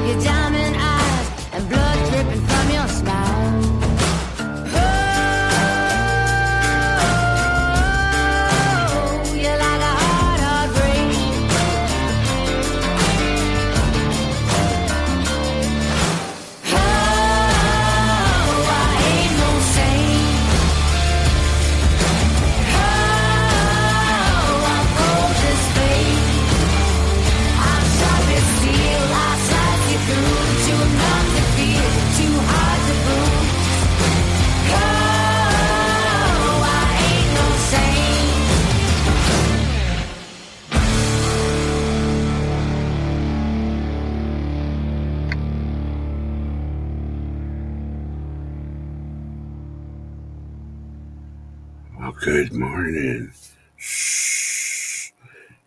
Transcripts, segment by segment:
your diamond eyes and blood dripping from your smile. Oh, you're like a hard break. Oh, I ain't no saint. Oh, I'm cold as fate. I'm sharp as steel. I slice you through. Too numb to feel, too hard to bruise. Oh, I ain't no saint. Well, good morning. Shh.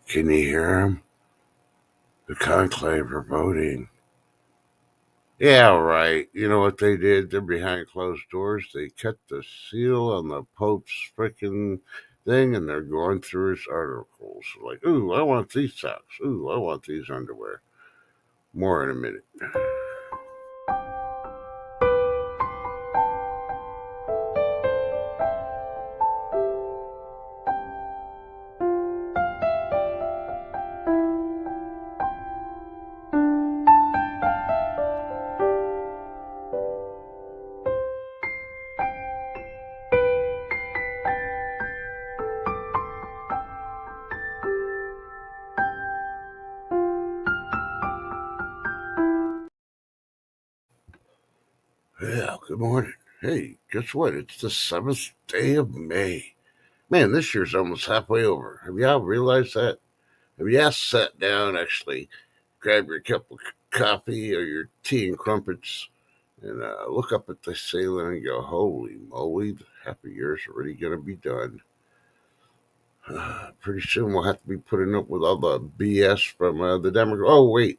Can you hear them? The conclave are voting. Yeah, right. You know what they did? They're behind closed doors. They cut the seal on the Pope's freaking thing, and they're going through his articles. Like, ooh, I want these socks. Ooh, I want these underwear. More in a minute. Yeah, good morning. Hey, guess what? It's the 7th day of May. Man, this year's almost halfway over. Have y'all realized that? Have y'all sat down, actually, grab your cup of coffee or your tea and crumpets and look up at the ceiling and go, holy moly, half a year's already going to be done. Pretty soon we'll have to be putting up with all the BS from the Democrats. Oh, wait.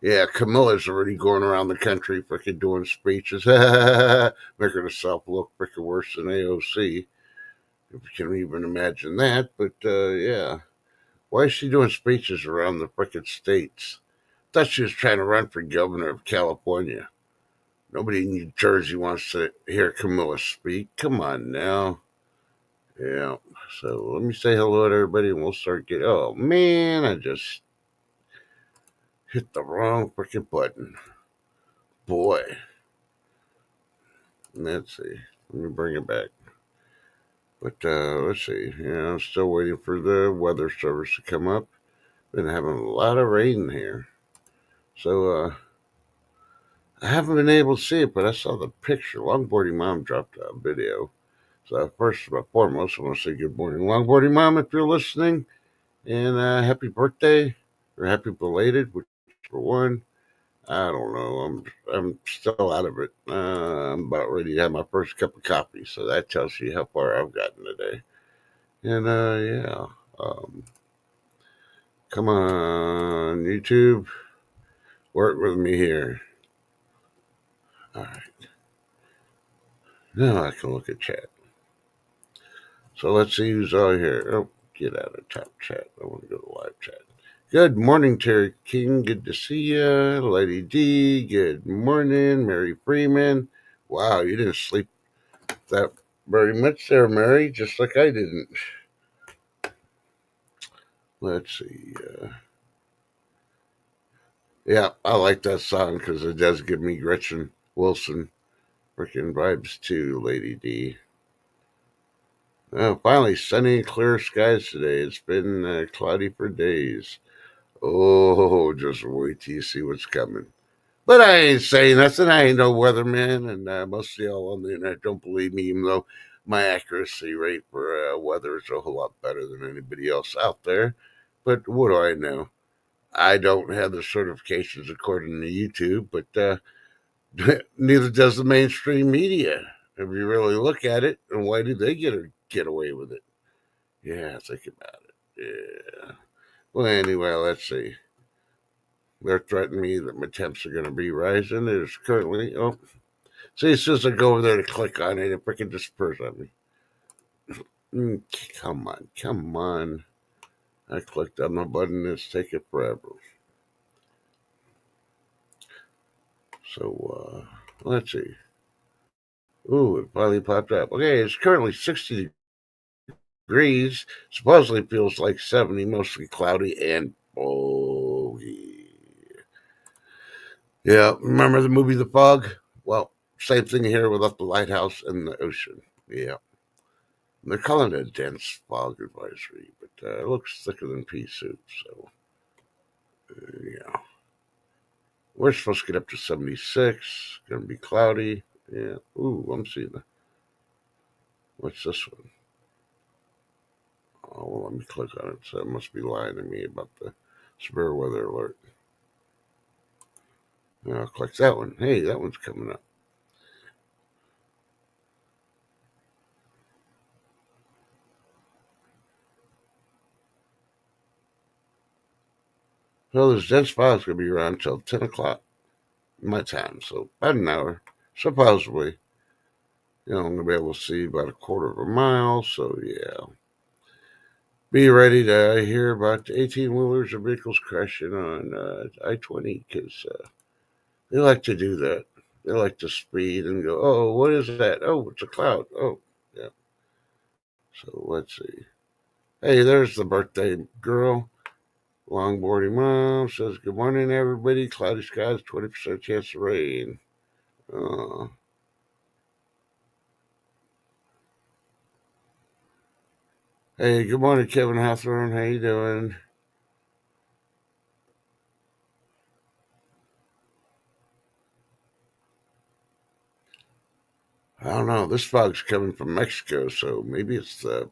Yeah, Camilla's already going around the country freaking doing speeches, making herself look freaking worse than AOC. If you can even imagine that. But yeah, why is she doing speeches around the freaking states? Thought she was trying to run for governor of California. Nobody in New Jersey wants to hear Camilla speak. Come on now. Yeah. So let me say hello to everybody and we'll start getting. Oh man, I just hit the wrong freaking button. Boy. Let's see. Let me bring it back. But let's see. Yeah, I'm still waiting for the weather service to come up. Been having a lot of rain here. So I haven't been able to see it, but I saw the picture. Longboarding Mom dropped a video. So first and foremost, I want to say good morning, Longboarding Mom, if you're listening, and happy birthday or happy belated, whichever one. I don't know. I'm still out of it. I'm about ready to have my first cup of coffee, so that tells you how far I've gotten today. And yeah, um, come on, YouTube, work with me here. All right, now I can look at chat. So let's see who's all here. Oh, get out of top chat. I want to go to live chat. Good morning, Terry King. Good to see you. Lady D, good morning. Mary Freeman. Wow, you didn't sleep that very much there, Mary, just like I didn't. Let's see. Yeah, I like that song because it does give me Gretchen Wilson freaking vibes too, Lady D. Finally, sunny and clear skies today. It's been cloudy for days. Oh, just wait till you see what's coming. But I ain't saying nothing. I ain't no weatherman, and most of y'all on the internet don't believe me, even though my accuracy rate for weather is a whole lot better than anybody else out there. But what do I know? I don't have the certifications according to YouTube, but neither does the mainstream media. If you really look at it, and why do they get away with it? Yeah, think about it. Yeah. Well, anyway, let's see. They're threatening me that my temps are going to be rising. It is currently, oh, see, as soon as I go over there to click on it, it freaking disperse on me. Come on, come on. I clicked on the button, it's taking forever. So let's see. Ooh, it finally popped up. Okay, it's currently 60 degrees. Supposedly feels like 70, mostly cloudy and foggy. Yeah, remember the movie The Fog? Well, same thing here without the lighthouse and the ocean. Yeah. They're calling it a dense fog advisory, but it looks thicker than pea soup. So, yeah. We're supposed to get up to 76. Going to be cloudy. Yeah. Ooh, I'm seeing the. What's this one? Oh, well, let me click on it. So it must be lying to me about the severe weather alert. I'll click that one. Hey, that one's coming up. So this dense fog's going to be around until 10 o'clock my time. So about an hour. Supposedly. I'm going to be able to see about a quarter of a mile. So, yeah. Be ready to hear about 18 wheelers or vehicles crashing on I 20 because they like to do that. They like to speed and go, oh, what is that? Oh, it's a cloud. Oh, yeah. So let's see. Hey, there's the birthday girl. Longboarding mom says, good morning, everybody. Cloudy skies, 20% chance of rain. Uh, hey, good morning, Kevin Hawthorne. How you doing? I don't know. This fog's coming from Mexico, so maybe it's the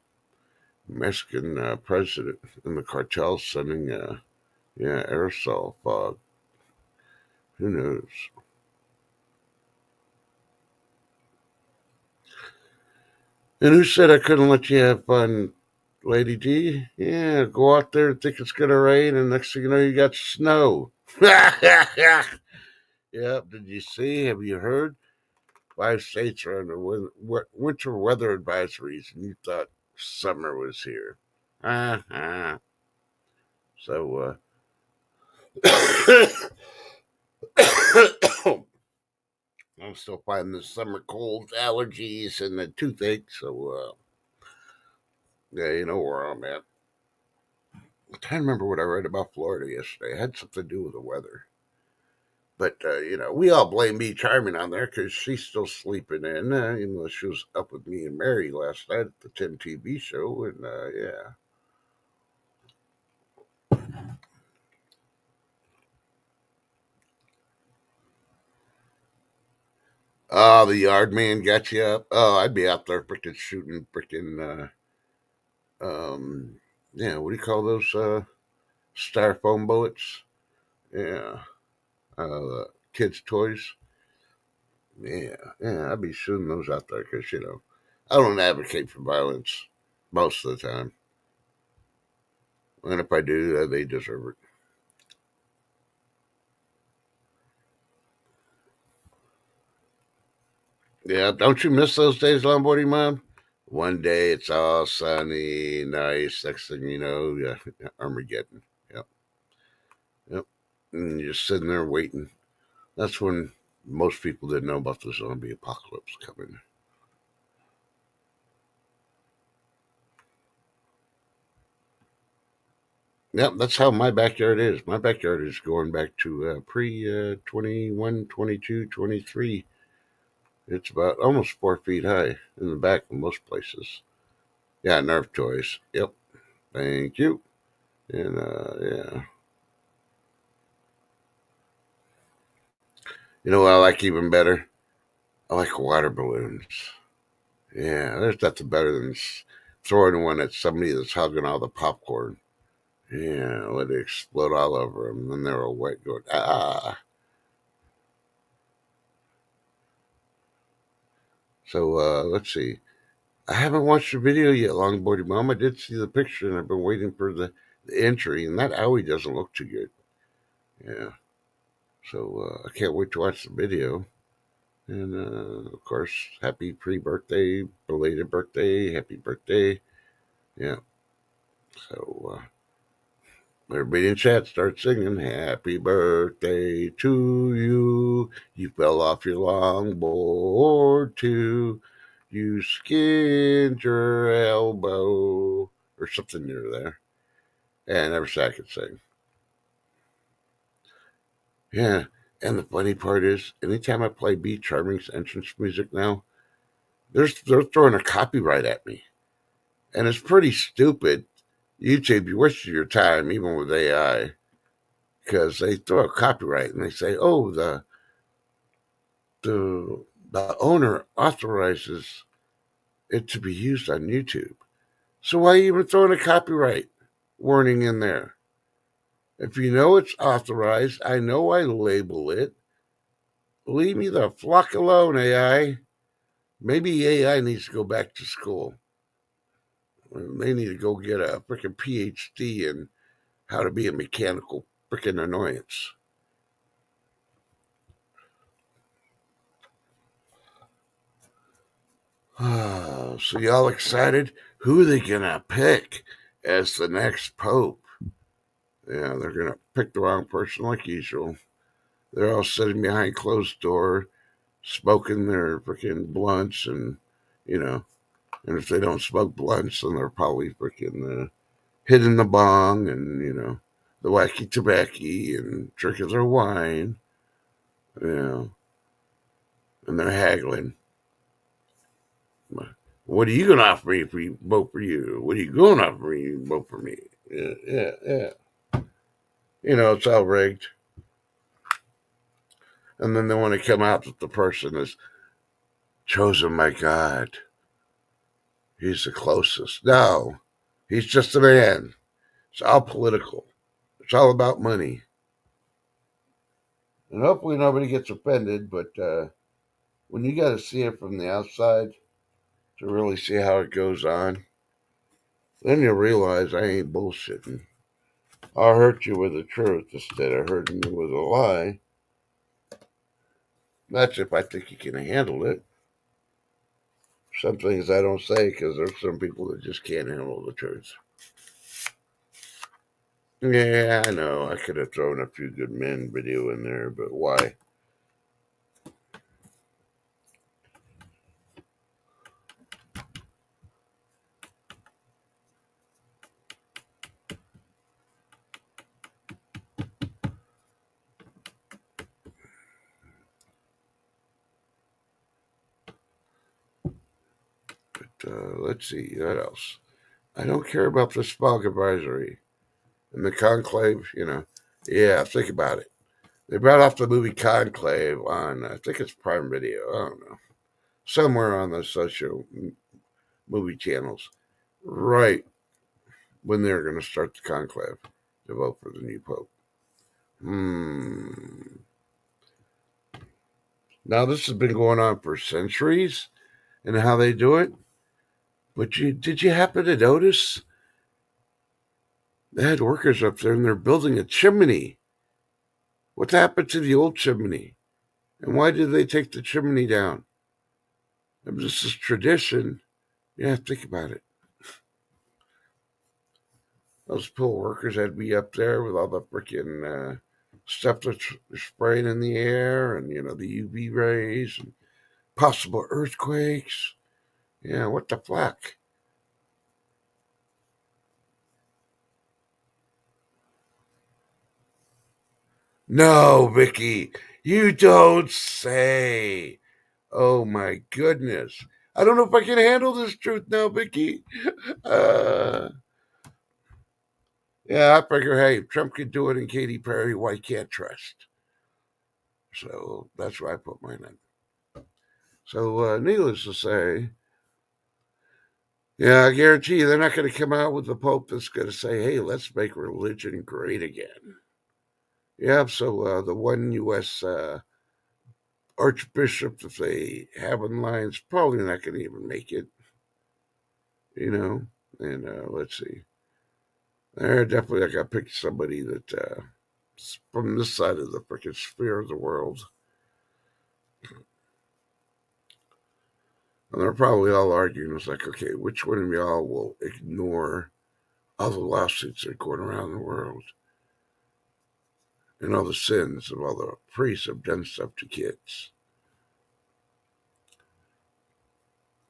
Mexican president and the cartel sending, aerosol fog. Who knows? And who said I couldn't let you have fun, Lady D? Yeah, go out there and think it's going to rain, and next thing you know, you got snow. Yeah, did you see? Have you heard? 5 states are under winter weather advisories, and you thought summer was here. Uh-huh. So, I'm still fighting the summer colds, allergies, and the toothache. So, yeah, you know where I'm at. I'm trying to remember what I read about Florida yesterday. It had something to do with the weather. But, we all blame me Charming on there because she's still sleeping in, even though she was up with me and Mary last night at the 10 TV show. And, yeah. Oh, the yard man got you up. Oh, I'd be out there freaking shooting freaking, yeah, what do you call those, styrofoam bullets? Yeah. Kids' toys. Yeah, yeah, I'd be shooting those out there because I don't advocate for violence most of the time, and if I do, they deserve it. Yeah, don't you miss those days, longboarding mom? One day it's all sunny, nice. Next thing you know, yeah, Armageddon. Yep, yep. And you're just sitting there waiting. That's when most people didn't know about the zombie apocalypse coming. Yep, that's how my backyard is. My backyard is going back to pre 21, 22, 23. It's about almost 4 feet high in the back in most places. Yeah, Nerf toys. Yep. Thank you. And yeah. You know what I like even better? I like water balloons. Yeah, there's nothing better than throwing one at somebody that's hugging all the popcorn. Yeah, let it explode all over them. And they're all wet going, ah. So let's see. I haven't watched the video yet, Longboarding Mom. I did see the picture and I've been waiting for the entry. And that owie doesn't look too good. Yeah. So I can't wait to watch the video. And of course, happy pre-birthday, belated birthday, happy birthday. Yeah. So everybody in chat start singing happy birthday to you. boo. You fell off your longboard too. You skinned your elbow. Or something near there. And I wish I could sing. Yeah. And the funny part is, anytime I play B Charming's entrance music now, they're throwing a copyright at me. And it's pretty stupid. YouTube, you waste your time, even with AI, because they throw a copyright and they say, "Oh, the owner authorizes it to be used on YouTube." So why even throwing a copyright warning in there? If you know it's authorized, I know I label it. Leave me the flock alone, AI. Maybe AI needs to go back to school. They need to go get a freaking PhD in how to be a mechanical freaking annoyance. So y'all excited? Who are they gonna pick as the next pope? Yeah, they're gonna pick the wrong person like usual. They're all sitting behind closed door, smoking their freaking blunts, and you know, and if they don't smoke blunts, then they're probably freaking hitting the bong and the wacky tobacco and drinking their wine, you know, and they're haggling. What are you going to offer me if we vote for you? What are you going to offer me if you vote for me? Yeah, yeah, yeah. It's all rigged. And then they want to come out that the person is chosen by God. He's the closest. No, he's just a man. It's all political. It's all about money. And hopefully nobody gets offended, but when you got to see it from the outside to really see how it goes on, then you realize I ain't bullshitting. I'll hurt you with the truth instead of hurting you with a lie. That's if I think you can handle it. Some things I don't say because there's some people that just can't handle the truth. Yeah, I know. I could have thrown a few good men video in there, but why? But let's see. What else? I don't care about the fog advisory and the conclave. Yeah, think about it. They brought off the movie Conclave on, I think it's Prime Video. I don't know. Somewhere on the social movie channels. Right when they're going to start the conclave to vote for the new pope. Now, this has been going on for centuries and how they do it. But did you happen to notice they had workers up there and they're building a chimney? What happened to the old chimney? And why did they take the chimney down? If this is tradition, yeah, think about it. Those poor workers had to be up there with all the freaking stuff that's spraying in the air and, the UV rays and possible earthquakes. Yeah, what the fuck? No, Vicky, you don't say. Oh my goodness. I don't know if I can handle this truth now, Vicky. Uh, yeah, I figure, hey, if Trump could do it and Katy Perry, why can't trust? So that's where I put mine in. So, needless to say, yeah, I guarantee you they're not going to come out with the Pope that's going to say, hey, let's make religion great again. Yeah, so the one U.S. Archbishop that they have in line is probably not going to even make it, And let's see. There definitely, I got to pick somebody that from this side of the freaking sphere of the world. And they're probably all arguing. It's like, okay, which one of y'all will ignore all the lawsuits that are going around the world? and all the sins of all the priests have done stuff to kids.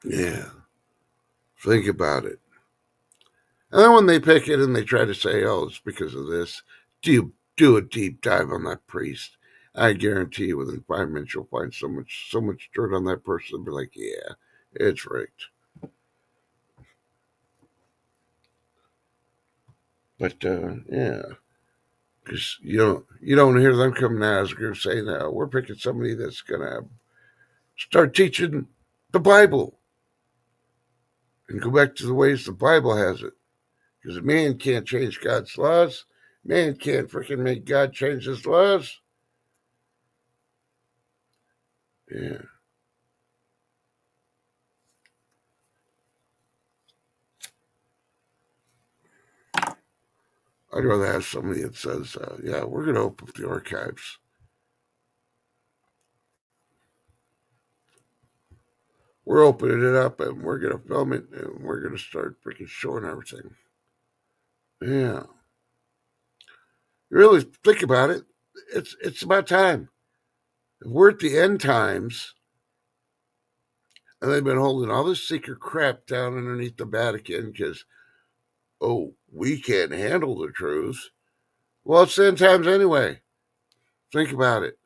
Yeah, think about it. And then when they pick it and they try to say, oh, it's because of this, do a deep dive on that priest. I guarantee you within 5 minutes you'll find so much dirt on that person and be like, yeah, it's rigged. But yeah, because you don't hear them coming out as a group saying, no, we're picking somebody that's gonna start teaching the Bible and go back to the ways the Bible has it. Because man can't change God's laws. Man can't freaking make God change his laws. Yeah. I'd rather have somebody that says, yeah, we're going to open up the archives. We're opening it up and we're going to film it and we're going to start freaking showing everything. Yeah. You really think about it. It's about time. If we're at the end times and they've been holding all this secret crap down underneath the Vatican because, oh, we can't handle the truth. Well, it's the end times anyway. Think about it.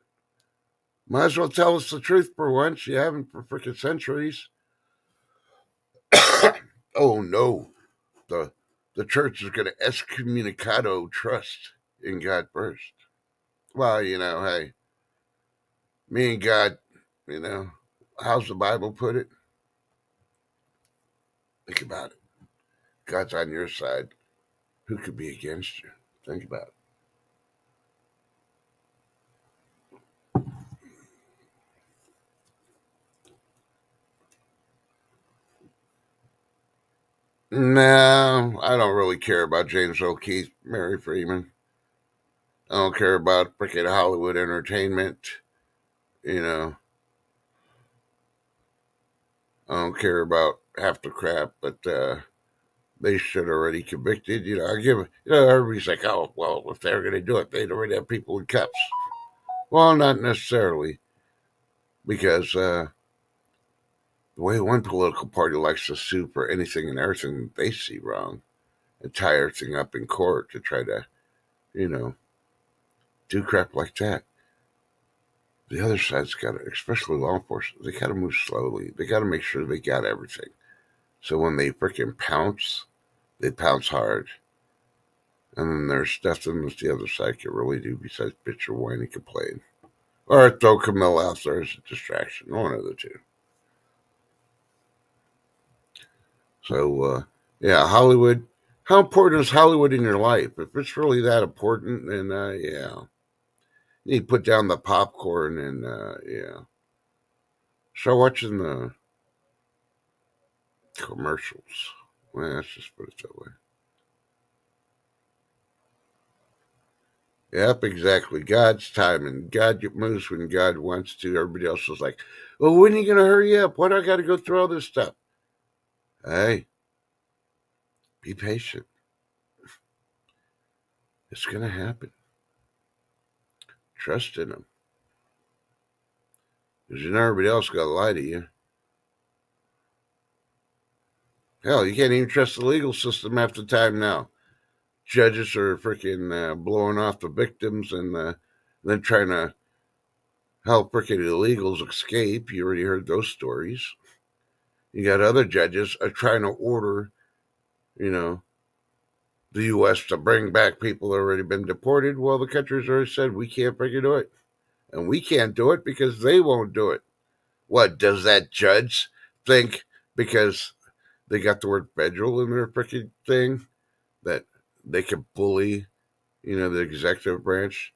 Might as well tell us the truth for once. You haven't for freaking centuries. Oh no, the the church is going to excommunicado trust in God first. Well, hey, me and God, you know, how's the Bible put it? Think about it. God's on your side. Who could be against you? Think about it. No, I don't really care about James O'Keefe, Mary Freeman. I don't care about freaking Hollywood entertainment. You know, I don't care about half the crap, but they should already convicted. I give everybody's like, oh well, if they were going to do it, they'd already have people in cuffs. Well, not necessarily, because the way one political party likes to sue for anything and everything that they see wrong and tie everything up in court to try to, you know, do crap like that. The other side's got to, especially law enforcement, they got to move slowly. They got to make sure they got everything. So when they freaking pounce, they pounce hard. And then there's nothing that the other side can really do besides bitch or whine and complain. Or throw Camilla out there as a distraction. One of the two. So, yeah, Hollywood. How important is Hollywood in your life? If it's really that important, then, yeah. You need to put down the popcorn and, yeah. Start watching the commercials. Well, let's just put it that way. Yep, exactly. God's timing. God moves when God wants to. Everybody else is like, well, when are you going to hurry up? Why do I got to go through all this stuff? Hey, be patient. It's going to happen. Trust in Him. Because everybody else got to lie to you. Hell, you can't even trust the legal system half the time now. Judges are freaking blowing off the victims and then trying to help freaking illegals escape. You already heard those stories. You got other judges are trying to order, you know, the U.S. to bring back people that have already been deported. Well, the country's already said we can't freaking do it. And we can't do it because they won't do it. What, does that judge think because they got the word federal in their freaking thing that they can bully, the executive branch?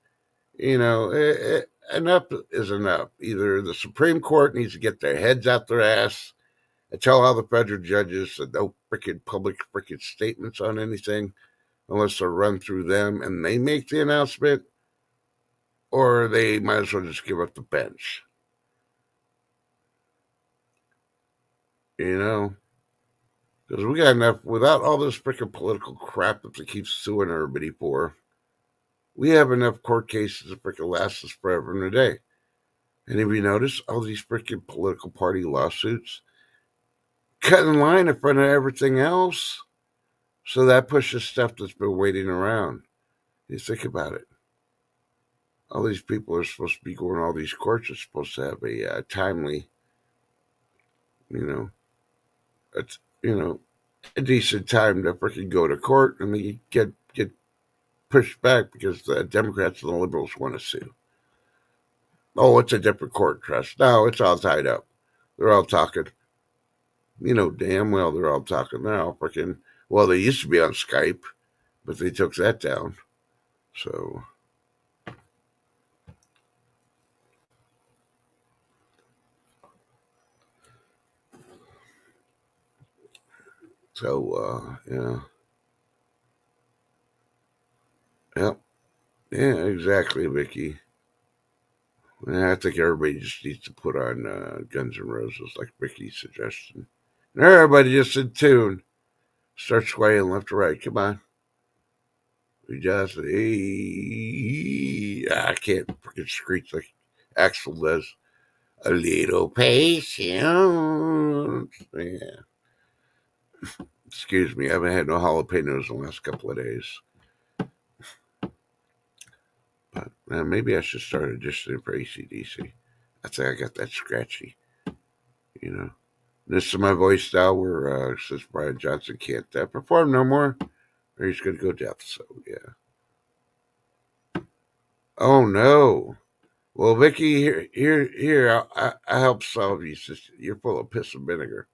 Enough is enough. Either the Supreme Court needs to get their heads out their ass and tell all the federal judges that no freaking public freaking statements on anything unless they're run through them and they make the announcement, or they might as well just give up the bench. Because we got enough without all this freaking political crap that they keep suing everybody for. We have enough court cases to freaking last us forever and a day. And if you notice, all these freaking political party lawsuits cut in line in front of everything else. So that pushes stuff that's been waiting around. You think about it. All these people are supposed to be going to all these courts. Are supposed to have a timely, you know, a, you know, a decent time to freaking go to court, and they get pushed back because the Democrats and the liberals want to sue. Oh, it's a different court trust. No, it's all tied up. They're all talking. You know damn well they're all talking now. Freaking well, they used to be on Skype, but they took that down. So yeah. Yep. Yeah, exactly, Vicky. I think everybody just needs to put on Guns N' Roses, like Vicky's suggestion. And everybody just in tune. Start swaying left to right. Come on. We just, I can't freaking screech like Axel does. A little patience. Yeah. Excuse me, I haven't had no jalapenos in the last couple of days. But maybe I should start auditioning for ACDC. I think I got that scratchy, you know. This is my voice now where since Brian Johnson can't perform no more, or he's going to go deaf. So, yeah. Oh, no. Well, Vicky, here, I help solve you. Sister. You're full of piss and vinegar.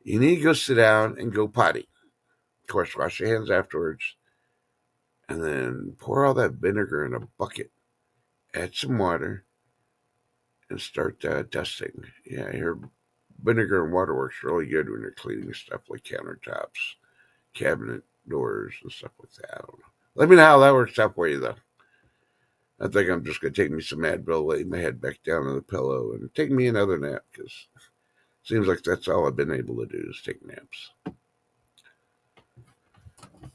You need to go sit down and go potty. Of course, wash your hands afterwards. And then pour all that vinegar in a bucket. Add some water and start dusting. Yeah, I hear vinegar and water works really good when you're cleaning stuff like countertops, cabinet doors, and stuff like that. I don't know. Let me know how that works out for you, though. I think I'm just going to take me some Advil, lay my head back down on the pillow, and take me another nap because it seems like that's all I've been able to do is take naps.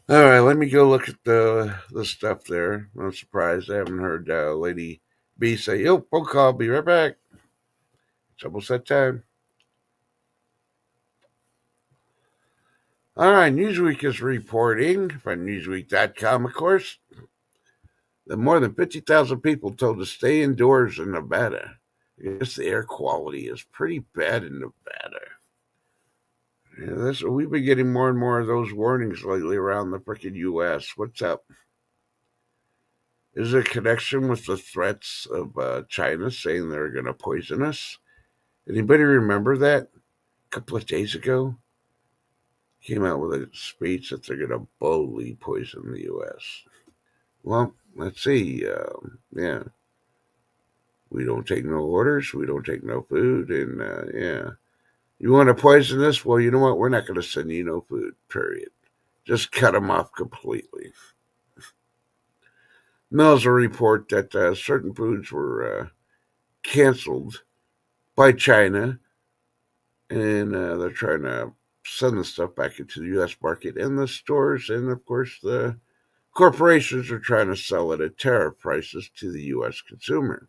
All right, let me go look at the stuff there. I'm surprised I haven't heard Lady B say, "Yo, phone call, be right back." It's almost that time. All right, Newsweek is reporting from Newsweek.com, of course, that more than 50,000 people told to stay indoors in Nevada. I guess the air quality is pretty bad in Nevada. Yeah, we've been getting more and more of those warnings lately around the freaking U.S. What's up? Is there a connection with the threats of China saying they're going to poison us? Anybody remember that? A couple of days ago, came out with a speech that they're going to boldly poison the U.S. Well, let's see. Yeah, we don't take no orders. We don't take no food. And yeah, you want to poison us? Well, you know what? We're not going to send you no food, period. Just cut them off completely. There's a report that certain foods were canceled by China, and they're trying to send the stuff back into the U.S. market, and the stores, and of course the corporations are trying to sell it at tariff prices to the U.S. consumer.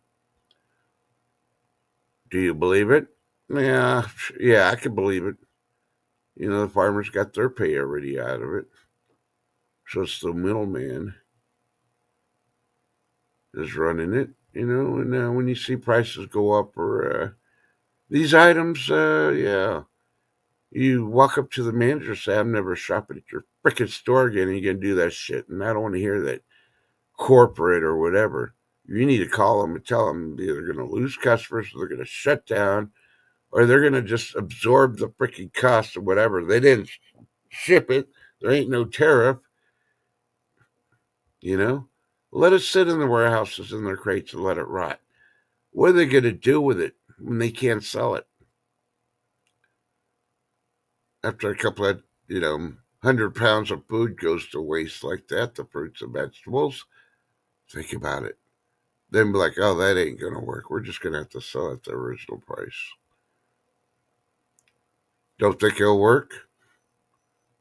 Do you believe it? Yeah, I can believe it. You know, the farmers got their pay already out of it, so it's the middleman is running it. You know, and when you see prices go up for these items, yeah, you walk up to the manager and say, "I'm never shopping at your frickin' store again," and you're gonna do that shit. And I don't want to hear that corporate or whatever. You need to call them and tell them they're going to lose customers, or they're going to shut down, or they're going to just absorb the freaking cost of whatever. They didn't ship it. There ain't no tariff, you know? Let it sit in the warehouses in their crates and let it rot. What are they going to do with it when they can't sell it? After a couple of, 100 pounds of food goes to waste like that, the fruits and vegetables, think about it. Then be like, oh, that ain't going to work. We're just going to have to sell at the original price. Don't think it'll work?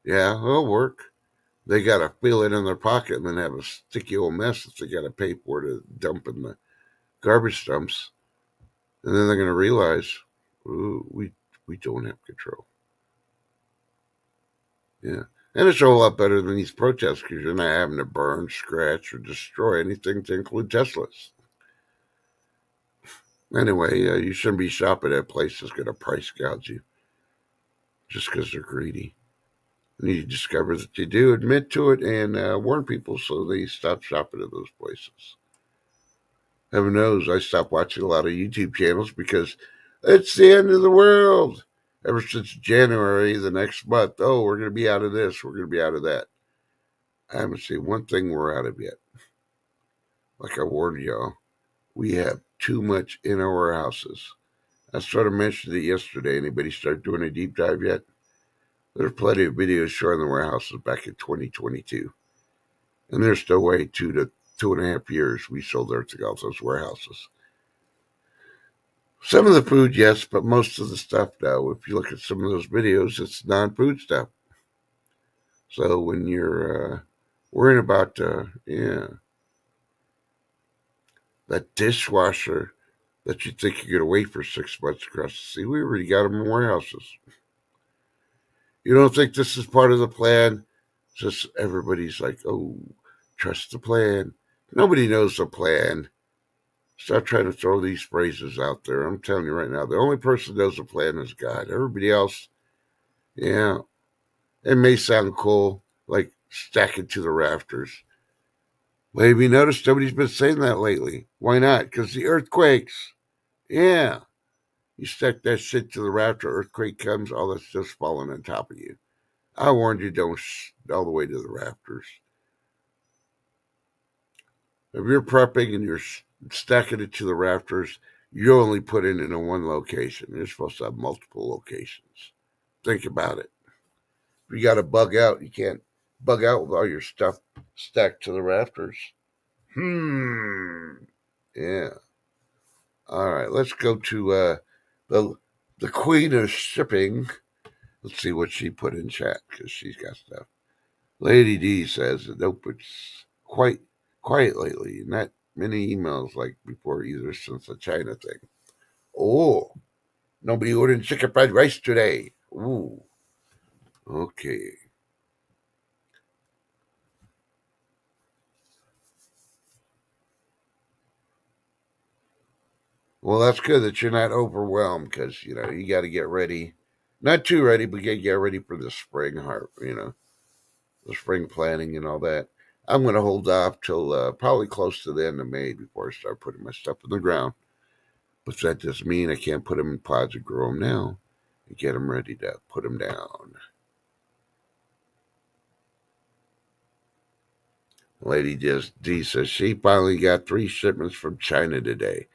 Yeah, it'll work. they got to feel it in their pocket and then have a sticky old mess that they got to pay for to dump in the garbage dumps. And then they're going to realize, ooh, we don't have control. Yeah. And it's a whole lot better than these protests because you're not having to burn, scratch, or destroy anything to include Teslas. Anyway, you shouldn't be shopping at places going to price gouge you just because they're greedy. And you discover that you do, admit to it, and warn people so they stop shopping at those places. Heaven knows I stopped watching a lot of YouTube channels because it's the end of the world. Ever since January, the next month, oh, we're going to be out of this, we're going to be out of that. I haven't seen one thing we're out of yet. Like I warned y'all, we have too much in our warehouses. I sort of mentioned it yesterday. Anybody start doing a deep dive yet? There's plenty of videos showing the warehouses back in 2022. And there's still way 2.5 years we sold everything out those warehouses. Some of the food, yes, but most of the stuff, no. If you look at some of those videos, it's non-food stuff. So when you're worrying about, that dishwasher that you think you're going to wait for 6 months across the sea, we already got them in warehouses. You don't think this is part of the plan? Just everybody's like, oh, trust the plan. Nobody knows the plan. Stop trying to throw these phrases out there. I'm telling you right now, the only person that knows the plan is God. Everybody else, yeah, it may sound cool, like stack it to the rafters. But have you noticed nobody's been saying that lately? Why not? Because the earthquakes. Yeah. You stack that shit to the rafter, earthquake comes, all that's just falling on top of you. I warned you, don't all the way to the rafters. If you're prepping and you're stacking it to the rafters, you only put it in one location. You're supposed to have multiple locations. Think about it. If you got to bug out, you can't bug out with all your stuff stacked to the rafters. Yeah. All right, let's go to the queen of shipping. Let's see what she put in chat because she's got stuff. Lady D says, nope, it's quite quiet lately. Not many emails like before either since the China thing. Oh, nobody ordered chicken fried rice today. Ooh, okay. Well, that's good that you're not overwhelmed because, you got to get ready. Not too ready, but you get ready for the spring the spring planning and all that. I'm going to hold off till probably close to the end of May before I start putting my stuff in the ground. But that doesn't mean I can't put them in pods and grow them now and get them ready to put them down. Lady D says she finally got 3 shipments from China today.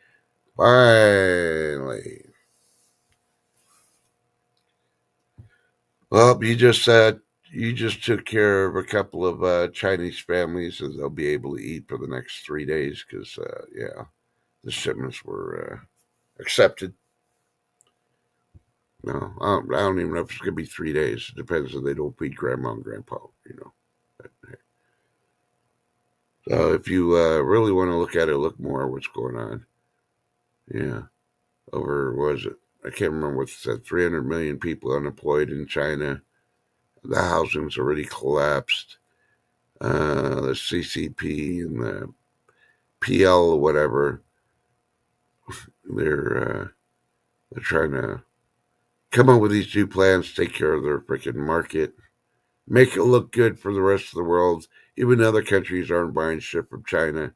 Finally. Well, you just took care of a couple of Chinese families, and they'll be able to eat for the next 3 days because, the shipments were accepted. No, I don't even know if it's going to be 3 days. It depends if they don't feed grandma and grandpa. So if you really want to look at it, look more at what's going on. Yeah. Was it? I can't remember what it said. 300 million people unemployed in China. The housing's already collapsed. The CCP and the PL or whatever, they're trying to come up with these new plans to take care of their freaking market, make it look good for the rest of the world. Even other countries aren't buying shit from China.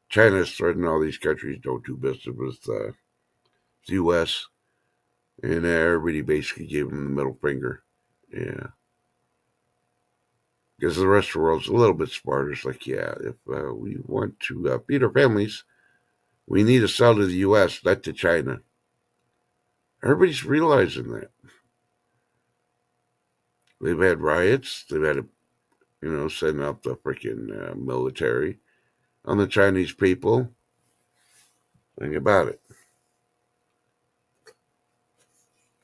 China is threatening all these countries don't do business with the U.S. And everybody basically gave them the middle finger. Yeah. Because the rest of the world's a little bit smarter. It's like, yeah, if we want to feed our families, we need to sell to the U.S., not to China. Everybody's realizing that. They've had riots. They've had to, send out the freaking military on the Chinese people. Think about it.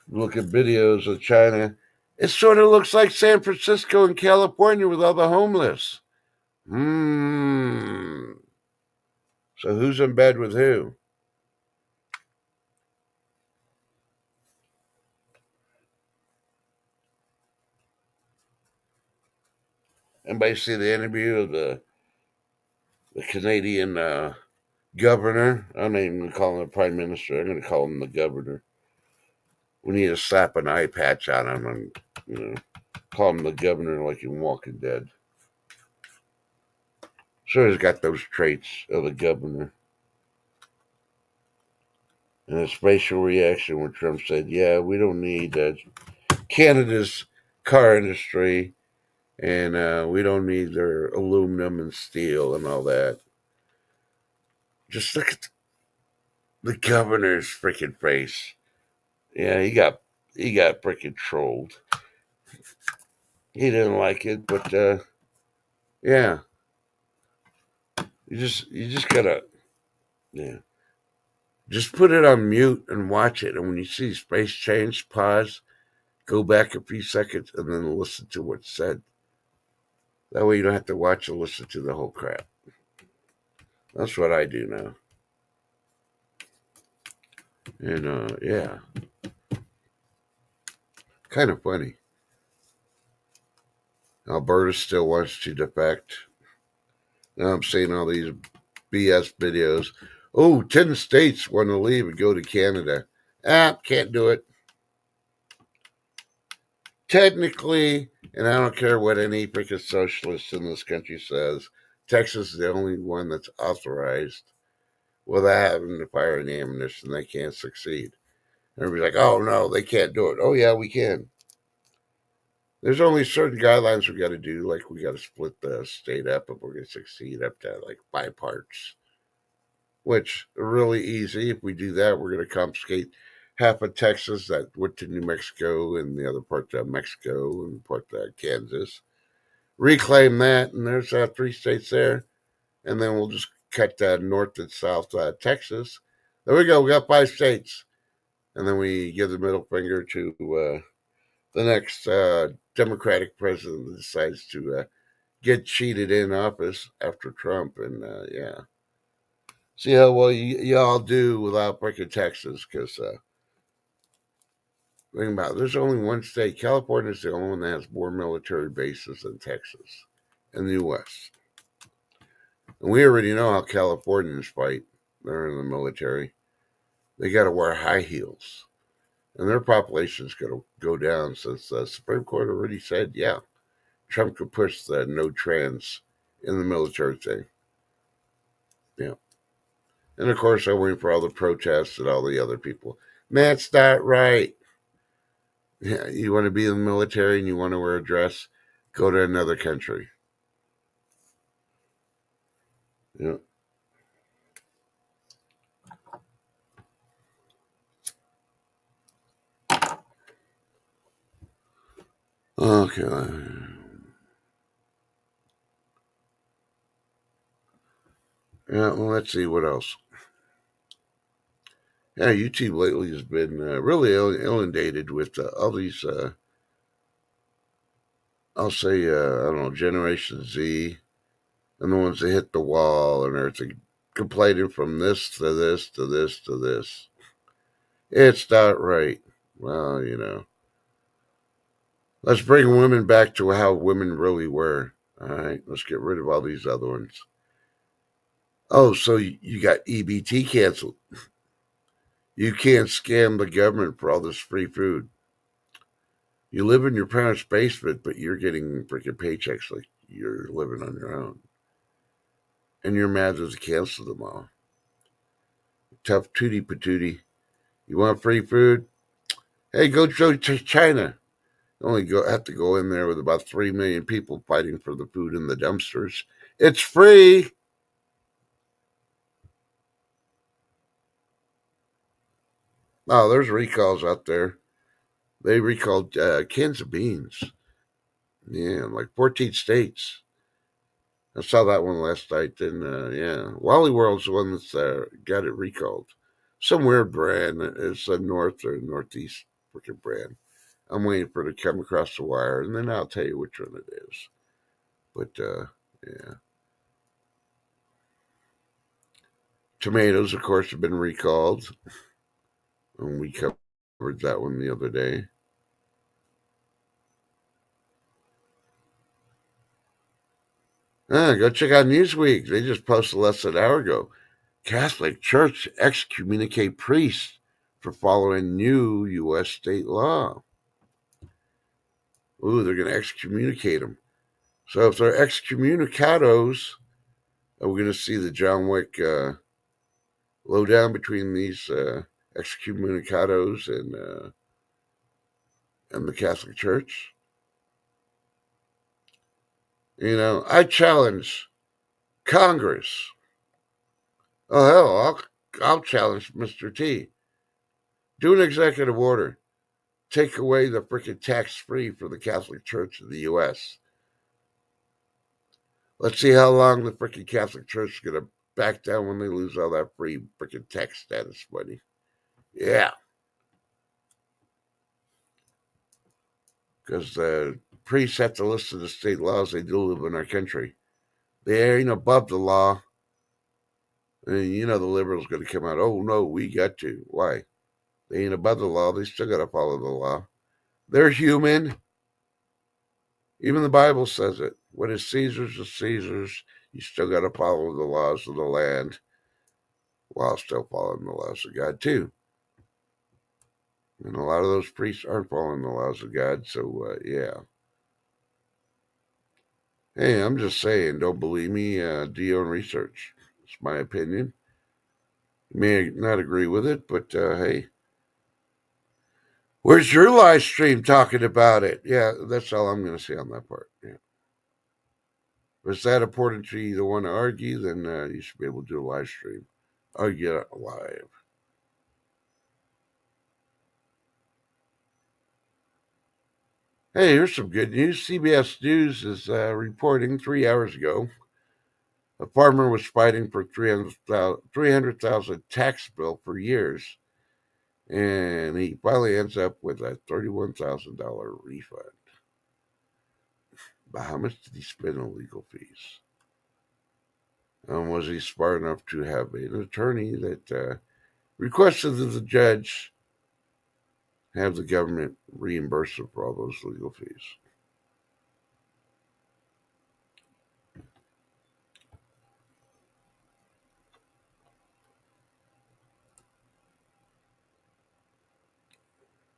Look at videos of China It sort of looks like San Francisco and California with all the homeless. So who's in bed with who? Anybody see the interview of the Canadian governor? I'm not even going to call him the prime minister. I'm going to call him the governor. We need to slap an eye patch on him and, call him the governor like in Walking Dead. Sure, he's got those traits of the governor. And his facial reaction when Trump said, "Yeah, we don't need Canada's car industry, and we don't need their aluminum and steel and all that." Just look at the governor's freaking face. Yeah, he got freaking trolled. He didn't like it, but yeah, you just gotta, yeah, just put it on mute and watch it. And when you see his face change, pause, go back a few seconds, and then listen to what's said. That way you don't have to watch and listen to the whole crap. That's what I do now. And yeah, kind of funny. Alberta still wants to defect. Now I'm seeing all these BS videos. Oh, 10 states want to leave and go to Canada. Can't do it. Technically, and I don't care what any freaking socialist in this country says, Texas is the only one that's authorized without having to fire any ammunition. They can't succeed. Everybody's like, oh no, they can't do it. Oh yeah, we can. There's only certain guidelines we got to do, like we got to split the state up if we're going to succeed up to like 5 parts, which are really easy. If we do that, we're going to confiscate half of Texas that went to New Mexico and the other part of Mexico and part of Kansas. Reclaim that, and there's 3 states there, and then we'll just cut north and south Texas. There we go. We got 5 states, and then we give the middle finger to the next Democratic president that decides to get cheated in office after Trump, and yeah, see how well y'all do without breaking Texas, because think about it, there's only one state. California is the only one that has more military bases than Texas in the U.S. And we already know how Californians fight. They're in the military. They got to wear high heels. And their population is going to go down since the Supreme Court already said, yeah, Trump could push the no trans in the military thing. Yeah. And of course, I'm waiting for all the protests and all the other people. That's not right. Yeah, you want to be in the military and you want to wear a dress, go to another country. Yeah. Okay. Yeah, well, let's see what else. Yeah, YouTube lately has been really inundated with all these, I'll say, I don't know, Generation Z and the ones that hit the wall and everything, complaining from this to this to this to this. It's not right. Well, let's bring women back to how women really were. All right, let's get rid of all these other ones. Oh, so you got EBT canceled. You can't scam the government for all this free food. You live in your parents' basement, but you're getting freaking paychecks like you're living on your own. And you're mad that they canceled them all. Tough tootie patootie. You want free food? Hey, go to China. You only have to go in there with about 3 million people fighting for the food in the dumpsters. It's free. Oh, there's recalls out there. They recalled cans of beans. Yeah, like 14 states. I saw that one last night. And yeah, Wally World's the one that's got it recalled. Some weird brand. It's a North or Northeast freaking brand. I'm waiting for it to come across the wire, and then I'll tell you which one it is. But yeah, tomatoes, of course, have been recalled, and we covered that one the other day. Go check out Newsweek. They just posted less than an hour ago. Catholic Church excommunicate priests for following new U.S. state law. Ooh, they're going to excommunicate them. So if they're excommunicados, we're going to see the John Wick lowdown between these excommunicados and the Catholic Church. You know, I challenge Congress. Oh hell, I'll challenge Mr. T. Do an executive order. Take away the freaking tax-free for the Catholic Church in the U.S. Let's see how long the freaking Catholic Church is going to back down when they lose all that free freaking tax status money. Yeah. Because the priests have to listen to state laws. They do live in our country. They ain't above the law. And you know the liberals going to come out, oh, no, we got to. Why? They ain't above the law. They still got to follow the law. They're human. Even the Bible says it. What is Caesar's is Caesar's. You still got to follow the laws of the land while still following the laws of God, too. And a lot of those priests aren't following the laws of God, so yeah. Hey, I'm just saying, don't believe me, do your own research. It's my opinion. You may not agree with it, but hey. Where's your live stream talking about it? Yeah, that's all I'm going to say on that part. Yeah. If it's that important to you to want to argue, then you should be able to do a live stream. Argue it live. Hey, here's some good news. CBS News is reporting 3 hours ago a farmer was fighting for 300,000 tax bill for years, and he finally ends up with a $31,000 refund. But how much did he spend on legal fees? Was he smart enough to have an attorney that requested that the judge have the government reimburse him for all those legal fees?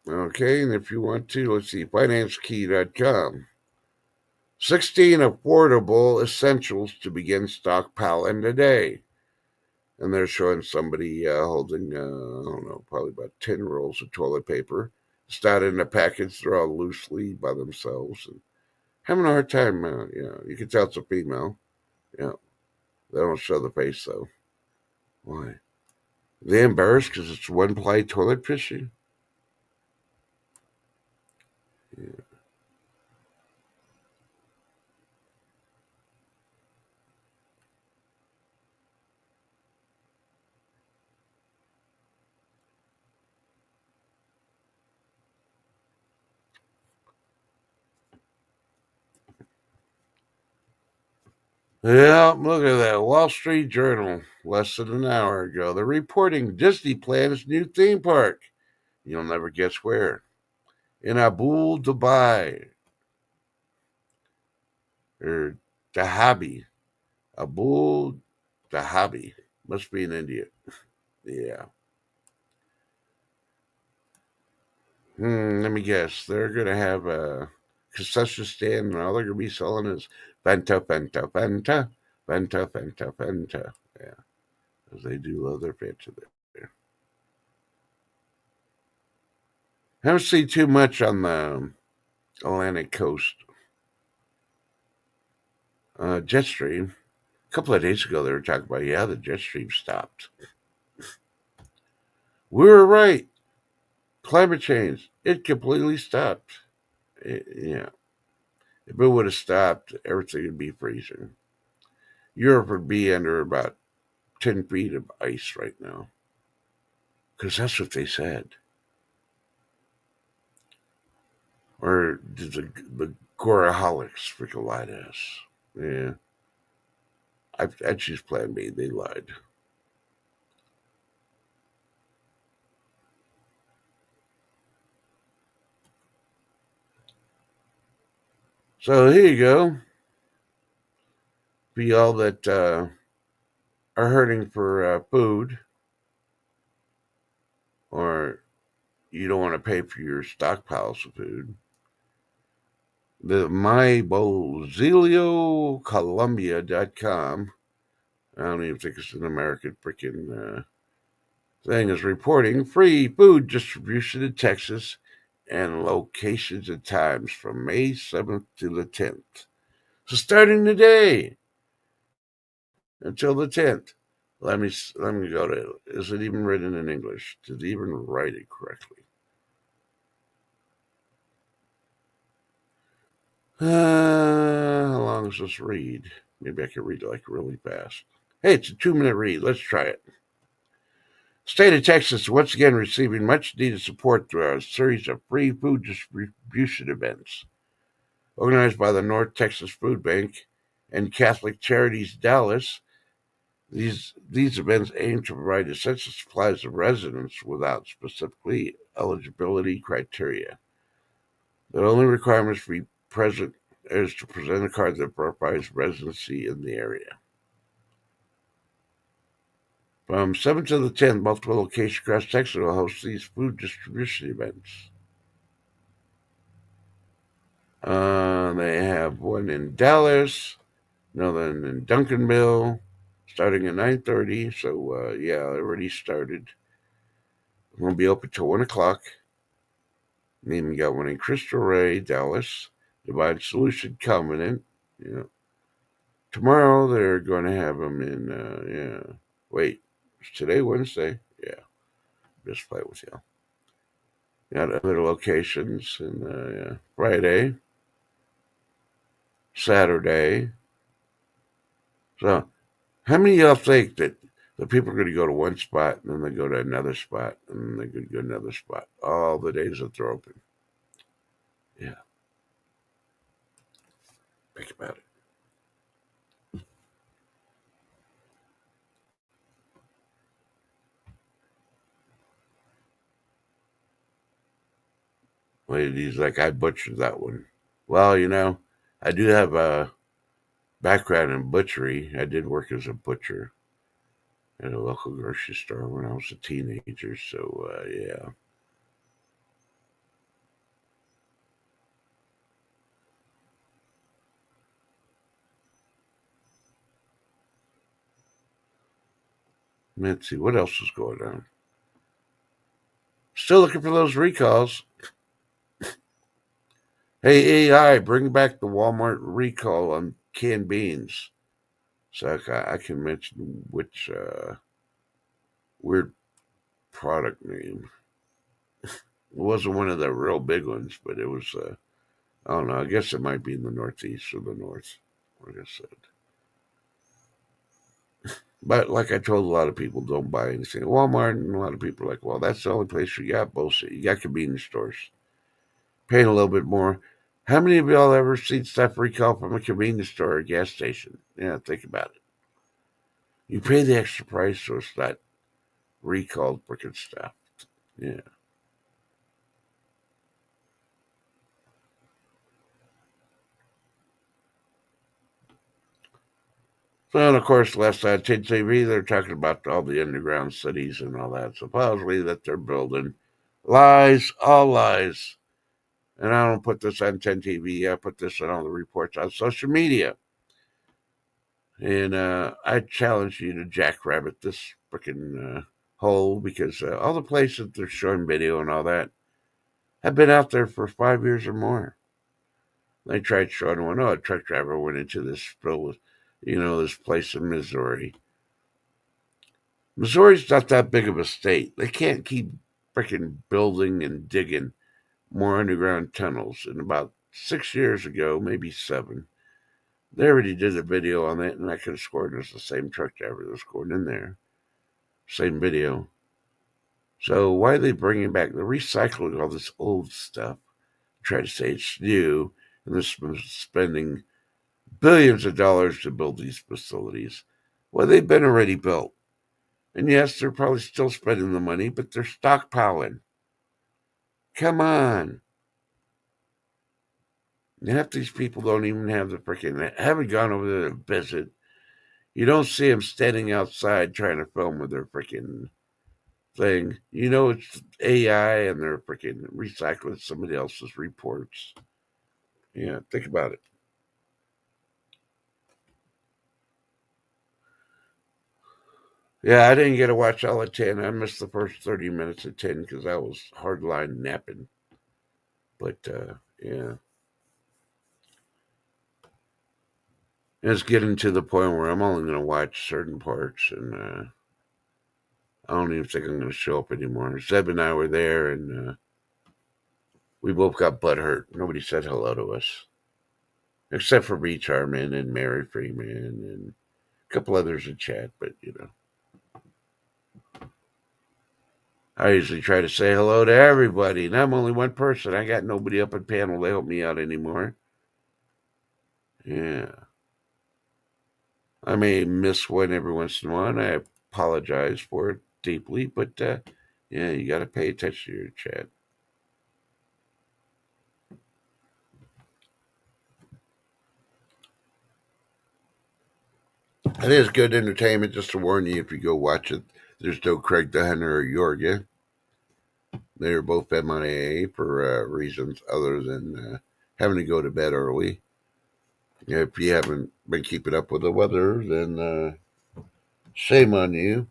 Okay, and if you want to, let's see, financekey.com. 16 affordable essentials to begin stockpiling today. And they're showing somebody holding, I don't know, probably about 10 rolls of toilet paper. It's not in a package. They're all loosely by themselves. And having a hard time, you can tell it's a female. Yeah, they don't show the face, though. Why? Are they embarrassed because it's one-ply toilet tissue? Yeah. Yeah, look at that. Wall Street Journal, less than an hour ago. They're reporting Disney plans new theme park. You'll never guess where. In Abu Dhabi. Or Dhabi. Abu Dhabi. Must be in India. Yeah. Let me guess. They're going to have a concession stand, and all they're going to be selling is Fanta, Fanta, Fanta, Fanta, Fanta, Fanta. Yeah. Because they do love their Fanta there. Haven't seen too much on the Atlantic coast. Jetstream. A couple of days ago, they were talking about, yeah, the jet stream stopped. We were right. Climate change, it completely stopped. Yeah. If it would have stopped, everything would be freezing. Europe would be under about 10 feet of ice right now. Because that's what they said. Or did the Goraholics freaking lie to us? Yeah. I choose Plan B. They lied. So here you go. For y'all that are hurting for food, or you don't want to pay for your stockpiles of food, the mybolziliocolumbia.com, I don't even think it's an American freaking thing, is reporting free food distribution in Texas and locations and times from May 7th to the 10th. So starting today until the 10th. Let me go to. Is it even written in English? Did they even write it correctly? How long does this read? Maybe I can read it like really fast. Hey, it's a 2-minute read. Let's try it. State of Texas once again receiving much needed support through a series of free food distribution events organized by the North Texas Food Bank and Catholic Charities Dallas. These events aim to provide essential supplies of residents without specifically eligibility criteria. The only requirement to be present is to present a card that verifies residency in the area. From 7th to the 10th, multiple locations across Texas will host these food distribution events. They have one in Dallas, another in Duncanville, starting at 9:30. So yeah, it already started. It's going to be open till 1 o'clock. And then we got one in Crystal Ray, Dallas, Divine Solution Covenant. Yeah. Tomorrow they're going to have them in. Yeah. Wait, is today Wednesday? Yeah. Just play with you. Got other locations and yeah. Friday, Saturday. So, how many of y'all think that the people are going to go to one spot and then they go to another spot and then they're going to go to another spot all the days that they're open? Yeah. Think about it. He's like, I butchered that one. Well, I do have a background in butchery. I did work as a butcher at a local grocery store when I was a teenager. So, yeah. Let's see what else is going on. Still looking for those recalls. Hey, AI, bring back the Walmart recall on canned beans. So I can mention which weird product name. It wasn't one of the real big ones, but it was, I don't know, I guess it might be in the Northeast or the North, like I said. But like I told a lot of people, don't buy anything at Walmart, and a lot of people are like, well, that's the only place you got bullshit. You got convenience stores. Paying a little bit more. How many of y'all ever seen stuff recalled from a convenience store or a gas station? Yeah, think about it. You pay the extra price so it's not recalled freaking stuff. Yeah. So, and of course, last night on TV, they're talking about all the underground cities and all that, supposedly that they're building. Lies, all lies. And I don't put this on 10 TV, I put this on all the reports on social media. And I challenge you to jackrabbit this freaking hole because all the places they're showing video and all that have been out there for 5 years or more. They tried showing one, a truck driver went into this spill, this place in Missouri. Missouri's not that big of a state. They can't keep freaking building and digging more underground tunnels. And about 6 years ago, maybe 7, they already did a video on that, and I could have sworn it was the same truck driver that was going in there. Same video. So why are they bringing back? They're recycling all this old stuff, try to say it's new, and this was spending billions of dollars to build these facilities. Well, they've been already built. And yes, they're probably still spending the money, but they're stockpiling. Come on. Half these people don't even have haven't gone over there to visit. You don't see them standing outside trying to film with their freaking thing. It's AI and they're freaking recycling somebody else's reports. Yeah, think about it. Yeah, I didn't get to watch all of 10. I missed the first 30 minutes of 10 because I was hardline napping. But, yeah. It's getting to the point where I'm only going to watch certain parts, and I don't even think I'm going to show up anymore. Zeb and I were there, and we both got butthurt. Nobody said hello to us, except for B. Charman and Mary Freeman and a couple others in chat, but, I usually try to say hello to everybody, and I'm only one person. I got nobody up in panel to help me out anymore. Yeah. I may miss one every once in a while, and I apologize for it deeply, but yeah, you got to pay attention to your chat. It is good entertainment, just to warn you if you go watch it. There's no Craig the Hunter or Yorga. They're both MIA for reasons other than having to go to bed early. If you haven't been keeping up with the weather, then shame on you.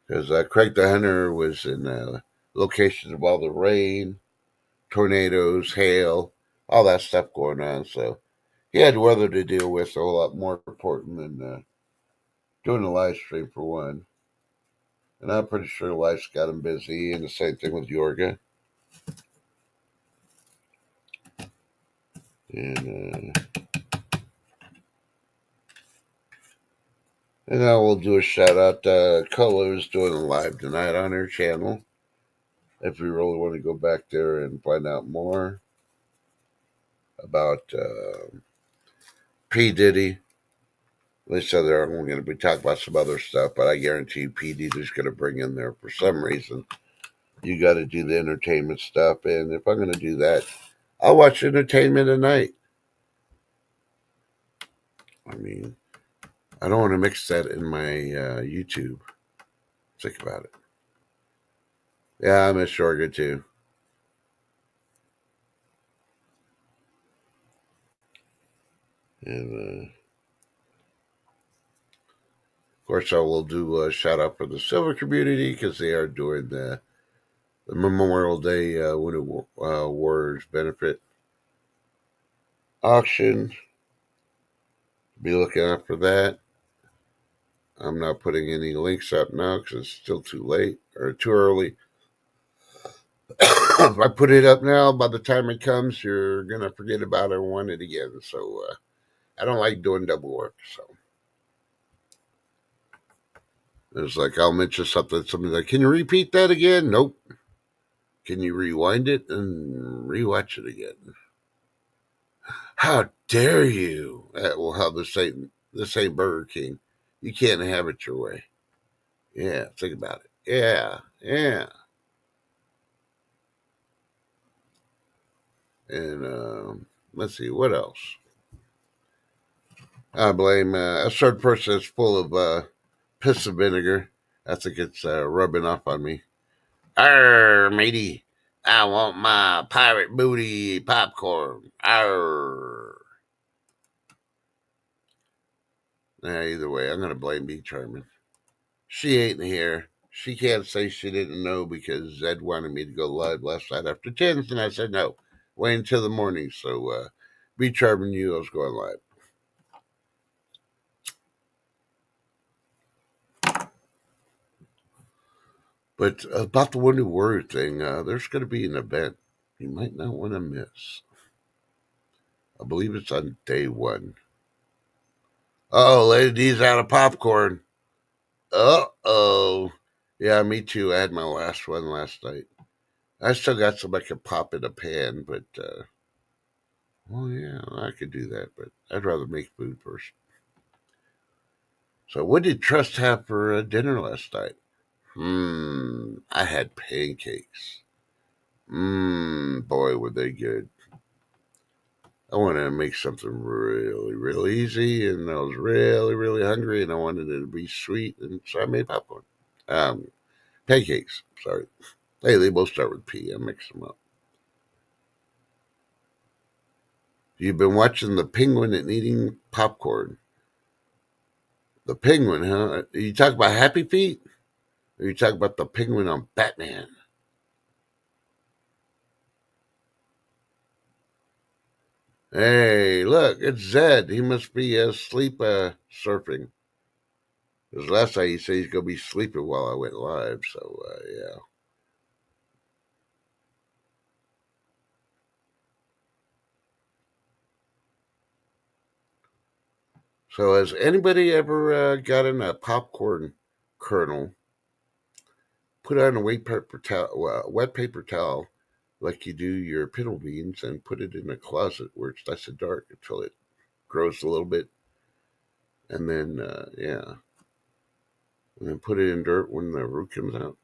Because Craig the Hunter was in locations of all the rain, tornadoes, hail, all that stuff going on. So he had weather to deal with, a lot more important than doing a live stream for one. And I'm pretty sure life's got him busy, and the same thing with Yorga. And I will do a shout out. Color's doing a live tonight on her channel. If you really want to go back there and find out more about P. Diddy. They said they're only going to be talking about some other stuff, but I guarantee you P. Diddy's going to bring in there for some reason. You got to do the entertainment stuff, and if I'm going to do that, I'll watch entertainment at night. I mean, I don't want to mix that in my YouTube. Think about it. Yeah, I miss Yorga too. And of course, I will do a shout out for the silver community because they are doing the Memorial Day Winter Warriors benefit auction. Be looking out for that. I'm not putting any links up now because it's still too late or too early. If I put it up now, by the time it comes, you're going to forget about it and want it again. So I don't like doing double work. So it's like I'll mention something. Somebody's like, can you repeat that again? Nope. Can you rewind it and rewatch it again? How dare you? We'll have the same Burger King. You can't have it your way. Yeah, think about it. Yeah. And let's see, what else? I blame a certain person that's full of piss and vinegar. I think it's rubbing off on me. Arr, matey. I want my pirate booty popcorn. Arr. Either way, I'm going to blame B. Charman. She ain't here. She can't say she didn't know because Zed wanted me to go live last night after 10, and I said no. Wait until the morning. So, B. Charman knew I was going live. But about the Wonder Warrior thing, there's going to be an event you might not want to miss. I believe it's on day one. Oh, ladies out of popcorn. Uh-oh. Yeah, me too. I had my last one last night. I still got some I could pop in a pan, but well, yeah, I could do that, but I'd rather make food first. So, what did Trust have for dinner last night? I had pancakes. Boy, were they good. I wanted to make something really, really easy, and I was really, really hungry, and I wanted it to be sweet, and so I made popcorn. Um, Pancakes, sorry. Hey, they both start with P. I mixed them up. You've been watching the penguin and eating popcorn. The penguin, huh? You talk about Happy Feet? Or you talk about the penguin on Batman? Hey, look, it's Zed. He must be asleep surfing. Because last night he said he's going to be sleeping while I went live. So, yeah. So, has anybody ever gotten a popcorn kernel, put on a wet paper towel, like you do your pinto beans, and put it in a closet where it's nice and dark until it grows a little bit, and then yeah, and then put it in dirt when the root comes out?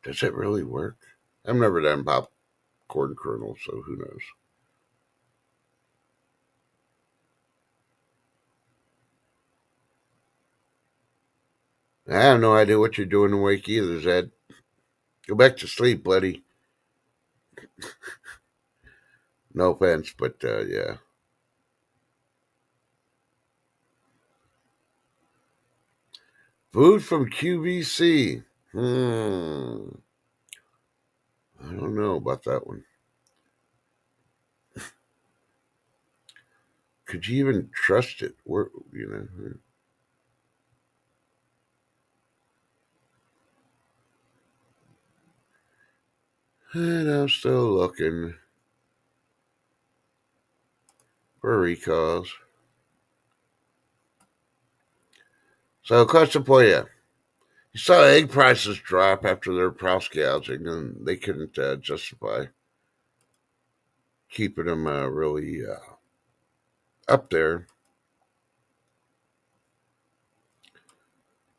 Does it really work? I've never done popcorn kernels, so who knows? I have no idea what you're doing awake either, Zed. Go back to sleep, buddy. No offense, but yeah. Food from QVC. I don't know about that one. Could you even trust it? And I'm still looking for recalls. So, question for you. You saw egg prices drop after their price gouging, and they couldn't justify keeping them really up there.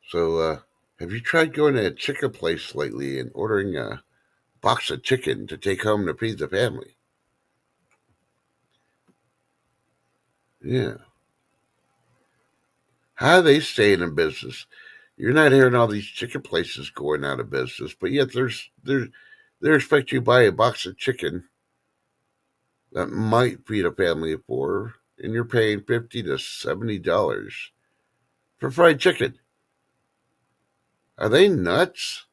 So, have you tried going to a chicken place lately and ordering a box of chicken to take home to feed the family? Yeah. How are they staying in business? You're not hearing all these chicken places going out of business, but yet they're expecting you to buy a box of chicken that might feed a family of four, and you're paying $50 to $70 for fried chicken. Are they nuts?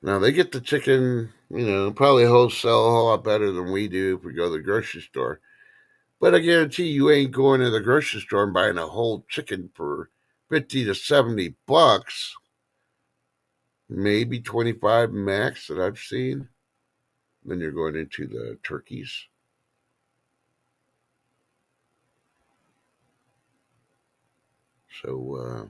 Now they get the chicken, probably wholesale a whole lot better than we do if we go to the grocery store. But I guarantee you ain't going to the grocery store and buying a whole chicken for 50 to 70 bucks. Maybe 25 max that I've seen. Then you're going into the turkeys. So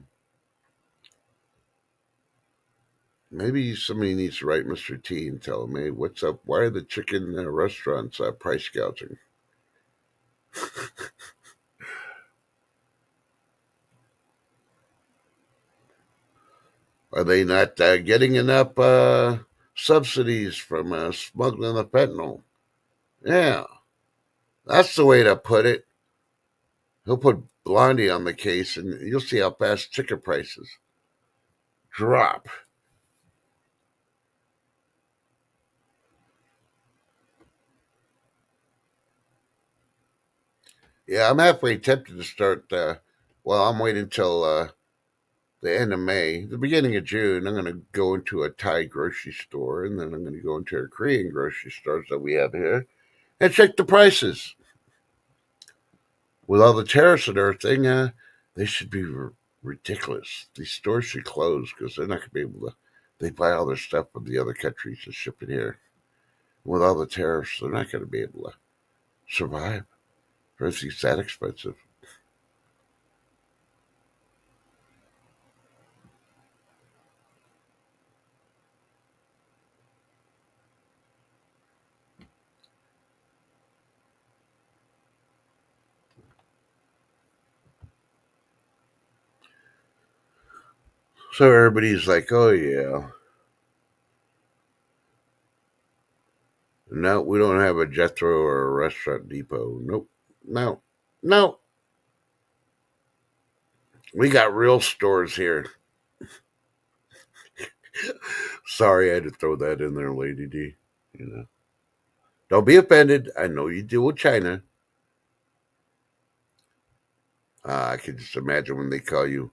maybe somebody needs to write Mr. T and tell him, hey, what's up? Why are the chicken restaurants price gouging? Are they not getting enough subsidies from smuggling the fentanyl? Yeah, that's the way to put it. He'll put Blondie on the case, and you'll see how fast chicken prices drop. Yeah, I'm halfway tempted to start. Well, I'm waiting until the end of May, the beginning of June. I'm going to go into a Thai grocery store, and then I'm going to go into a Korean grocery stores that we have here and check the prices. With all the tariffs and everything, they should be ridiculous. These stores should close because they're not going to be able to. They buy all their stuff from the other countries and ship it here. With all the tariffs, they're not going to be able to survive. Everything's that expensive. So everybody's like, oh, yeah. No, we don't have a Jethro or a Restaurant Depot. Nope. No. No. We got real stores here. Sorry, I had to throw that in there, Lady D. You know. Don't be offended. I know you deal with China. I can just imagine when they call you,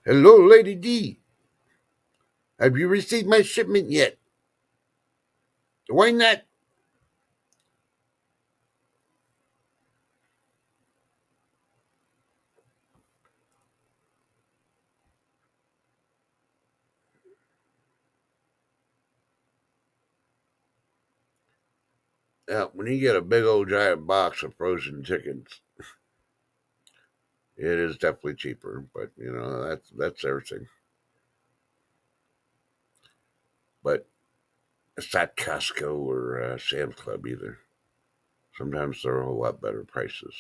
hello, Lady D. Have you received my shipment yet? Why not? When you get a big old giant box of frozen chickens, it is definitely cheaper. But that's everything. But it's not Costco or Sam's Club either. Sometimes they're a whole lot better prices.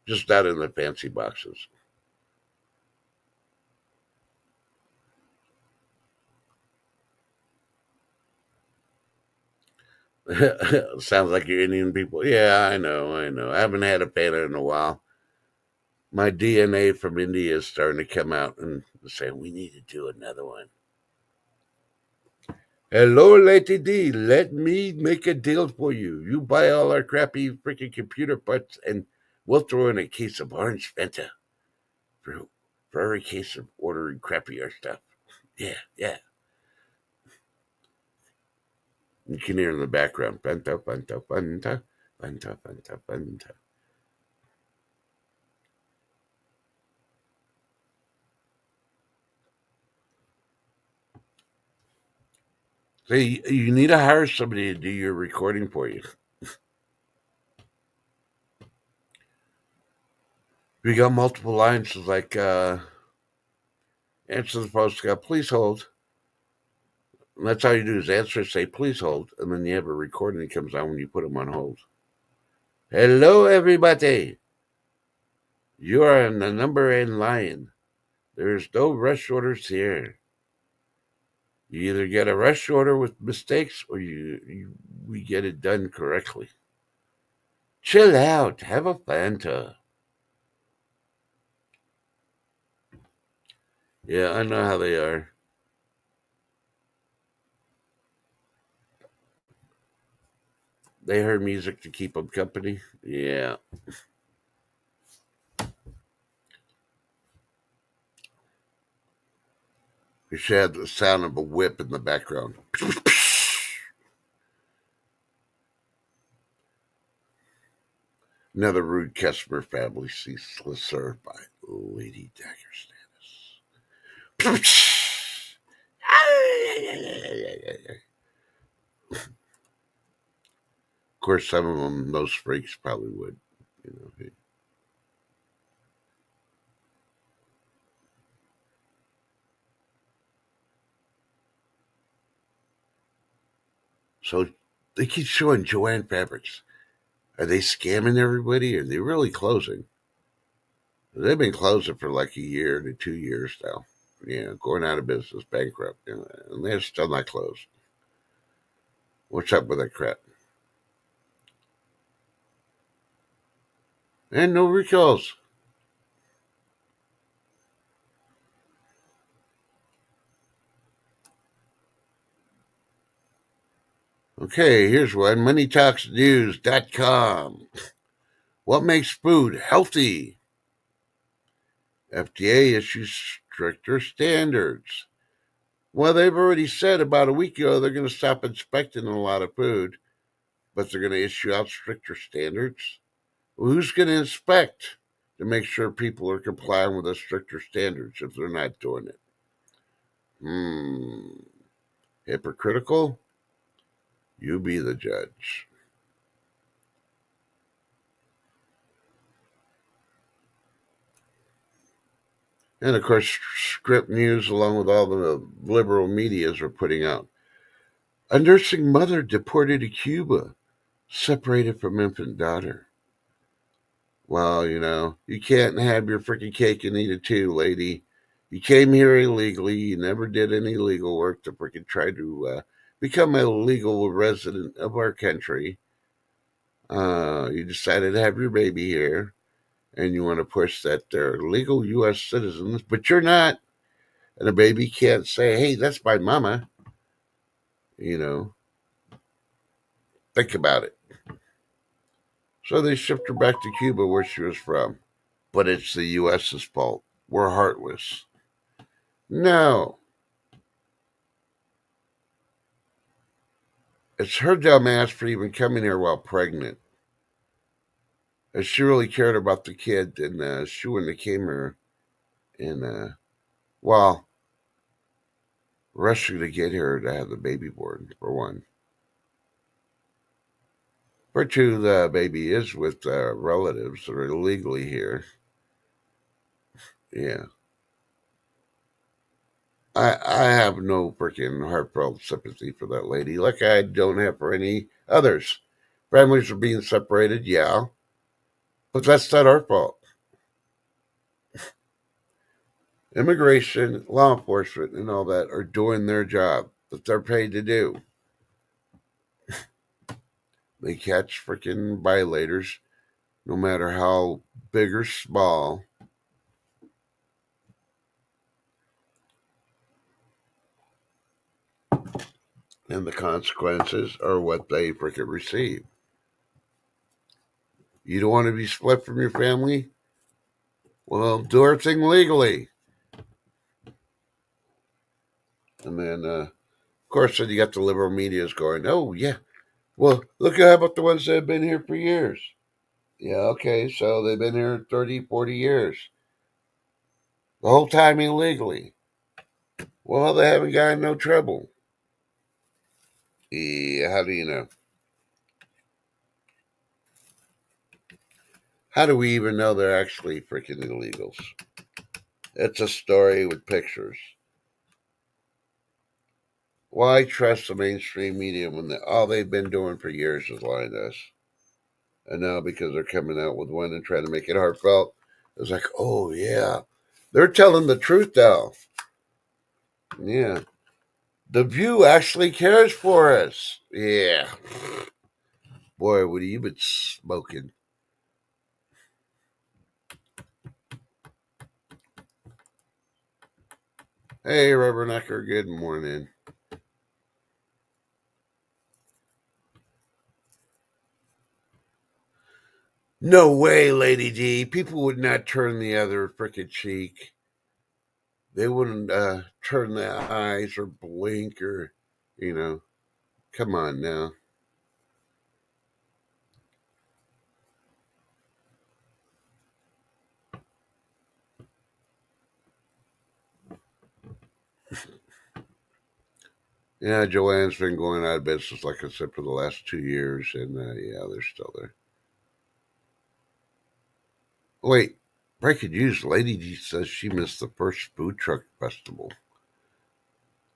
Just not in the fancy boxes. Sounds like you're Indian people. Yeah, I know, I know. I haven't had a panda in a while. My DNA from India is starting to come out and saying we need to do another one. Hello, Lady D. Let me make a deal for you. You buy all our crappy freaking computer parts, and we'll throw in a case of orange Fanta for, for every case of ordering crappier stuff. Yeah, yeah. You can hear in the background, Fanta, Fanta, Fanta, Fanta, Fanta, Fanta. So you need to hire somebody to do your recording for you. If you got multiple lines, it's like answer the phone, please hold. And that's all you do is answer, say please hold, and then you have a recording that comes on when you put them on hold. Hello, everybody. You are on the number in line. There's no rush orders here. You either get a rush order with mistakes or we get it done correctly. Chill out. Have a Fanta. Yeah, I know how they are. They heard music to keep them company. Yeah. You should have the sound of a whip in the background. Another rude customer family ceaseless served by Lady Dagger Stannis. Of course, some of them, those freaks probably would, you know. So they keep showing Joanne Fabrics. Are they scamming everybody? Or are they really closing? They've been closing for like a year to 2 years now. Going out of business, bankrupt, and they're still not closed. What's up with that crap? And no recalls. Okay, here's one moneytalksnews.com. What makes food healthy? FDA issues stricter standards. Well, they've already said about a week ago they're going to stop inspecting a lot of food, but they're going to issue out stricter standards. Well, who's going to inspect to make sure people are complying with the stricter standards if they're not doing it? Hypocritical? You be the judge. And of course, Script News, along with all the liberal medias, are putting out a nursing mother deported to Cuba, separated from infant daughter. Well, you can't have your freaking cake and eat it too, lady. You came here illegally. You never did any legal work to freaking try to become a legal resident of our country. You decided to have your baby here, and you want to push that they're legal U.S. citizens, but you're not. And a baby can't say, "Hey, that's my mama." You know, think about it. So they shipped her back to Cuba, where she was from. But it's the U.S.'s fault. We're heartless. No, it's her dumb ass for even coming here while pregnant. If she really cared about the kid, then she wouldn't have came here and, well, rushing to get here to have the baby born, for one. For two, the baby is with relatives that are illegally here. Yeah. I have no freaking heartfelt sympathy for that lady, like I don't have for any others. Families are being separated, yeah, but that's not our fault. Immigration, law enforcement, and all that are doing their job that they're paid to do. They catch freaking violators, no matter how big or small, and the consequences are what they freaking receive. You don't want to be split from your family? Well, do everything legally. And then, of course, then you got the liberal media's going, oh, yeah. Well, look how about the ones that have been here for years? Yeah, okay, so they've been here 30, 40 years. The whole time illegally. Well, they haven't gotten no trouble. Yeah, how do you know? How do we even know they're actually freaking illegals? It's a story with pictures. Why trust the mainstream media when all they've been doing for years is lying to us? And now because they're coming out with one and trying to make it heartfelt, it's like, oh yeah, they're telling the truth though. Yeah, the View actually cares for us. Yeah, boy, what have you been smoking? Hey, Reverend Ecker, good morning. No way, Lady D. People would not turn the other frickin' cheek. They wouldn't turn their eyes or blink or, you know. Come on now. Yeah, Joanne's been going out of business, like I said, for the last 2 years, and yeah, they're still there. Wait, breaking news: Lady D says she missed the first food truck festival.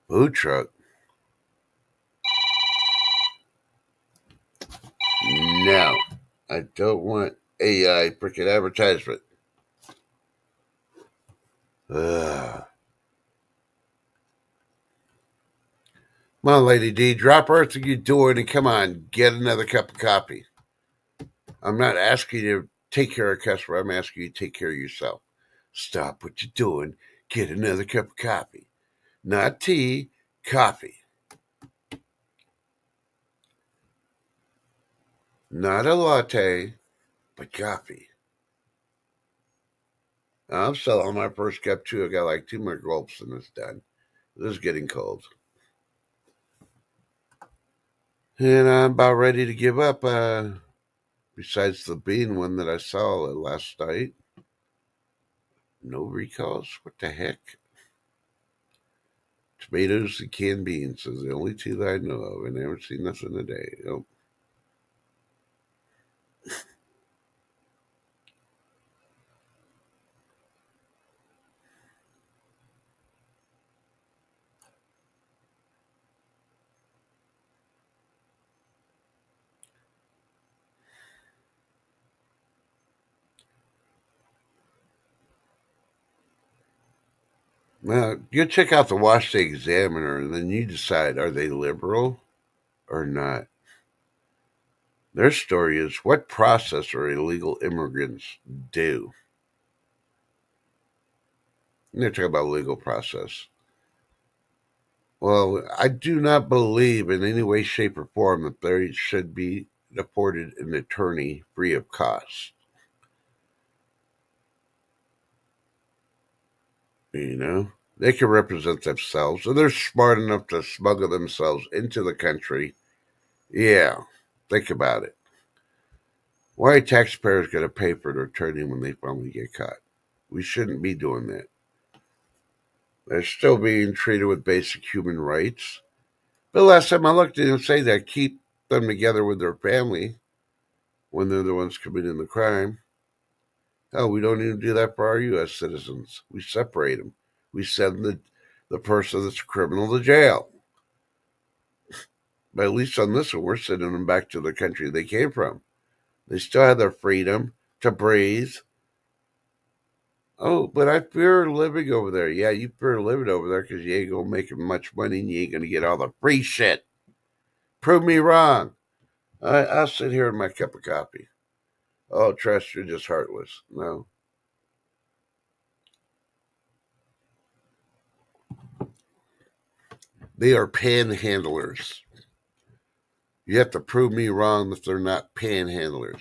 Food truck? No, I don't want AI freaking advertisement. Ugh. Come on, Lady D, drop everything you're doing and come on, get another cup of coffee. I'm not asking you to take care of a customer. I'm asking you to take care of yourself. Stop what you're doing. Get another cup of coffee. Not tea, coffee. Not a latte, but coffee. I'm still on my first cup too. I got like two more gulps and it's done. This is getting cold. And I'm about ready to give up. Besides the bean one that I saw last night. No recalls? What the heck? Tomatoes and canned beans is the only two that I know of, and I haven't seen nothing today. Oh. Now, you check out the Wash Day Examiner, and then you decide, are they liberal or not? Their story is, what process are illegal immigrants do? And they're talking about legal process. Well, I do not believe in any way, shape, or form that they should be deported an attorney free of cost. You know, they can represent themselves, and they're smart enough to smuggle themselves into the country. Yeah, think about it. Why are taxpayers going to pay for an attorney when they finally get caught? We shouldn't be doing that. They're still being treated with basic human rights. But last time I looked, they didn't say that. Keep them together with their family when they're the ones committing the crime. Oh, we don't even do that for our U.S. citizens. We separate them. We send the person that's a criminal to jail. But at least on this one, we're sending them back to the country they came from. They still have their freedom to breathe. Oh, but I fear living over there. Yeah, you fear living over there because you ain't going to make much money and you ain't going to get all the free shit. Prove me wrong. I'll sit here in my cup of coffee. Oh, trust, you're just heartless. No. They are panhandlers. You have to prove me wrong that they're not panhandlers.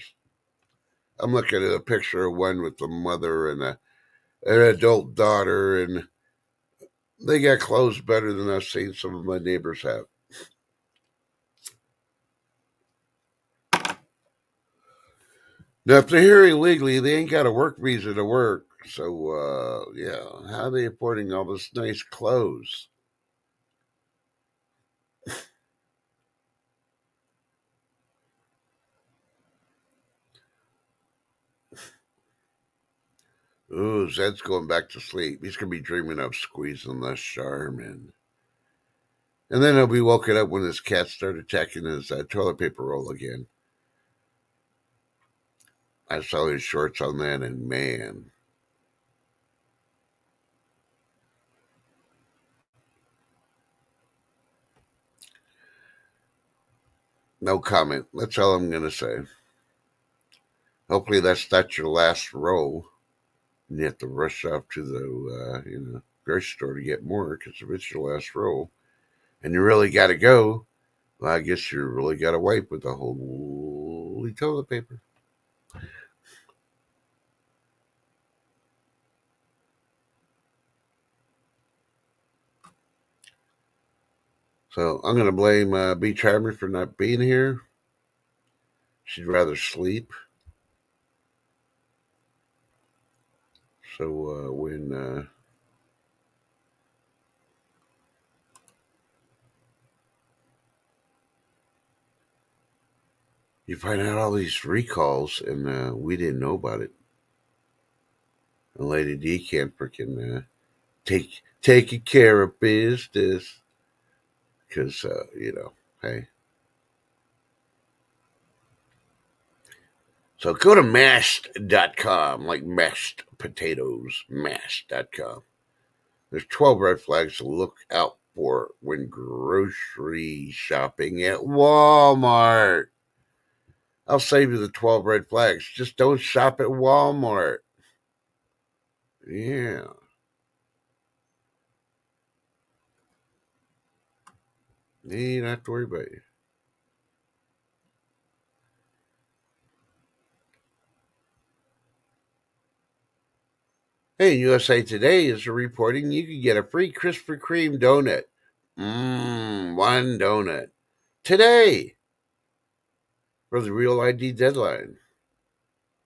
I'm looking at a picture of one with a mother and an adult daughter, and they got clothes better than I've seen some of my neighbors have. Now, if they're here illegally, they ain't got a work visa to work. So, yeah, how are they affording all this nice clothes? Ooh, Zed's going back to sleep. He's going to be dreaming of squeezing the Charmin. And then he'll be woken up when his cats start attacking his toilet paper roll again. I saw his shorts on that, and man. No comment. That's all I'm going to say. Hopefully that's not your last roll. And you have to rush off to the grocery store to get more because if it's your last roll and you really got to go, well, I guess you really got to wipe with the holy toilet paper. So I'm going to blame B. Charmer for not being here. She'd rather sleep. So when you find out all these recalls and we didn't know about it, and Lady D can't freaking taking care of business because hey. So go to mashed.com, like mashed potatoes, mashed.com. There's 12 red flags to look out for when grocery shopping at Walmart. I'll save you the 12 red flags. Just don't shop at Walmart. Yeah. You don't have to worry about it. Hey, USA Today is reporting you can get a free Krispy Kreme donut. One donut. Today for the real ID deadline.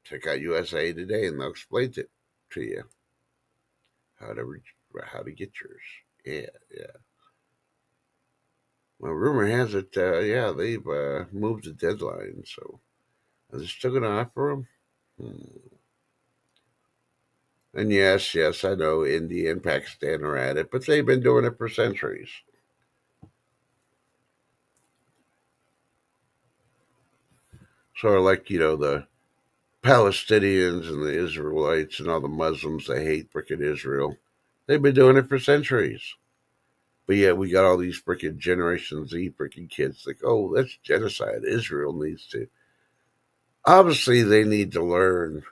Check out USA Today and they'll explain it to you how to get yours. Yeah, yeah. Well, rumor has it, yeah, they've moved the deadline. So are they still going to offer them? And yes, I know India and Pakistan are at it, but they've been doing it for centuries. Sort of like the Palestinians and the Israelites and all the Muslims that hate freaking Israel. They've been doing it for centuries. But yeah, we got all these freaking Generation Z freaking kids like, oh, that's genocide. Israel needs to. Obviously, they need to learn.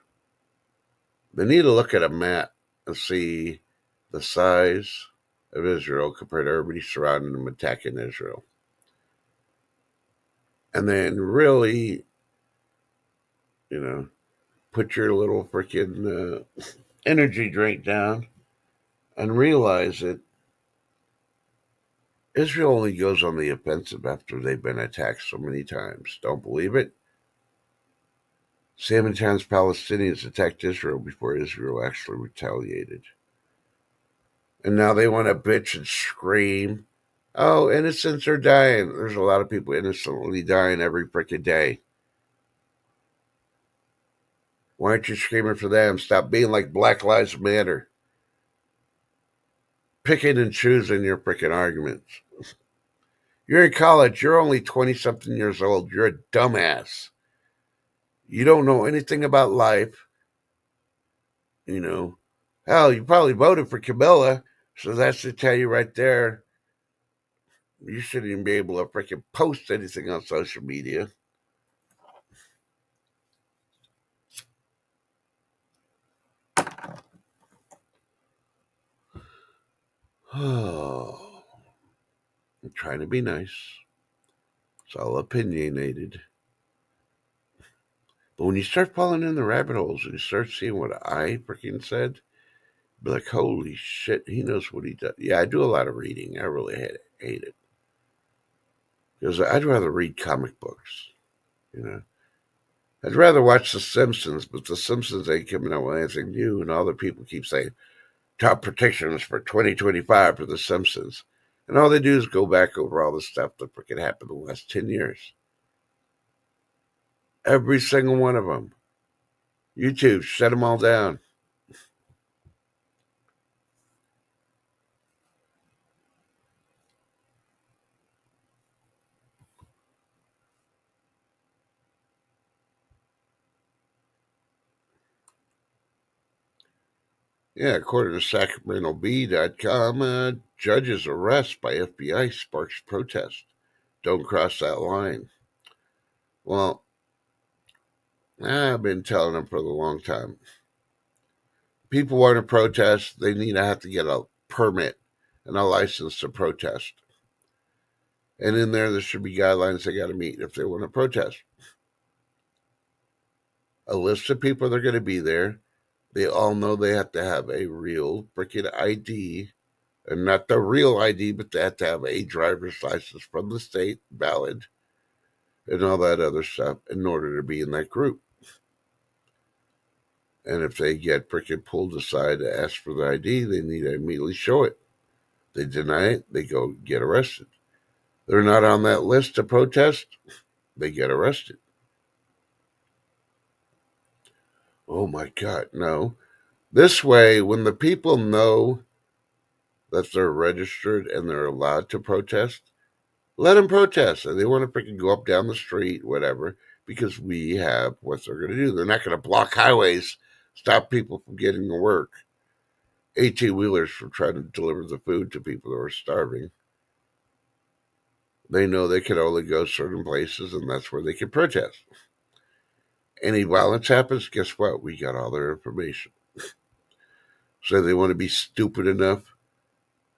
They need to look at a map and see the size of Israel compared to everybody surrounding them attacking Israel. And then really, you know, put your little freaking energy drink down and realize that Israel only goes on the offensive after they've been attacked so many times. Don't believe it? See how many times Palestinians attacked Israel before Israel actually retaliated. And now they want to bitch and scream. Oh, innocents are dying. There's a lot of people innocently dying every freaking day. Why aren't you screaming for them? Stop being like Black Lives Matter. Picking and choosing your freaking arguments. You're in college. You're only 20 something years old. You're a dumbass. You don't know anything about life. You know, hell, you probably voted for Camilla. So that should tell you right there. You shouldn't even be able to freaking post anything on social media. Oh, I'm trying to be nice. It's all opinionated. But when you start falling in the rabbit holes and you start seeing what I freaking said, be like, holy shit, he knows what he does. Yeah, I do a lot of reading. I really hate it. Because I'd rather read comic books, you know. I'd rather watch The Simpsons, but The Simpsons ain't coming out with anything new, and all the people keep saying, top predictions for 2025 for The Simpsons. And all they do is go back over all the stuff that freaking happened in the last 10 years. Every single one of them. YouTube, shut them all down. Yeah, according to SacramentoBee.com, judge's arrest by FBI sparks protest. Don't cross that line. Well, I've been telling them for a long time. People want to protest, they need to have to get a permit and a license to protest. And in there should be guidelines they got to meet if they want to protest. A list of people that are going to be there. They all know they have to have a real freaking ID, and not the real ID, but they have to have a driver's license from the state, valid, and all that other stuff in order to be in that group. And if they get freaking pulled aside to ask for the ID, they need to immediately show it. They deny it, they go get arrested. They're not on that list to protest, they get arrested. Oh my God, no. This way, when the people know that they're registered and they're allowed to protest, let them protest. And they want to freaking go up down the street, whatever, because we have what they're going to do. They're not going to block highways, stop people from getting to work, 18 wheelers from trying to deliver the food to people who are starving. They know they can only go certain places, and that's where they can protest. Any violence happens, guess what? We got all their information. So they want to be stupid enough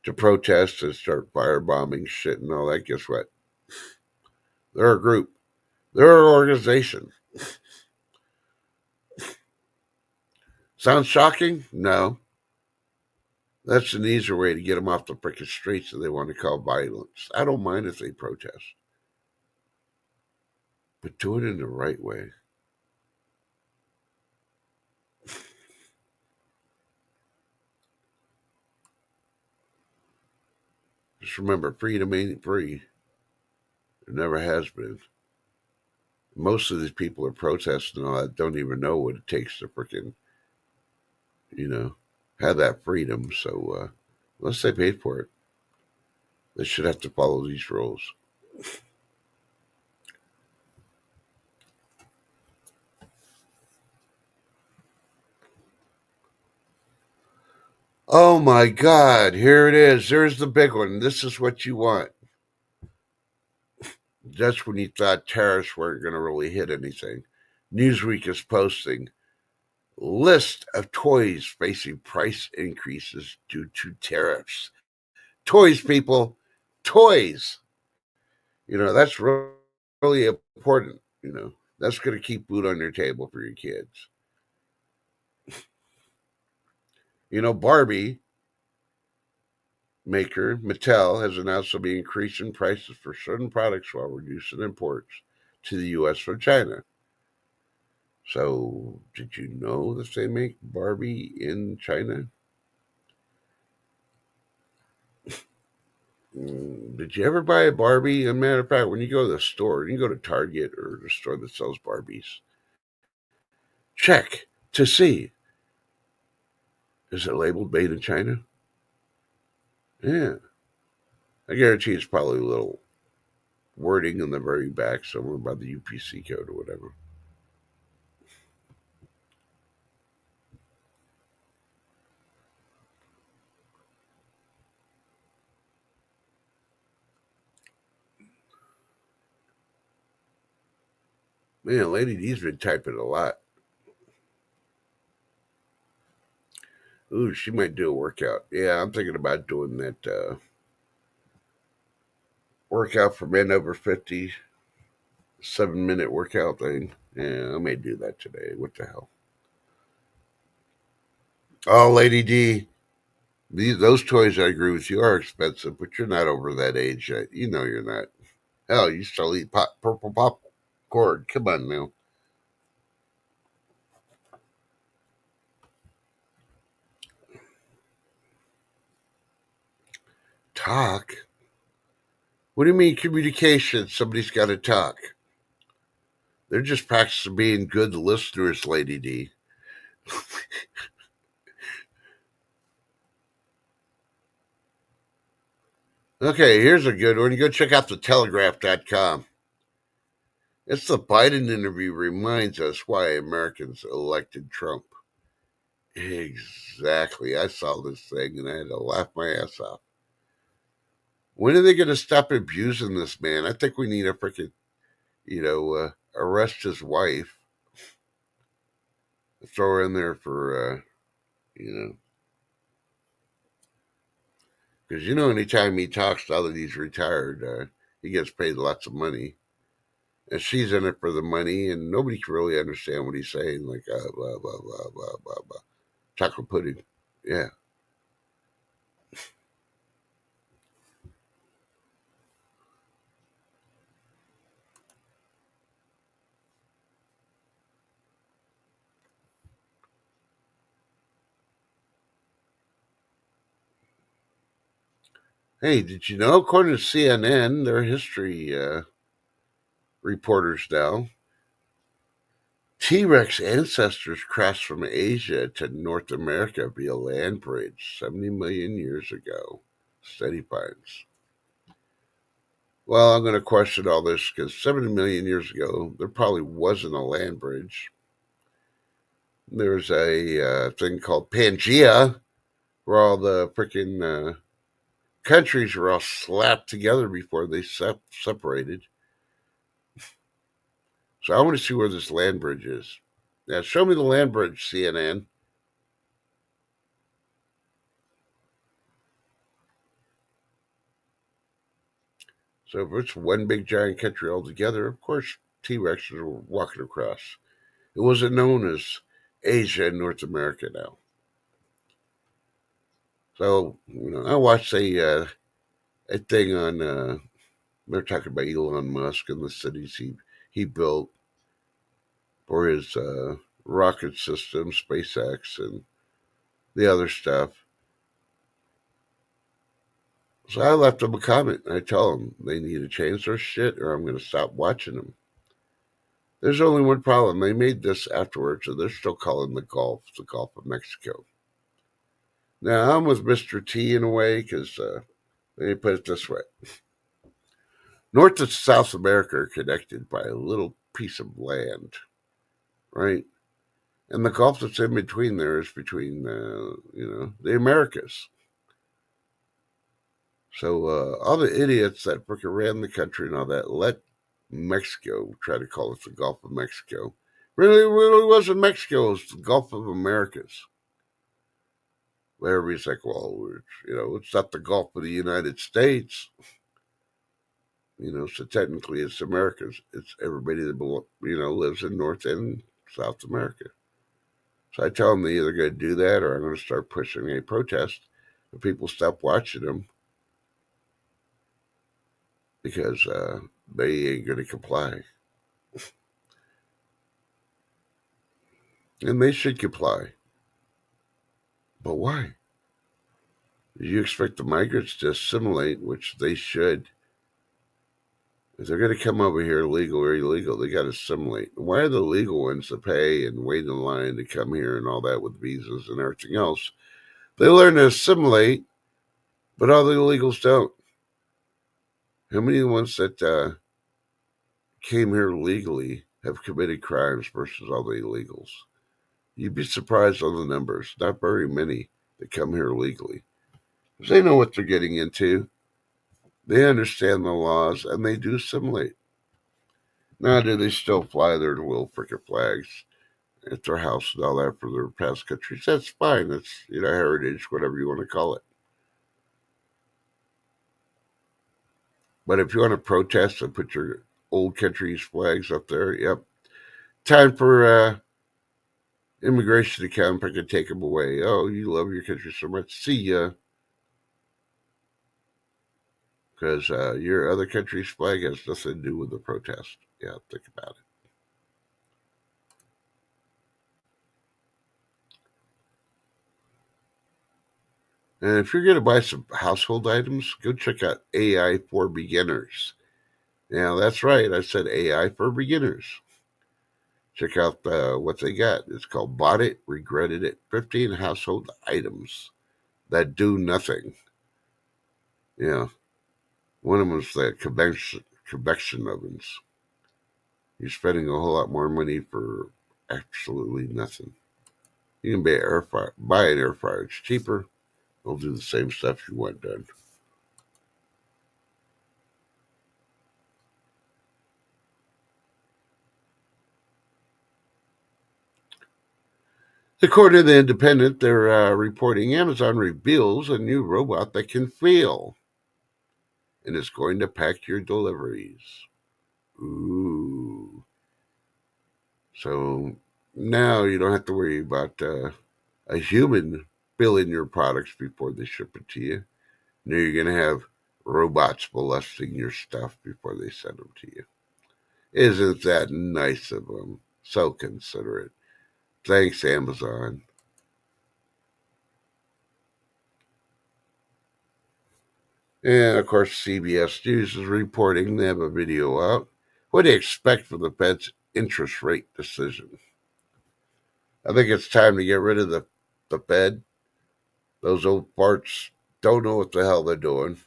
to protest and start firebombing shit and all that. Guess what? They're a group. They're an organization. Sounds shocking? No. That's an easier way to get them off the freaking streets that they want to call violence. I don't mind if they protest, but do it in the right way. Just remember, freedom ain't free. It never has been. Most of these people are protesting and all that don't even know what it takes to freaking, you know, have that freedom. So, unless they paid for it, they should have to follow these rules. Oh my God, here it is. There's the big one. This is what you want. Just when you thought tariffs weren't going to really hit anything. Newsweek is posting list of toys facing price increases due to tariffs. Toys, people, toys. That's really important. That's going to keep food on your table for your kids. Barbie maker Mattel has announced they'll be increasing prices for certain products while reducing imports to the U.S. from China. So, did you know that they make Barbie in China? Did you ever buy a Barbie? As a matter of fact, when you go to the store, you can go to Target or the store that sells Barbies. Check to see, is it labeled made in China? Yeah. I guarantee it's probably a little wording on the very back somewhere about the UPC code or whatever. Man, Lady D's been typing a lot. Ooh, she might do a workout. Yeah, I'm thinking about doing that workout for men over 50, 7-minute workout thing. Yeah, I may do that today. What the hell? Oh, Lady D, those toys, I agree with you, are expensive, but you're not over that age yet. You know you're not. Hell, you still eat purple popcorn. Come on now. Talk? What do you mean communication? Somebody's got to talk. They're just practicing being good listeners, Lady D. Okay, here's a good one. You go check out the telegraph.com. It's the Biden interview reminds us why Americans elected Trump. Exactly. I saw this thing and I had to laugh my ass off. When are they going to stop abusing this man? I think we need to freaking, arrest his wife, throw her in there for, because anytime he talks now that he's retired, he gets paid lots of money, and she's in it for the money, and nobody can really understand what he's saying, like blah blah blah blah blah blah. Chocolate pudding, yeah. Hey, did you know? According to CNN, their history reporters now, T Rex ancestors crossed from Asia to North America via land bridge 70 million years ago. Study finds. Well, I'm going to question all this because 70 million years ago, there probably wasn't a land bridge. There's a thing called Pangea, where all the freaking countries were all slapped together before they separated. So I want to see where this land bridge is. Now, show me the land bridge, CNN. So if it's one big giant country altogether, of course T Rexes were walking across. It wasn't known as Asia and North America now. So I watched a thing on. They're talking about Elon Musk and the cities he built for his rocket system, SpaceX, and the other stuff. So I left them a comment. I tell them they need to change their shit, or I'm going to stop watching them. There's only one problem. They made this afterwards, so they're still calling the Gulf of Mexico. Now, I'm with Mr. T in a way because, let me put it this way. North and South America are connected by a little piece of land, right? And the Gulf that's in between there is between, the Americas. So all the idiots that freaking ran the country and all that let Mexico try to call it the Gulf of Mexico. Really wasn't Mexico. It was the Gulf of Americas. Where everybody's like, well, it's not the Gulf of the United States. So technically it's Americas. It's everybody that lives in North and South America. So I tell them they either going to do that or I'm going to start pushing a protest. If people stop watching them because they ain't going to comply. And they should comply. But why? You expect the migrants to assimilate, which they should. If they're going to come over here legal or illegal, they got to assimilate. Why are the legal ones to pay and wait in line to come here and all that with visas and everything else? They learn to assimilate, but all the illegals don't. How many of the ones that came here legally have committed crimes versus all the illegals? You'd be surprised on the numbers. Not very many that come here legally. Because they know what they're getting into. They understand the laws, and they do assimilate. Now, do they still fly their little frickin' flags at their house and all that for their past countries? That's fine. That's, heritage, whatever you want to call it. But if you want to protest and put your old country's flags up there, yep. Time for immigration to come and take them away. Oh, you love your country so much. See ya. Because your other country's flag has nothing to do with the protest. Yeah, think about it. And if you're going to buy some household items, go check out AI for Beginners. Yeah, that's right. I said AI for Beginners. Check out what they got. It's called Bought It, Regretted It. 15 household items that do nothing. Yeah. One of them is the convection ovens. You're spending a whole lot more money for absolutely nothing. You can buy an air fryer. It's cheaper. It'll do the same stuff you want done. According to the Independent, they're reporting Amazon reveals a new robot that can feel and is going to pack your deliveries. Ooh. So now you don't have to worry about a human filling your products before they ship it to you. Now you're going to have robots molesting your stuff before they send them to you. Isn't that nice of them? So considerate. Thanks, Amazon. And of course, CBS News is reporting they have a video out. What do you expect from the Fed's interest rate decision? I think it's time to get rid of the Fed. Those old farts don't know what the hell they're doing.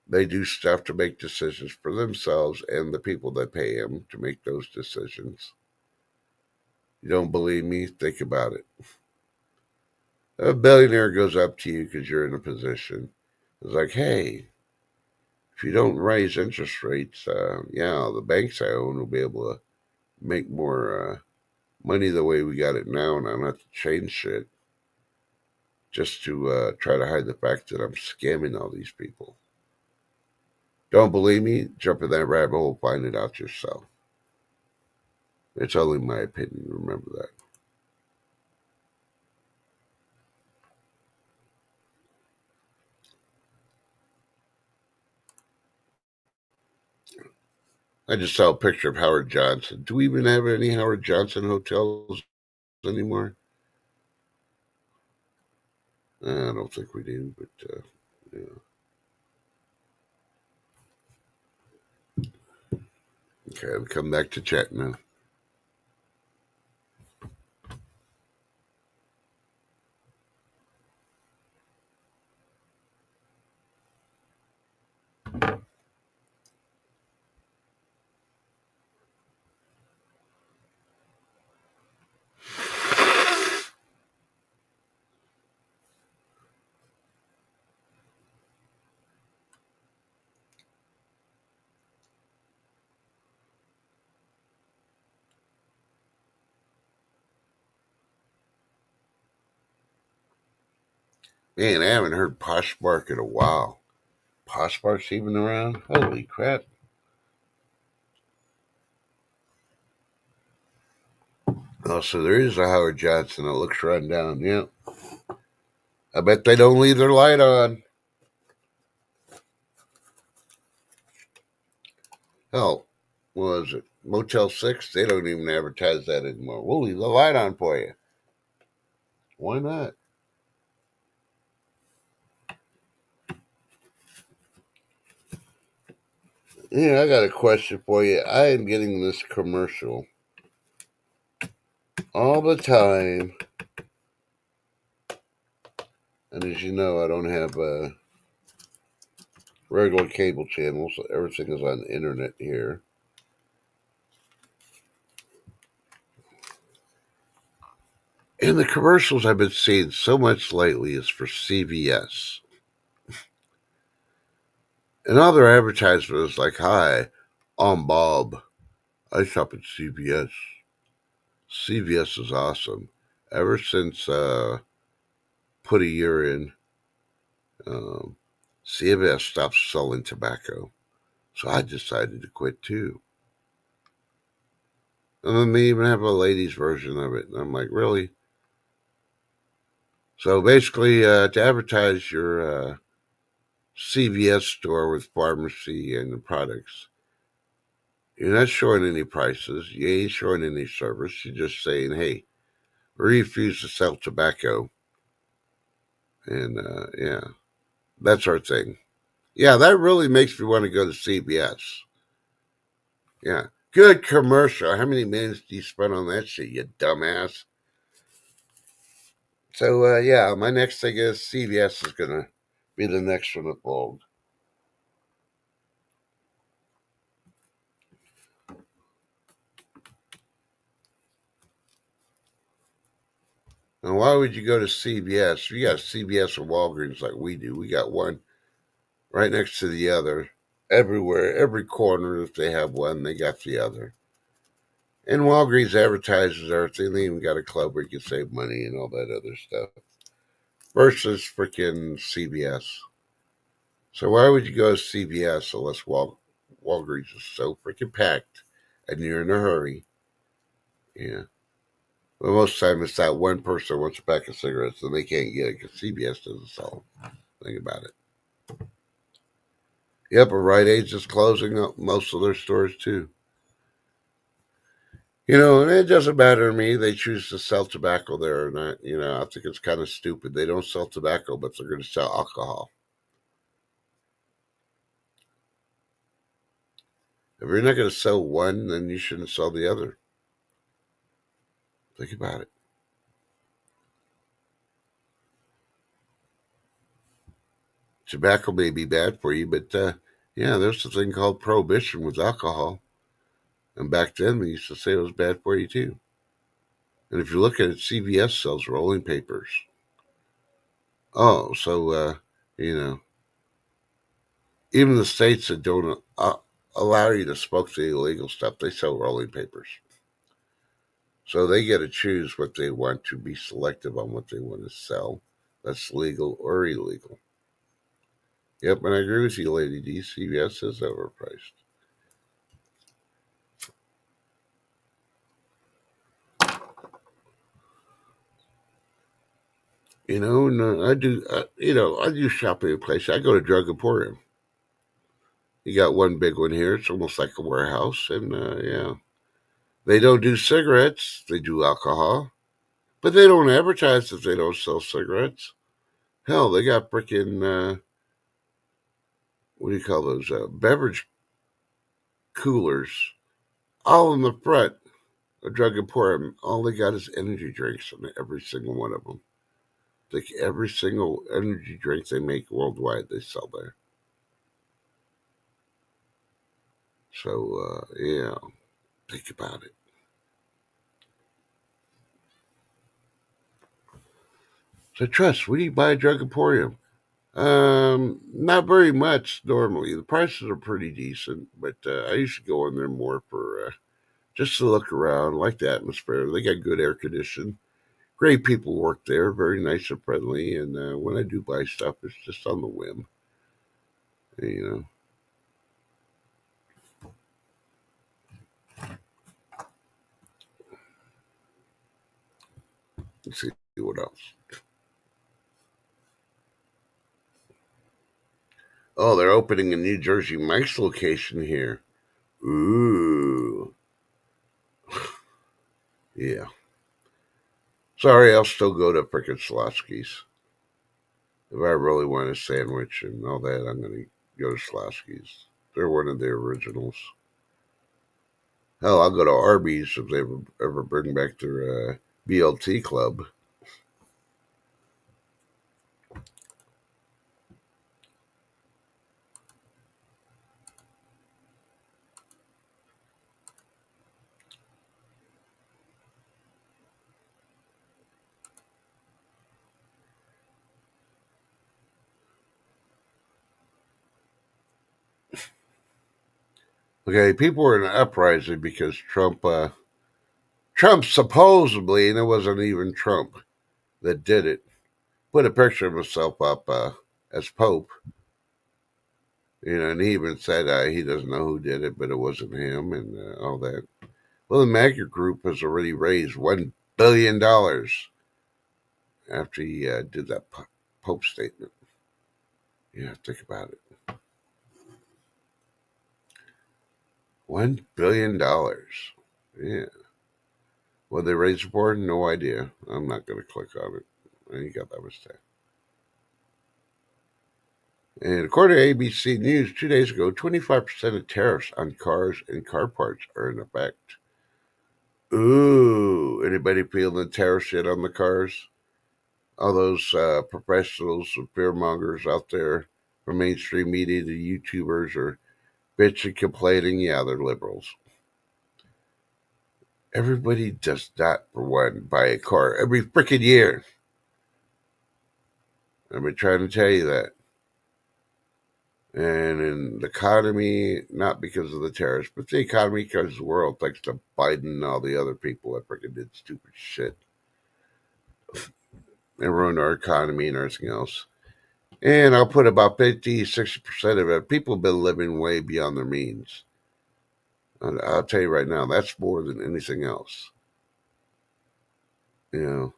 They do stuff to make decisions for themselves and the people that pay them to make those decisions. You don't believe me? Think about it. A billionaire goes up to you because you're in a position. It's like, hey, if you don't raise interest rates, the banks I own will be able to make more money the way we got it now, and I don't have to change shit just to try to hide the fact that I'm scamming all these people. Don't believe me? Jump in that rabbit hole, find it out yourself. It's only my opinion, remember that. I just saw a picture of Howard Johnson. Do we even have any Howard Johnson hotels anymore? I don't think we do, but yeah. Okay, I'll come back to chat now. Man, I haven't heard Poshmark in a while. Poshmark's even around? Holy crap. Oh, so there is a Howard Johnson. It looks run down. Yep. I bet they don't leave their light on. Hell, what was it? Motel 6? They don't even advertise that anymore. We'll leave the light on for you. Why not? Yeah, I got a question for you. I am getting this commercial all the time. And as you know, I don't have regular cable channels. Everything is on the internet here. And the commercials I've been seeing so much lately is for CVS. And all their advertisements like, "Hi, I'm Bob. I shop at CVS. CVS is awesome. Ever since put a year in, um, CVS stopped selling tobacco. So I decided to quit too. And then they even have a ladies' version of it. And I'm like, really? So basically, to advertise your CVS store with pharmacy and the products, you're not showing any prices. You ain't showing any service. You're just saying, hey, we refuse to sell tobacco. And yeah, that's our thing. Yeah, that really makes me want to go to CVS. Yeah. Good commercial. How many minutes do you spend on that shit, you dumbass? So, yeah, my next thing is CVS is going to be the next one to fold. And why would you go to CVS? You got CVS or Walgreens like we do. We got one right next to the other. Everywhere, every corner, if they have one, they got the other. And Walgreens advertises everything. They even got a club where you can save money and all that other stuff. Versus freaking CVS. So why would you go to CVS unless Walgreens is so freaking packed and you're in a hurry? Yeah. But most of the time, it's that one person who wants a pack of cigarettes and they can't get it because CVS doesn't sell them. Think about it. Yep, but Rite Aid's just closing up most of their stores too. And it doesn't matter to me. They choose to sell tobacco there or not. I think it's kind of stupid. They don't sell tobacco, but they're going to sell alcohol. If you're not going to sell one, then you shouldn't sell the other. Think about it. Tobacco may be bad for you, but yeah, there's a thing called prohibition with alcohol. And back then, they used to say it was bad for you too. And if you look at it, CVS sells rolling papers. Oh, so, you know, even the states that don't allow you to smoke the illegal stuff, they sell rolling papers. So they get to choose what they want to be selective on what they want to sell. That's legal or illegal. Yep, and I agree with you, Lady D. CVS is overpriced. No, I do shopping at places. I go to Drug Emporium. You got one big one here. It's almost like a warehouse, and yeah, they don't do cigarettes. They do alcohol, but they don't advertise that they don't sell cigarettes. Hell, they got freaking what do you call those beverage coolers all in the front. A Drug Emporium. All they got is energy drinks in every single one of them. Like every single energy drink they make worldwide, they sell there. So yeah, think about it. So trust. Where do you buy a Drug Emporium? Not very much normally. The prices are pretty decent, but I usually go in there more for just to look around, like the atmosphere. They got good air conditioning. great people work there, very nice and friendly. And when I do buy stuff, it's just on the whim, you know. Let's see what else. Oh, they're opening a New Jersey Mike's location here. Ooh, yeah. Sorry, I'll still go to frickin' Slosky's. If I really want a sandwich and all that, I'm going to go to Slosky's. They're one of the originals. Hell, I'll go to Arby's if they ever bring back their BLT club. Okay, people were in an uprising because Trump supposedly, and it wasn't even Trump that did it, put a picture of himself up as Pope. And he even said he doesn't know who did it, but it wasn't him, and all that. Well, the MAGA group has already raised $1 billion after he did that Pope statement. Yeah, think about it. $1 billion. Yeah. What they raised it for? No idea. I'm not going to click on it. I ain't got that much time. And according to ABC News, 2 days ago, 25% of tariffs on cars and car parts are in effect. Ooh, anybody feeling the tariff shit on the cars? All those professionals and fear mongers out there from mainstream media to YouTubers are bitching, complaining. Yeah, they're liberals. Everybody does not, for one, buy a car every freaking year. I've been trying to tell you that. And in the economy, not because of the tariffs, but the economy because the world, thanks to Biden and all the other people that freaking did stupid shit. They ruined our economy and everything else. And I'll put about 50-60% of it. People have been living way beyond their means. And I'll tell you right now, that's more than anything else. You know,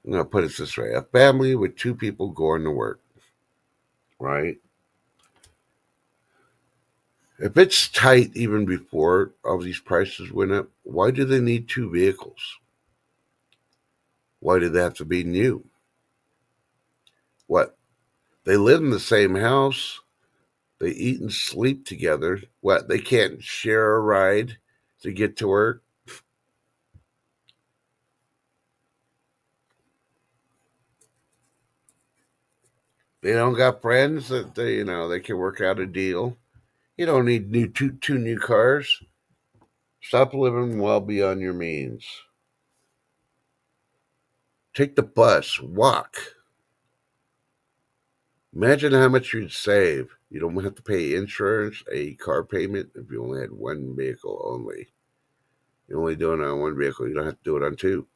I'm going to put it this way: a family with two people going to work, right? If it's tight even before all these prices went up, why do they need two vehicles? Why do they have to be new? What? They live in the same house. They eat and sleep together. What? They can't share a ride to get to work? They don't got friends that they can work out a deal. You don't need two new cars. Stop living well beyond your means. Take the bus, walk. Imagine how much you'd save. You don't have to pay insurance, a car payment if you only had one vehicle only. You're only doing it on one vehicle. You don't have to do it on two.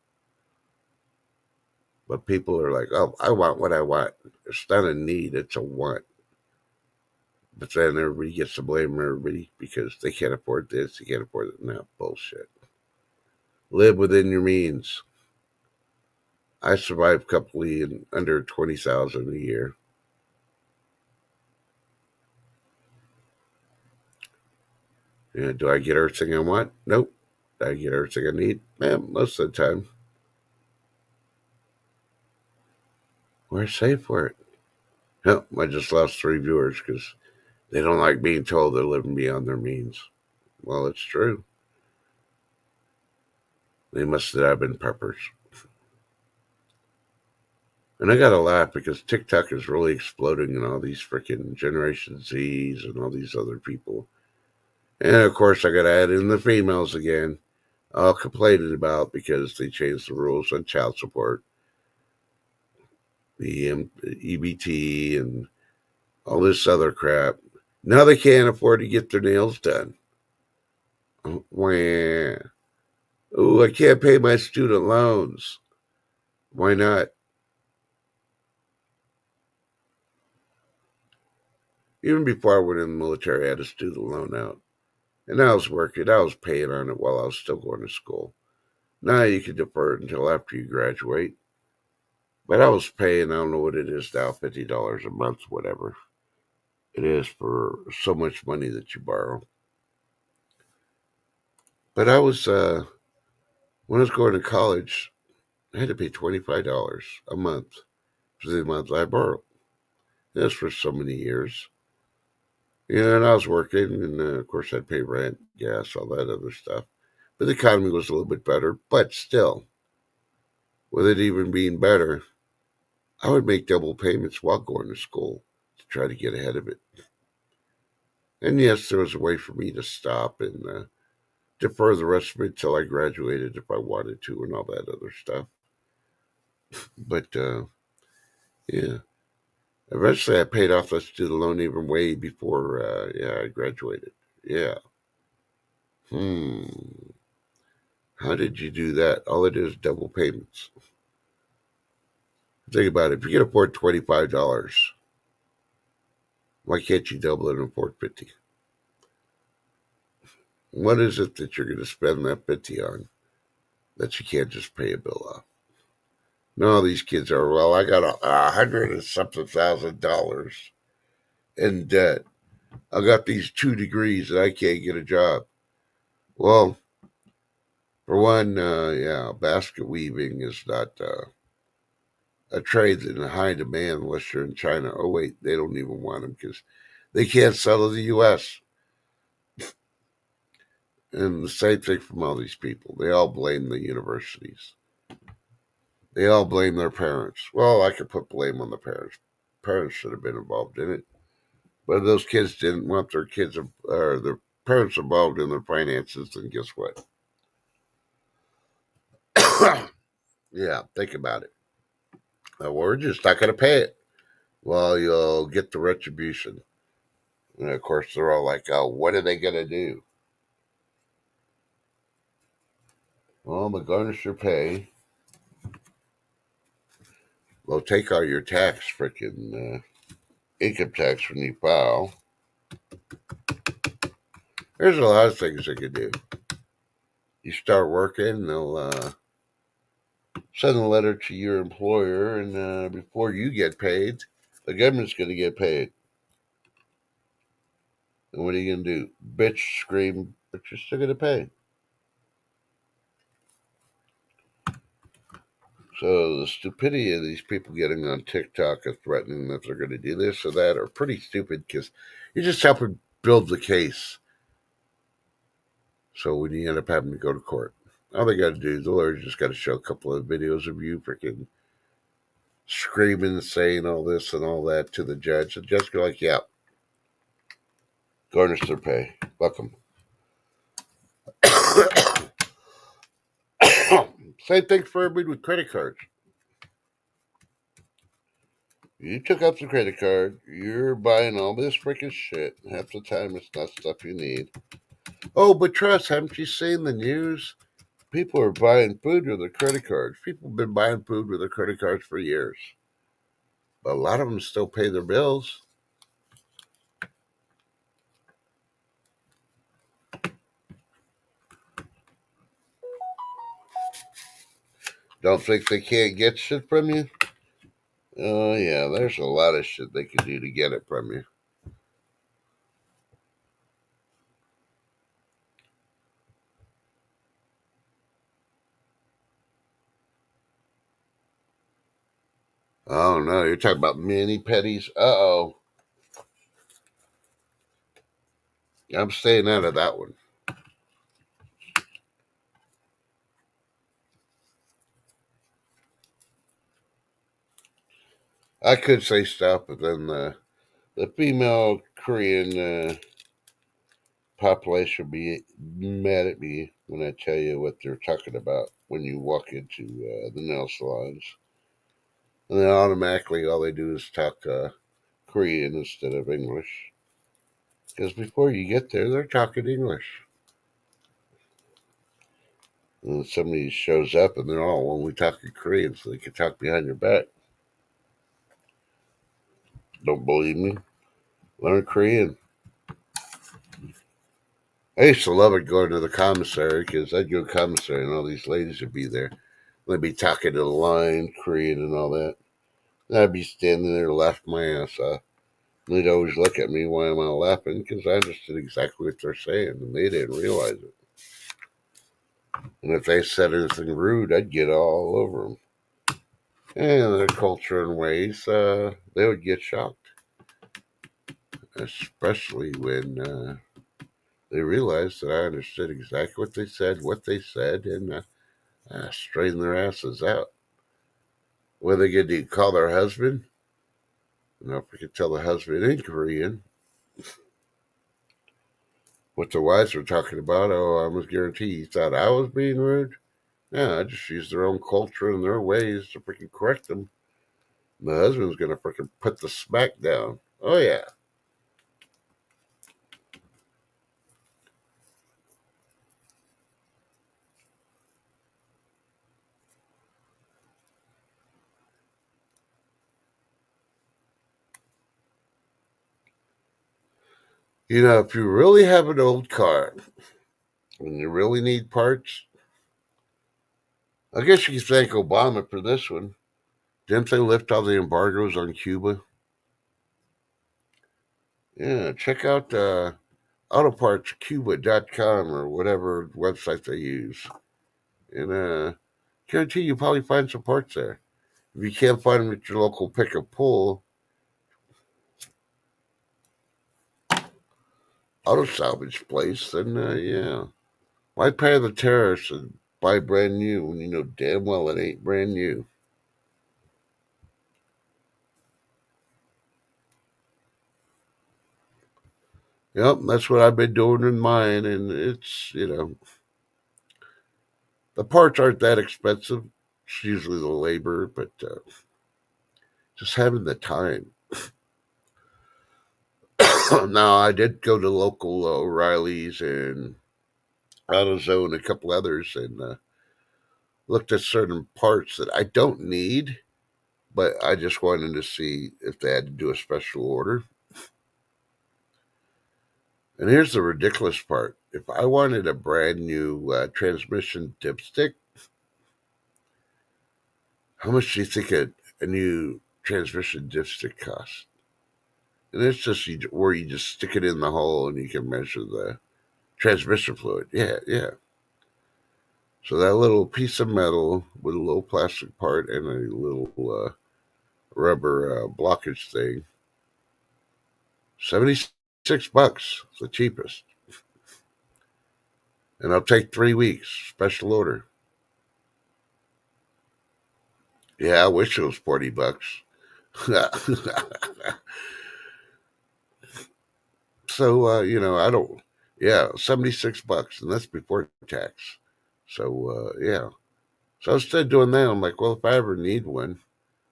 But people are like, oh, I want what I want. It's not a need, it's a want. But then everybody gets to blame everybody because they can't afford this, they can't afford that. No, bullshit. Live within your means. I survived comfortably in under 20,000 a year. Do I get everything I want? Nope. Do I get everything I need? Most of the time. Or I save for it. Nope, I just lost 3 viewers because they don't like being told they're living beyond their means. Well, it's true. They must have been preppers. And I gotta laugh because TikTok is really exploding and all these freaking Generation Zs and all these other people. And of course, I gotta add in the females again, all complaining about because they changed the rules on child support, the EBT, and all this other crap. Now they can't afford to get their nails done. Wah. Oh, I can't pay my student loans. Why not? Even before I went in the military, I had a student loan out. And I was working. I was paying on it while I was still going to school. Now you can defer it until after you graduate. But I was paying, I don't know what it is now, $50 a month, whatever it is for so much money that you borrow. But when I was going to college, I had to pay $25 a month for the amount I borrowed. That's for so many years. Yeah, and I was working, and of course I'd pay rent, gas, all that other stuff. But the economy was a little bit better. But still, with it even being better, I would make double payments while going to school to try to get ahead of it. And yes, there was a way for me to stop and defer the rest of it until I graduated if I wanted to, and all that other stuff. But yeah, eventually I paid off that student loan even way before I graduated. Yeah. Hmm. How did you do that? All it is double payments. Think about it. If you can afford $25, why can't you double it and afford 50? What is it that you're going to spend that 50 on that you can't just pay a bill off? No, these kids are, well, I got a hundred and something $1,000 in debt. I got these 2 degrees and I can't get a job. Well, for one, yeah, basket weaving is not a trade in high demand unless you're in China. Oh, wait, they don't even want them because they can't sell to the U.S. And the same thing from all these people. They all blame the universities. They all blame their parents. Well, I could put blame on the parents. Parents should have been involved in it. But if those kids didn't want their kids or their parents involved in their finances, then guess what? Yeah, think about it. We're just not going to pay it. Well, you'll get the retribution. And of course, they're all like, oh, what are they going to do? Well, I'm going to garnish your pay. They'll take all your tax, freaking income tax when you file. There's a lot of things they could do. You start working, they'll send a letter to your employer, and before you get paid, the government's going to get paid. And what are you going to do? Bitch, scream, but you're still going to pay. So the stupidity of these people getting on TikTok and threatening that they're going to do this or that are pretty stupid because you just help them build the case. So when you end up having to go to court, all they got to do, the lawyer just got to show a couple of videos of you freaking screaming and saying all this and all that to the judge. The judge go like, yeah, garnish their pay. Welcome. Same thing for everybody with credit cards. You took up the credit card, you're buying all this freaking shit. Half the time it's not stuff you need. Oh, but trust, haven't you seen the news? People are buying food with their credit cards. People have been buying food with their credit cards for years. But a lot of them still pay their bills. Don't think they can't get shit from you? Oh, yeah, there's a lot of shit they can do to get it from you. Oh, no, you're talking about mini petties? Uh-oh. I'm staying out of that one. I could say stuff, but then the female Korean population will be mad at me when I tell you what they're talking about when you walk into the nail salons. And then automatically all they do is talk Korean instead of English. Because before you get there, they're talking English. And somebody shows up and they're all only talking Korean, so they can talk behind your back. Don't believe me? Learn Korean. I used to love it going to the commissary because I'd go to the commissary and all these ladies would be there. They'd be talking to the line, Korean, and all that. And I'd be standing there laughing my ass off. And they'd always look at me, why am I laughing? Because I understood exactly what they're saying, and they didn't realize it. And if they said anything rude, I'd get all over them. And their culture and ways, they would get shocked, especially when they realized that I understood exactly what they said, and straighten their asses out. When they get to call their husband, if we could tell the husband in Korean what the wives were talking about, oh, I almost guarantee you thought I was being rude. Yeah, I just used their own culture and their ways to freaking correct them. And the husband's gonna freaking put the smack down. Oh yeah. If you really have an old car and you really need parts, I guess you could thank Obama for this one. Didn't they lift all the embargoes on Cuba? Yeah, check out autopartscuba.com or whatever website they use. And guarantee you probably find some parts there. If you can't find them at your local pick and pull auto salvage place, then yeah. Why pay the terrorists and buy brand new when you know damn well it ain't brand new? Yep, that's what I've been doing in mine, and it's the parts aren't that expensive. It's usually the labor, but just having the time. Now, I did go to local O'Reilly's and AutoZone, a couple others, and looked at certain parts that I don't need, but I just wanted to see if they had to do a special order. And here's the ridiculous part. If I wanted a brand new transmission dipstick, how much do you think a new transmission dipstick costs? And it's just where you just stick it in the hole and you can measure the transmission fluid. Yeah, yeah. So that little piece of metal with a little plastic part and a little rubber blockage thing, $76, the cheapest. And I'll take 3 weeks, special order. Yeah, I wish it was $40. So I don't. Yeah, $76, and that's before tax. So yeah. So instead of doing that, I'm like, well, if I ever need one,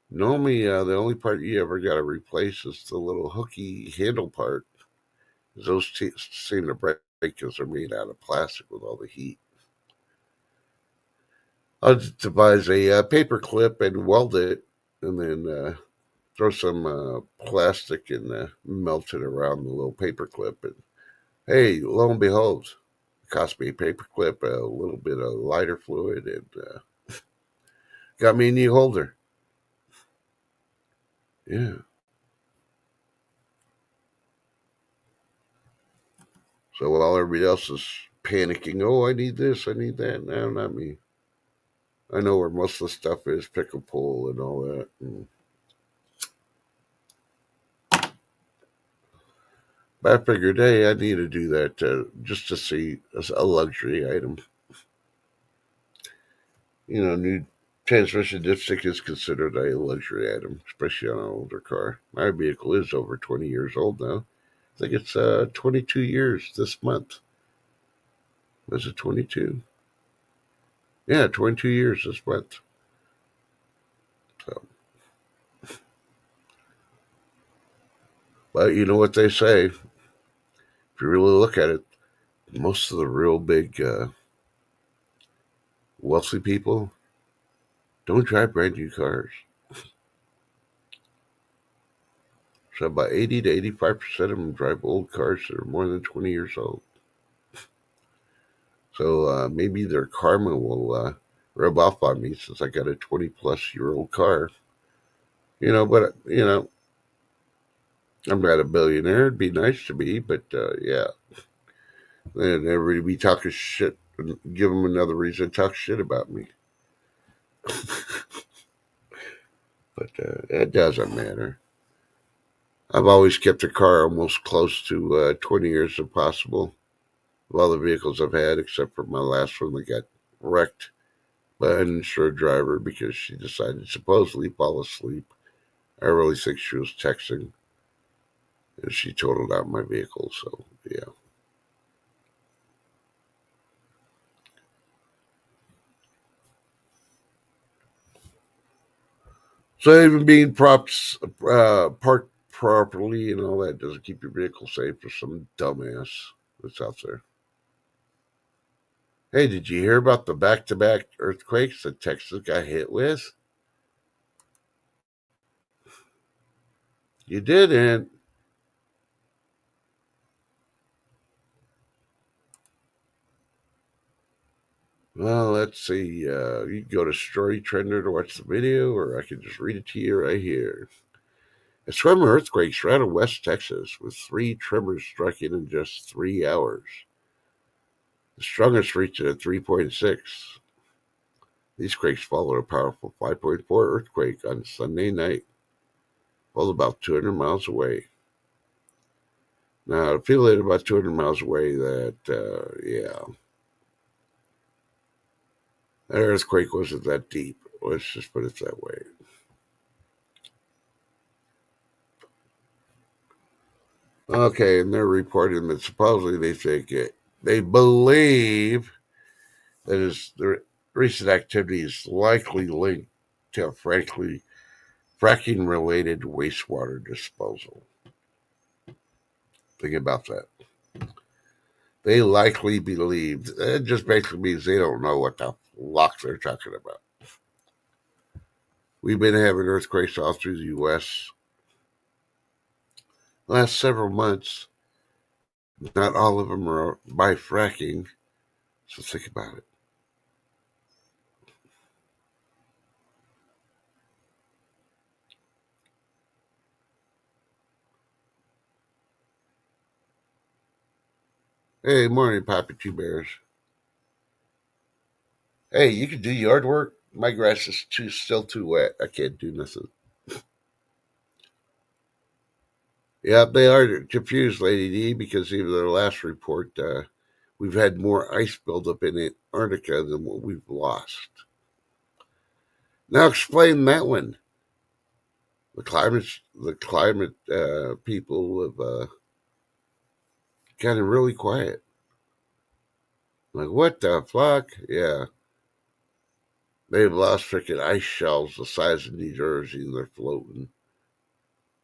normally the only part you ever got to replace is the little hooky handle part. Those seem to break because they're made out of plastic with all the heat. I'll just devise a paper clip and weld it, and then throw some plastic and melt it around the little paper clip. And hey, lo and behold, it cost me a paper clip, a little bit of lighter fluid, and got me a new holder. Yeah. So while everybody else is panicking, oh, I need this, I need that. No, not me. I know where most of the stuff is, pick and pull and all that. And but I figured, hey, I need to do that just to see as a luxury item. New transmission dipstick is considered a luxury item, especially on an older car. My vehicle is over 20 years old now. I think it's 22 years this month. Was it 22? Yeah, 22 years this month. So, but you know what they say. If you really look at it, most of the real big wealthy people don't drive brand new cars. So about 80 to 85% of them drive old cars that are more than 20 years old. So maybe their karma will rub off on me since I got a 20-plus-year-old car. But I'm not a billionaire. It'd be nice to be, but yeah. Then everybody be talking shit and give them another reason to talk shit about me. But it doesn't matter. I've always kept a car almost close to 20 years if possible. Of all the vehicles I've had, except for my last one that got wrecked by an uninsured driver because she decided to supposedly fall asleep. I really think she was texting, and she totaled out my vehicle. So yeah. So even being parked properly and all that doesn't keep your vehicle safe for some dumbass that's out there. Hey, did you hear about the back-to-back earthquakes that Texas got hit with? You didn't. Well, let's see. You can go to Story Trender to watch the video, or I can just read it to you right here. A tremor earthquake shrouded West Texas with 3 tremors striking in just 3 hours. The strongest reached at 3.6. These quakes followed a powerful 5.4 earthquake on Sunday night, while about 200 miles away. Now, I feel it about 200 miles away that, yeah, that earthquake wasn't that deep. Let's just put it that way. Okay, and they're reporting that supposedly they believe that the recent activity is likely linked to, frankly, fracking-related wastewater disposal. Think about that. They likely believe. It just basically means they don't know what the fuck they're talking about. We've been having earthquakes all through the U.S. the last several months. Not all of them are by fracking, so think about it. Hey, morning, Poppy Two Bears. Hey, you can do yard work. My grass is still too wet. I can't do nothing. Yeah, they are confused, Lady D, because even their last report, we've had more ice buildup in Antarctica than what we've lost. Now explain that one. The climate people have gotten really quiet. Like, what the fuck? Yeah. They've lost freaking ice shelves the size of New Jersey and they're floating.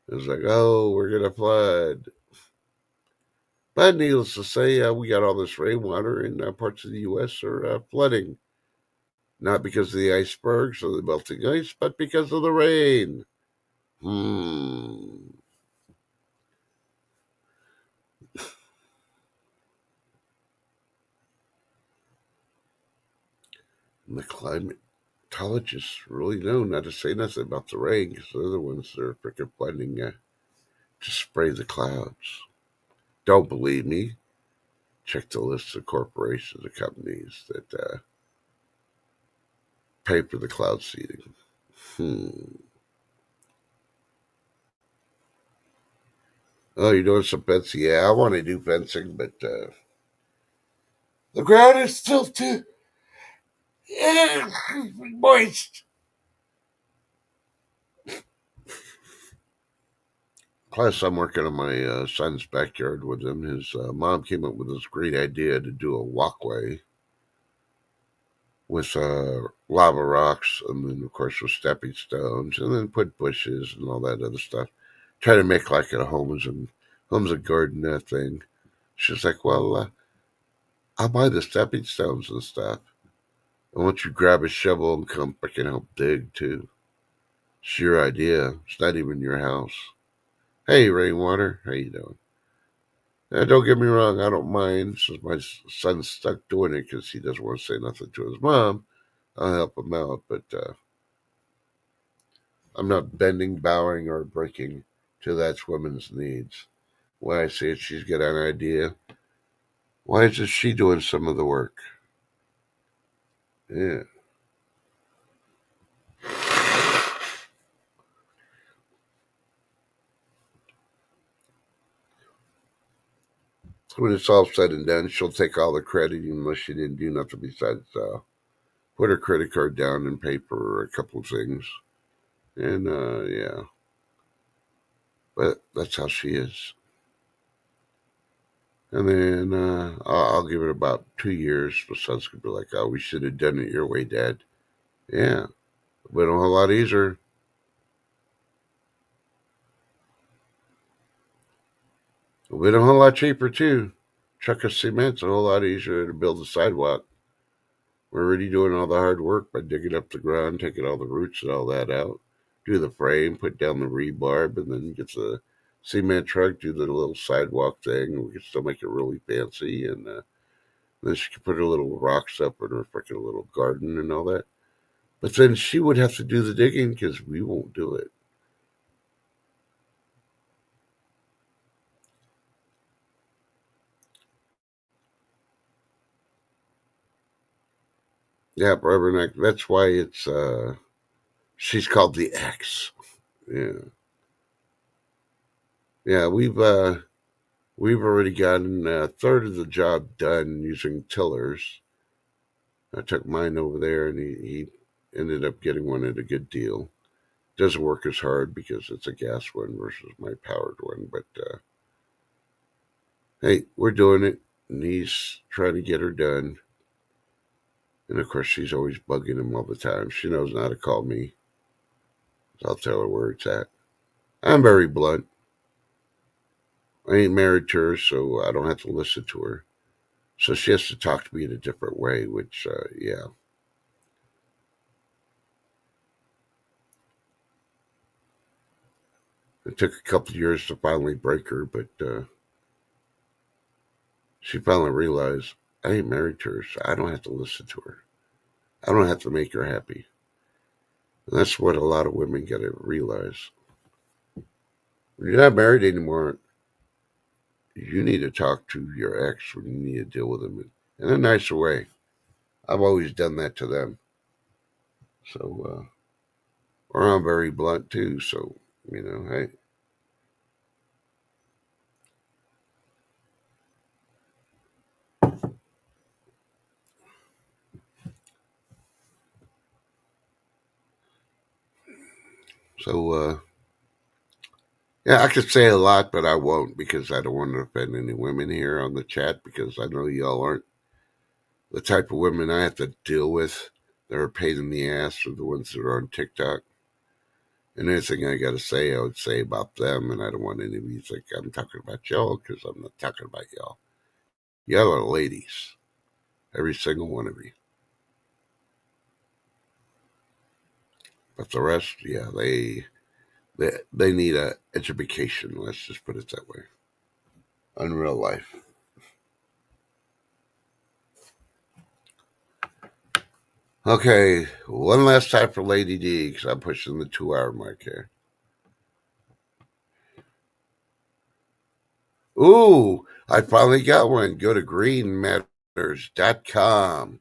It's like, oh, we're going to flood. But needless to say, we got all this rainwater and parts of the U.S. are flooding. Not because of the icebergs or the melting ice, but because of the rain. And the climatologists really know not to say nothing about the rain because they're the ones that are freaking planning to spray the clouds. Don't believe me? Check the list of corporations and companies that pay for the cloud seeding. Oh, you're doing some fencing? Yeah, I want to do fencing, but the ground is still too moist. Plus, I'm working on my son's backyard with him. His mom came up with this great idea to do a walkway with lava rocks, and then, of course, with stepping stones, and then put bushes and all that other stuff. Try to make like a homes and garden thing. She's like, well, I'll buy the stepping stones and stuff. I want you to grab a shovel and come back and help dig too. It's your idea. It's not even your house. Hey, Rainwater, how you doing? Don't get me wrong, I don't mind since my son's stuck doing it because he doesn't want to say nothing to his mom. I'll help him out, but I'm not bending, bowing, or breaking to that woman's needs. When I say she's got an idea, why isn't she doing some of the work? Yeah. When it's all said and done, she'll take all the credit even though she didn't do nothing besides put her credit card down and pay for a couple of things. And yeah, but that's how she is. And then I'll give it about 2 years. My son's gonna be like, "Oh, we should have done it your way, Dad." Yeah, but a whole lot easier. But a whole lot cheaper too. Truck of cement's a whole lot easier to build a sidewalk. We're already doing all the hard work by digging up the ground, taking all the roots and all that out. Do the frame, put down the rebar, and then get the cement truck, do the little sidewalk thing. We can still make it really fancy, and then she can put her little rocks up in her freaking little garden and all that. But then she would have to do the digging because we won't do it. Yeah, Barbara, that's why it's she's called the X. Yeah, yeah, we've already gotten a third of the job done using tillers. I took mine over there, and he ended up getting one at a good deal. Doesn't work as hard because it's a gas one versus my powered one, but hey, we're doing it, and he's trying to get her done. And of course, she's always bugging him all the time. She knows how to call me. So I'll tell her where it's at. I'm very blunt. I ain't married to her, so I don't have to listen to her. So she has to talk to me in a different way, which, yeah. It took a couple of years to finally break her, but she finally realized I ain't married to her, so I don't have to listen to her. I don't have to make her happy. And that's what a lot of women got to realize. When you're not married anymore, you need to talk to your ex when you need to deal with them in a nicer way. I've always done that to them. So, or I'm very blunt too. So, hey. So, yeah, I could say a lot, but I won't because I don't want to offend any women here on the chat because I know y'all aren't the type of women I have to deal with. They're a pain in the ass are the ones that are on TikTok. And anything I got to say, I would say about them. And I don't want any of you to think I'm talking about y'all because I'm not talking about y'all. Y'all are ladies, every single one of you. But the rest, yeah, they need a education. Let's just put it that way. On real life. Okay, one last time for Lady D because I'm pushing the 2 hour mark here. Ooh, I finally got one. Go to greenmatters.com.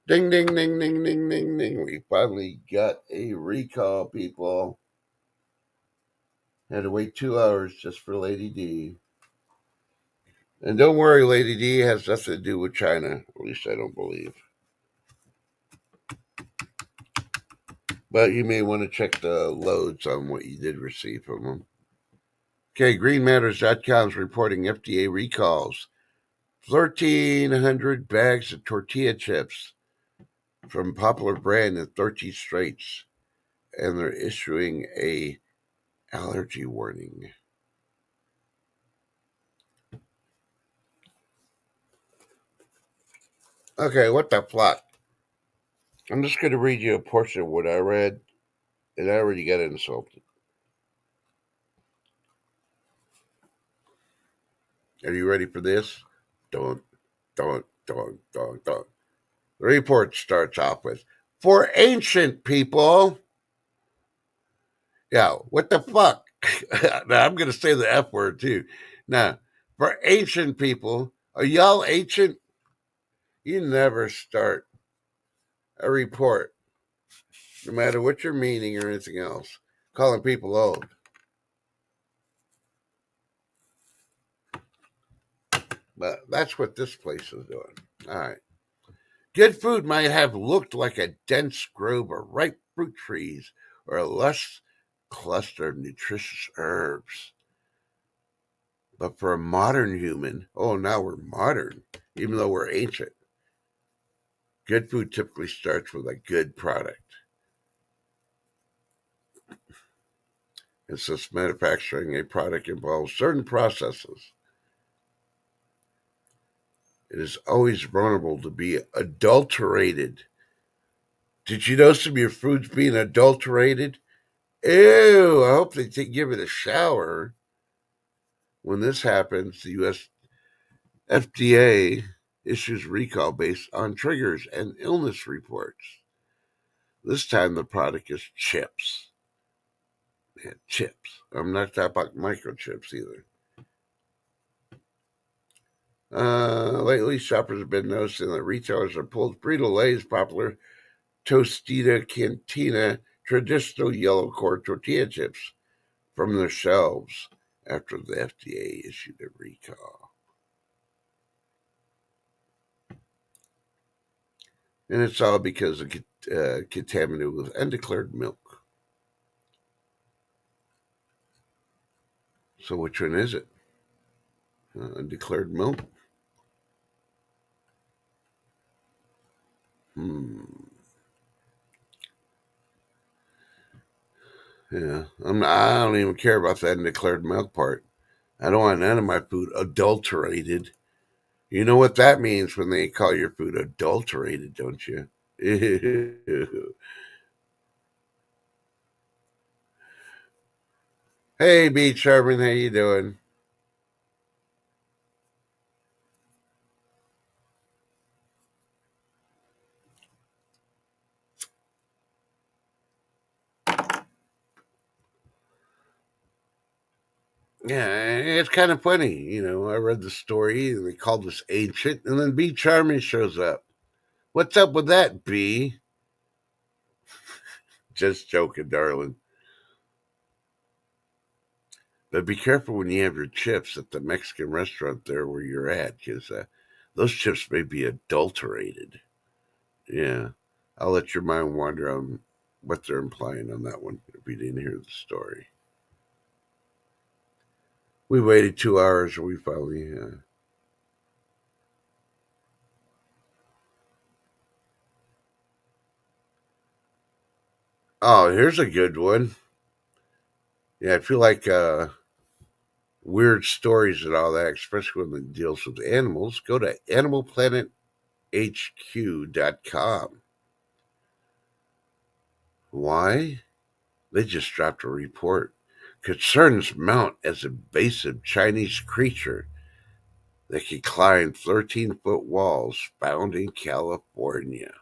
Ding, ding, ding, ding, ding, ding, ding. We finally got a recall, people. Had to wait 2 hours just for Lady D. And don't worry, Lady D has nothing to do with China. At least I don't believe. But you may want to check the loads on what you did receive from them. Okay, greenmatters.com is reporting FDA recalls. 1,300 bags of tortilla chips from popular brand in 13 states. And they're issuing a allergy warning. Okay, what the fuck? I'm just going to read you a portion of what I read, and I already got insulted. Are you ready for this? Don't, don't. The report starts off with, for ancient people. Yeah, what the fuck? Now, I'm going to say the F word too. Now, for ancient people, are y'all ancient? You never start a report, no matter what your meaning or anything else, calling people old. But that's what this place is doing. All right. Good food might have looked like a dense grove of ripe fruit trees or a lush cluster of nutritious herbs. But for a modern human, oh, now we're modern, even though we're ancient. Good food typically starts with a good product. And since manufacturing a product involves certain processes, it is always vulnerable to be adulterated. Did you know some of your food's being adulterated? Ew, I hope they give it a shower. When this happens, the U.S. FDA issues recall based on triggers and illness reports. This time the product is chips. Yeah, chips. I'm not talking about microchips either. Lately, shoppers have been noticing that retailers have pulled Frito-Lay's popular Tostita Cantina traditional yellow core tortilla chips from their shelves after the FDA issued a recall. And it's all because of contaminated with undeclared milk. So which one is it? Undeclared milk? Yeah, I don't even care about that undeclared milk part. I don't want none of my food adulterated. You know what that means when they call your food adulterated, don't you? Hey, B. Sherman, how you doing? Yeah, it's kind of funny. I read the story and they called us ancient, and then B. Charming shows up. What's up with that, B? Just joking, darling. But be careful when you have your chips at the Mexican restaurant there where you're at, because those chips may be adulterated. Yeah. I'll let your mind wander on what they're implying on that one if you didn't hear the story. We waited 2 hours and we finally. Oh, here's a good one. Yeah, I feel like weird stories and all that, especially when it deals with animals. Go to animalplanet.hq.com. Why? They just dropped a report. Concerns mount as invasive Chinese creature that can climb 13-foot walls found in California.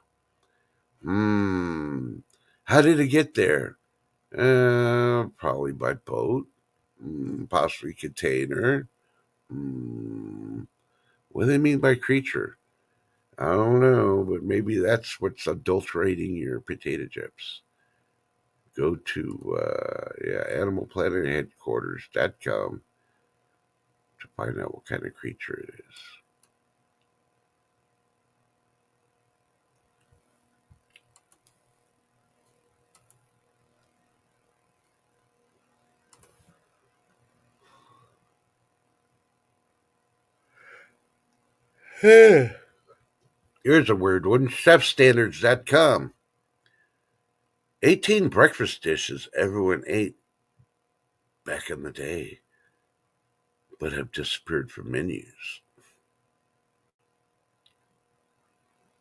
How did it get there? Probably by boat, possibly container. What do they mean by creature? I don't know, but maybe that's what's adulterating your potato chips. Go to animalplanetheadquarters.com to find out what kind of creature it is. Here's a weird one. Chefstandards.com. 18 breakfast dishes everyone ate back in the day, but have disappeared from menus.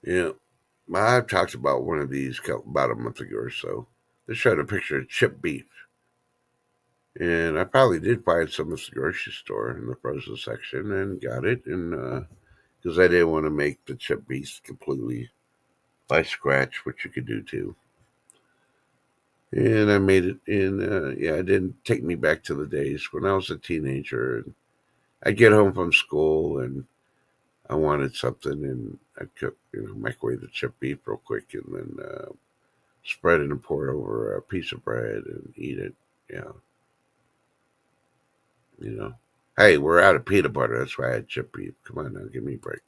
Yeah. I talked about one of these about a month ago or so. They showed a picture of chip beef. And I probably did find some at the grocery store in the frozen section and got it. And because I didn't want to make the chip beef completely by scratch, which you could do too. And I made it. And yeah, it didn't take me back to the days when I was a teenager. And I'd get home from school and I wanted something, and I'd cook, microwave the chip beef real quick, and then spread it and pour it over a piece of bread and eat it. Yeah, you know. Hey, we're out of peanut butter. That's why I had chip beef. Come on now, give me a break.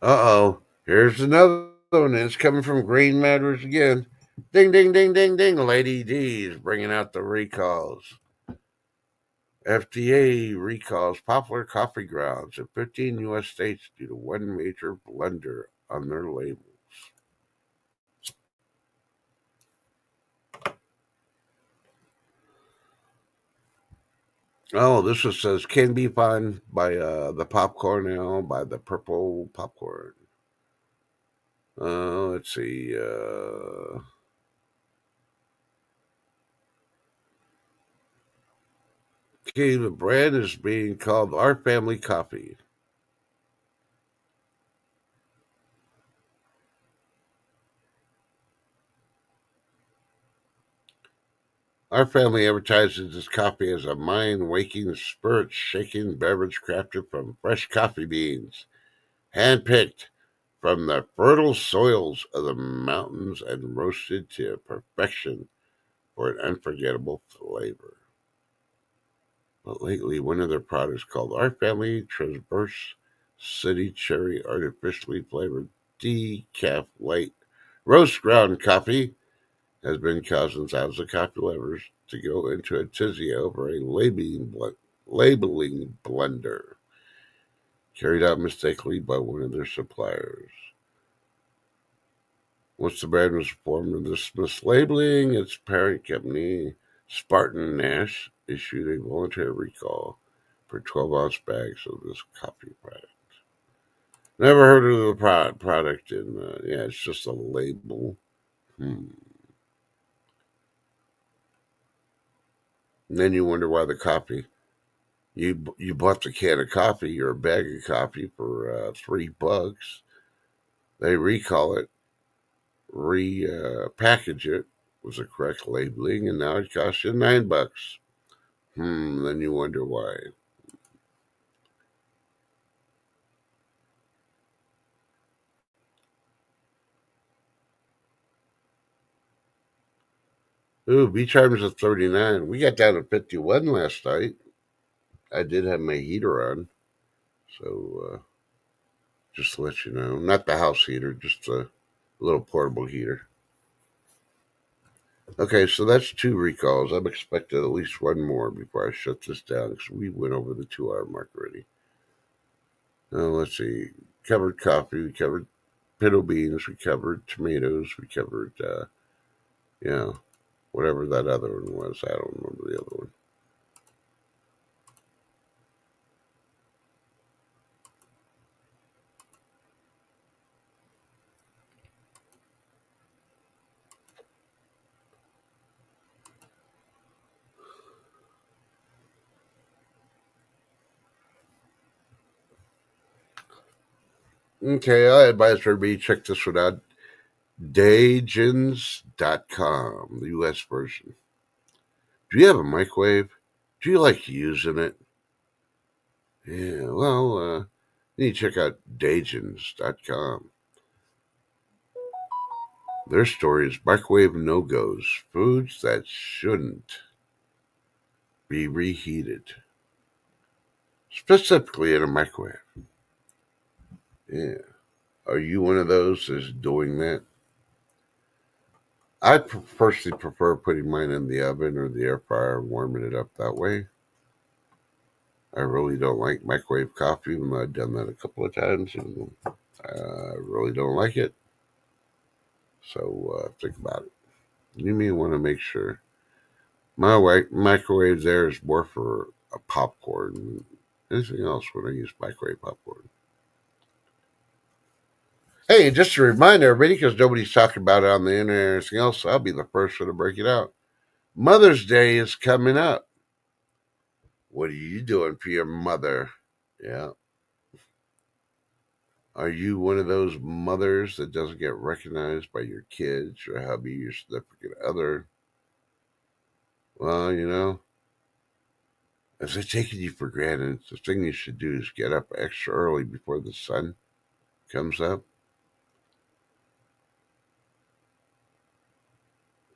Uh-oh. Here's another one. It's coming from Green Matters again. Ding, ding, ding, ding, ding. Lady D's bringing out the recalls. FDA recalls popular coffee grounds in 15 U.S. states due to one major blunder on their labels. Oh, this one says can be found by the popcorn now by the purple popcorn. Let's see. Okay, the brand is being called Our Family Coffee. Our family advertises this coffee as a mind waking, spirit shaking beverage crafted from fresh coffee beans, handpicked from the fertile soils of the mountains and roasted to perfection for an unforgettable flavor. But lately, one of their products called Our Family Traverse City Cherry Artificially Flavored Decaf Light Roast Ground Coffee has been causing thousands of coffee lovers to go into a tizzy over a labeling blunder carried out mistakenly by one of their suppliers. Once the brand was informed of this mislabeling, its parent company, Spartan Nash, issued a voluntary recall for 12-ounce bags of this coffee product. Never heard of the product, and yeah, it's just a label. Hmm. And then you wonder why the coffee. You bought the can of coffee or a bag of coffee for $3. They recall it, repackage it with the correct labeling, and now it costs you $9. Then you wonder why. Ooh, beach items at 39. We got down to 51 last night. I did have my heater on, so just to let you know. Not the house heater, just a little portable heater. Okay, so that's two recalls. I'm expecting at least one more before I shut this down because we went over the 2 hour mark already. Let's see. Covered coffee, we covered pinto beans, we covered tomatoes, we covered, yeah, whatever that other one was. I don't remember the other one. Okay, I advise everybody check this one out. Daygens.com, the US version. Do you have a microwave? Do you like using it? Yeah, well, you need to check out Daygens.com. Their story is microwave no goes, foods that shouldn't be reheated, specifically in a microwave. Yeah. Are you one of those that's doing that? I personally prefer putting mine in the oven or the air fryer and warming it up that way. I really don't like microwave coffee, even though I've done that a couple of times, and I really don't like it. So think about it. You may want to make sure. My microwave there is more for a popcorn. Anything else when I use microwave popcorn? Hey, just to remind everybody, because nobody's talking about it on the internet or anything else, I'll be the first one to break it out. Mother's Day is coming up. What are you doing for your mother? Yeah. Are you one of those mothers that doesn't get recognized by your kids, your hubby, your significant other? Well, if they're taking you for granted, the thing you should do is get up extra early before the sun comes up.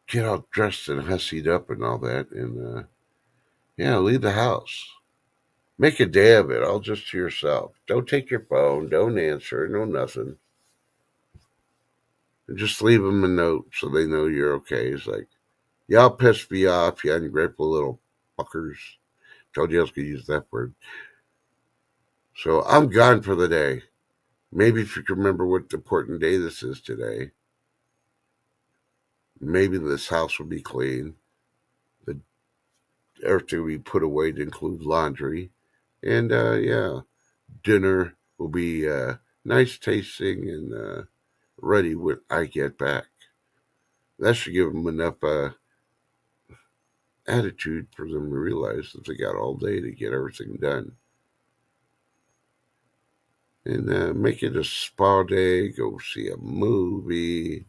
Get all dressed and hussied up and all that, and leave the house. Make a day of it, all just to yourself. Don't take your phone. Don't answer. No nothing. And just leave them a note so they know you're okay. It's like, y'all pissed me off, you ungrateful little fuckers. Told you I was going to use that word. So I'm gone for the day. Maybe if you can remember what important day this is today, maybe this house will be clean. The everything will be put away to include laundry. And dinner will be nice tasting and ready when I get back. That should give them enough attitude for them to realize that they got all day to get everything done. And make it a spa day, go see a movie,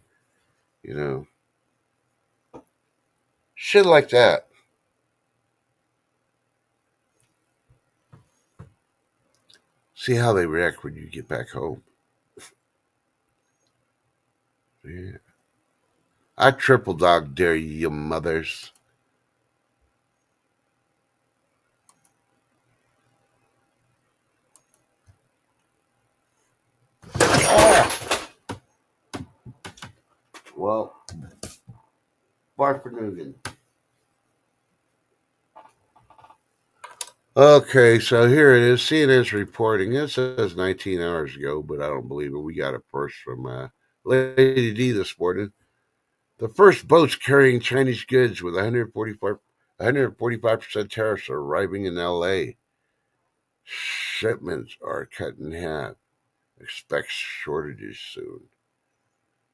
you know, shit like that. See how they react when you get back home. Yeah. I triple dog dare you, you mothers. Ah! Well, Barfanugan. Okay, so here it is. CNN's reporting. It says 19 hours ago, but I don't believe it. We got it first from Lady D this morning. The first boats carrying Chinese goods with 145% tariffs are arriving in LA. Shipments are cut in half. Expect shortages soon.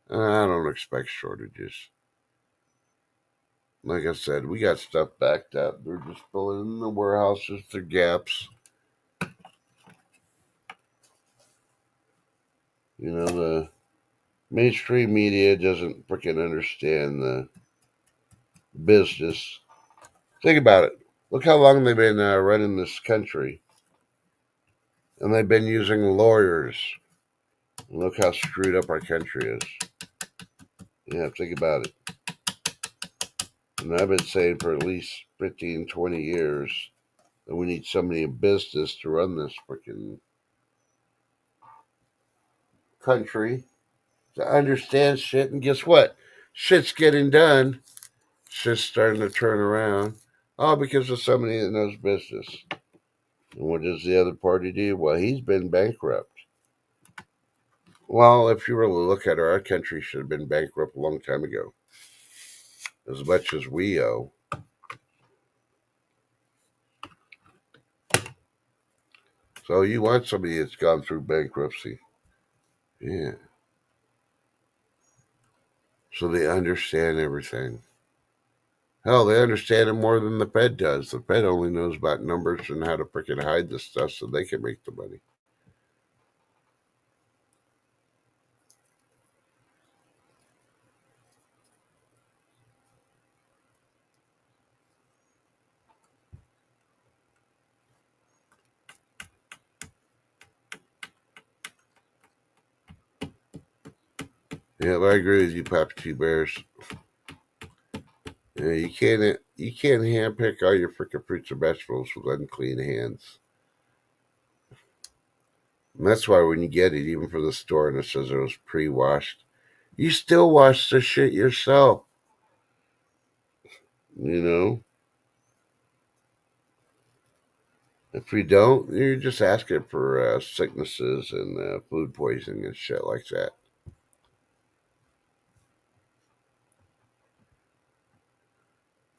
I don't expect shortages. Like I said, we got stuff backed up. They're just filling in the warehouses, the gaps. The mainstream media doesn't freaking understand the business. Think about it. Look how long they've been running this country. And they've been using lawyers. And look how screwed up our country is. Yeah, think about it. And I've been saying for at least 15, 20 years that we need somebody in business to run this freaking country to understand shit. And guess what? Shit's getting done. Shit's starting to turn around. All because of somebody that knows business. And what does the other party do? Well, he's been bankrupt. Well, if you really look at it, our country should have been bankrupt a long time ago. As much as we owe. So you want somebody that's gone through bankruptcy. Yeah. So they understand everything. Hell, they understand it more than the Fed does. The Fed only knows about numbers and how to freaking hide the stuff so they can make the money. Yeah, I agree with you, Papa Two Bears. Yeah, you can't handpick all your freaking fruits and vegetables with unclean hands. And that's why when you get it, even from the store, and it says it was pre-washed, you still wash the shit yourself. You know, if we don't, you're just asking for sicknesses and food poisoning and shit like that.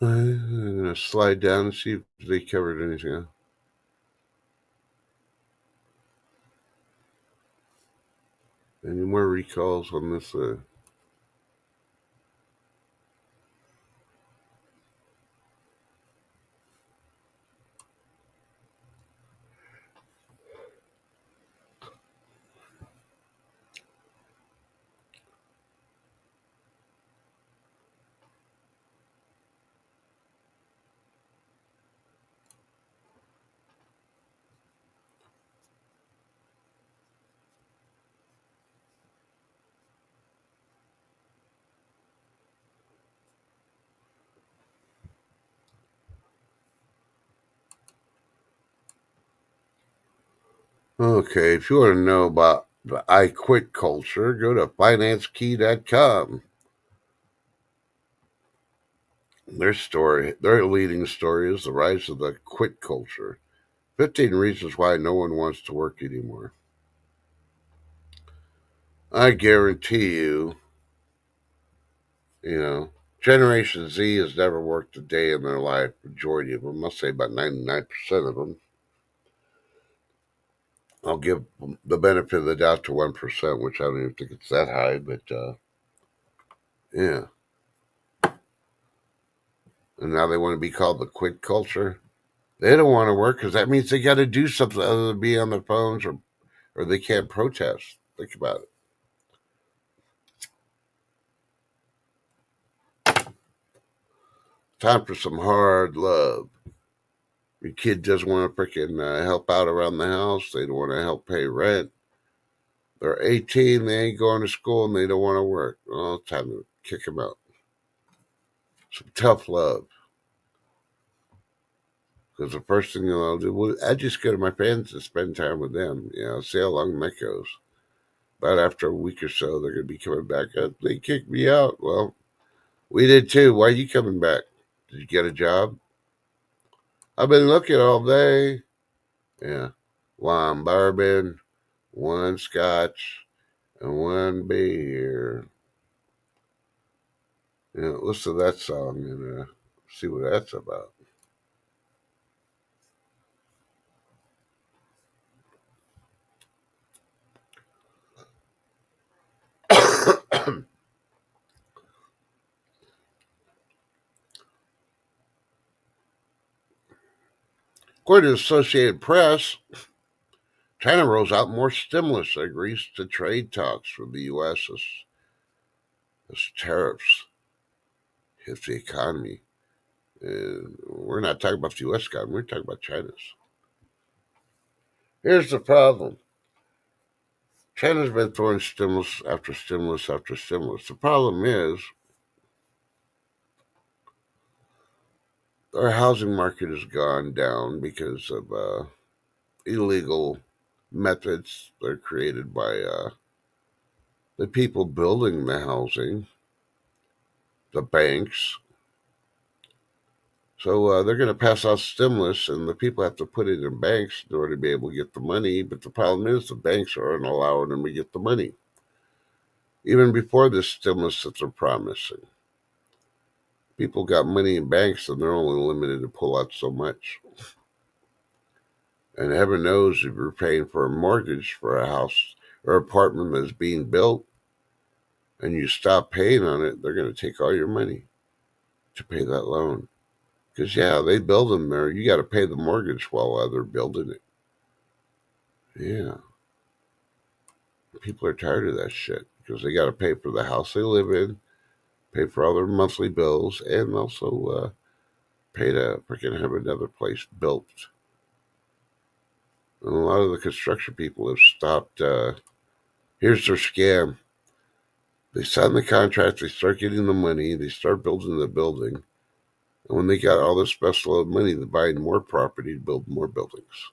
I'm going to slide down and see if they covered anything else. Any more recalls on this? Okay, if you want to know about the I quit culture, go to financekey.com. Their leading story is the rise of the quit culture. 15 reasons why no one wants to work anymore. I guarantee you, you know, Generation Z has never worked a day in their life. Majority of them, I'll say about 99% of them. I'll give the benefit of the doubt to 1%, which I don't even think it's that high, but yeah. And now they want to be called the quit culture. They don't want to work because that means they got to do something other than be on their phones, or they can't protest. Think about it. Time for some hard love. Your kid doesn't want to freaking help out around the house. They don't want to help pay rent. They're 18, they ain't going to school, and they don't want to work. Well, it's time to kick them out. Some tough love. Because the first thing I'll do, well, I just go to my friends and spend time with them. See how long that goes. But after a week or so, they're going to be coming back up. They kicked me out. Well, we did too. Why are you coming back? Did you get a job? I've been looking all day. Yeah. One bourbon, one scotch, and one beer. Listen to that song and see what that's about. According to the Associated Press, China rolls out more stimulus and agrees to trade talks with the U.S. as tariffs hit the economy. And we're not talking about the U.S. economy, we're talking about China's. Here's the problem. China's been throwing stimulus after stimulus after stimulus. The problem is our housing market has gone down because of illegal methods that are created by the people building the housing, the banks. So they're going to pass out stimulus, and the people have to put it in banks in order to be able to get the money. But the problem is the banks aren't allowing them to get the money, even before this stimulus that they're promising. People got money in banks, and they're only limited to pull out so much. And heaven knows if you're paying for a mortgage for a house or apartment that's being built, and you stop paying on it, they're going to take all your money to pay that loan. Because, they build them there. You got to pay the mortgage while they're building it. Yeah. People are tired of that shit because they got to pay for the house they live in, pay for all their monthly bills, and also pay to freaking have another place built. And a lot of the construction people have stopped. Here's their scam. They sign the contract, they start getting the money, they start building the building. And when they got all this special load of money, they're buying more property to build more buildings.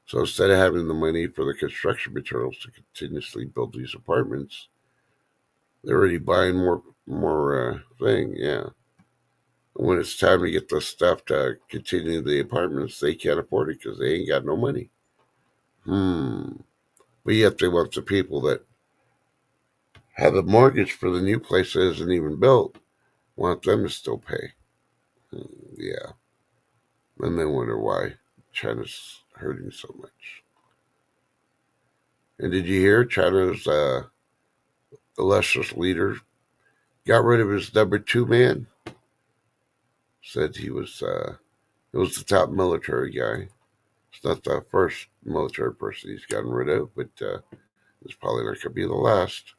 So instead of having the money for the construction materials to continuously build these apartments, they're already buying more thing. Yeah. And when it's time to get the stuff to continue the apartments, they can't afford it because they ain't got no money. But yet they want the people that have a mortgage for the new place that isn't even built, want them to still pay. Yeah. And they wonder why China's hurting so much. And did you hear China's illustrious leader got rid of his number two man? Said he was it was the top military guy. It's not the first military person he's gotten rid of, but it's probably not going to be the last.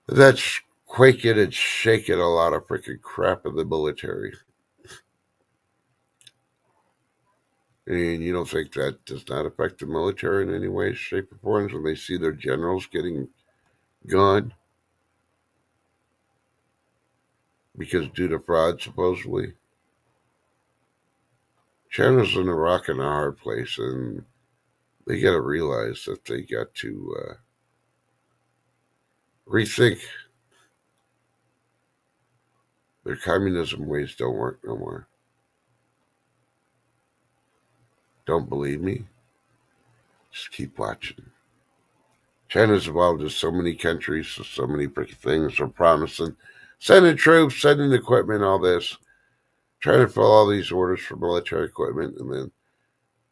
That's quaking and shaking a lot of freaking crap in the military. And you don't think that does not affect the military in any way, shape, or form when they see their generals getting gone because due to fraud, supposedly? China's in a rock and a hard place, and they got to realize that they got to rethink their communism ways. Don't work no more. Don't believe me? Just keep watching. China's involved in so many countries, so many freaking things. They're promising, sending troops, sending equipment, all this, trying to fill all these orders for military equipment, and then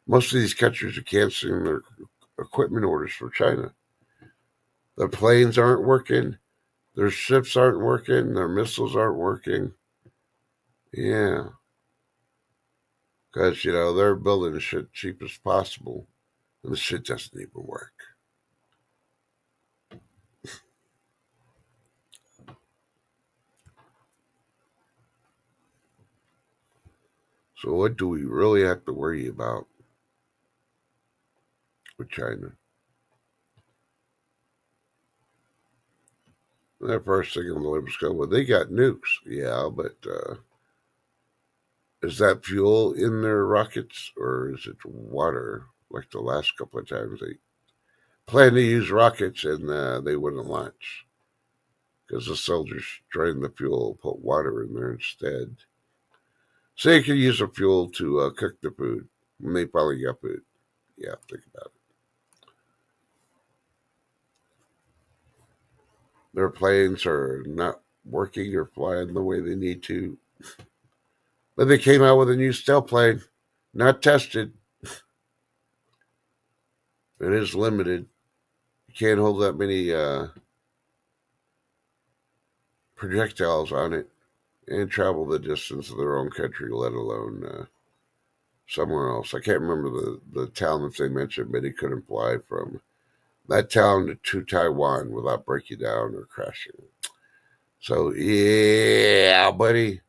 most of these countries are canceling their equipment orders for China. Their planes aren't working, their ships aren't working, their missiles aren't working. Yeah, because they're building the shit cheap as possible, and the shit doesn't even work. So what do we really have to worry about with China? That first thing on the lips go, well, they got nukes. Yeah, but is that fuel in their rockets or is it water? Like the last couple of times they planned to use rockets and they wouldn't launch because the soldiers drained the fuel, put water in there instead. So they could use the fuel to cook the food when they finally got food. Yeah, think about it. Their planes are not working or flying the way they need to. But they came out with a new stealth plane, not tested. It is limited. You can't hold that many projectiles on it and travel the distance of their own country, let alone somewhere else. I can't remember the town that they mentioned, but he couldn't fly from that town to Taiwan without breaking down or crashing. So, yeah, buddy.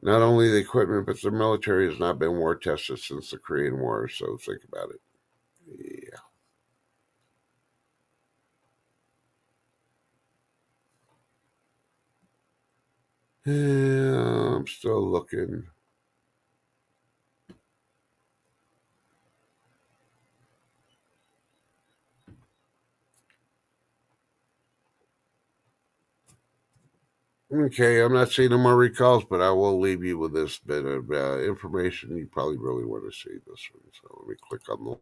Not only the equipment, but the military has not been war tested since the Korean War, so think about it. Yeah. Yeah, I'm still looking. Okay, I'm not seeing no more recalls, but I will leave you with this bit of information. You probably really want to see this one. So let me click on the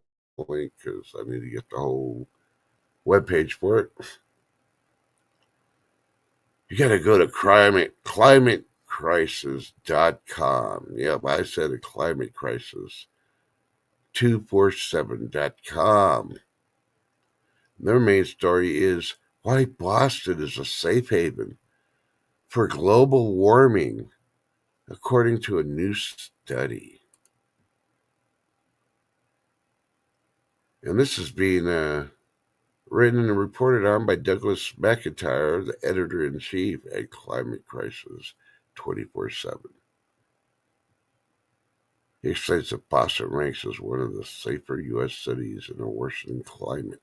link because I need to get the whole webpage for it. You got to go to climatecrisis.com. Yep, I said a climate crisis. 247.com. Their main story is why Boston is a safe haven for global warming, according to a new study. And this is being written and reported on by Douglas McIntyre, the editor-in-chief at Climate Crisis 24/7. He explains that Boston ranks as one of the safer U.S. cities in a worsening climate.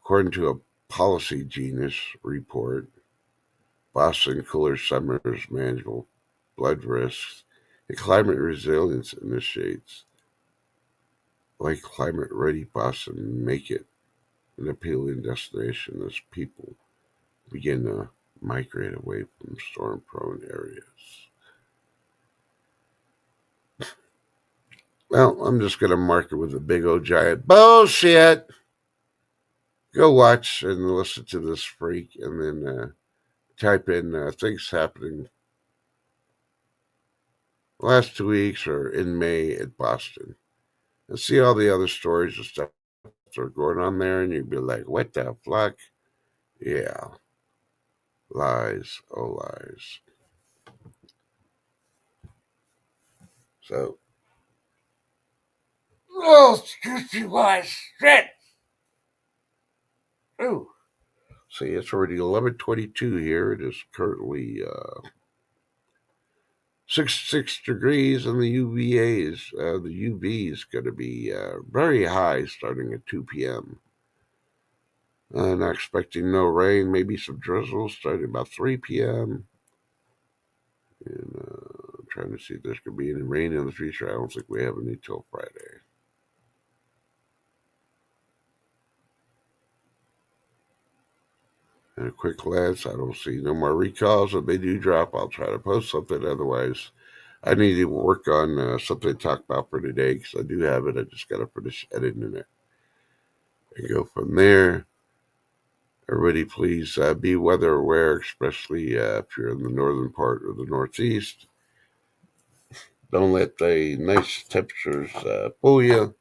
According to a Policy Genius report, Boston cooler summers, manageable blood risks, and climate resilience initiates like climate ready Boston make it an appealing destination as people begin to migrate away from storm prone areas. Well, I'm just going to mark it with a big old giant bullshit. Go watch and listen to this freak and then type in things happening last 2 weeks or in May at Boston and see all the other stories and stuff that are going on there, and you'd be like, what the fuck? Yeah. Lies. Oh, lies. So, oh, excuse me, lies. Shit. Ooh. See, it's already 11:22 here. It is currently 66 degrees, and the UV is going to be very high starting at 2 p.m. Not expecting no rain, maybe some drizzle starting about 3 p.m. And I'm trying to see if there's going to be any rain in the future. I don't think we have any till Friday. And a quick glance, I don't see no more recalls. If they do drop, I'll try to post something. Otherwise, I need to work on something to talk about for today because I do have it. I just got to finish editing it and go from there. Everybody, please be weather aware, especially if you're in the northern part or the northeast. Don't let the nice temperatures fool you.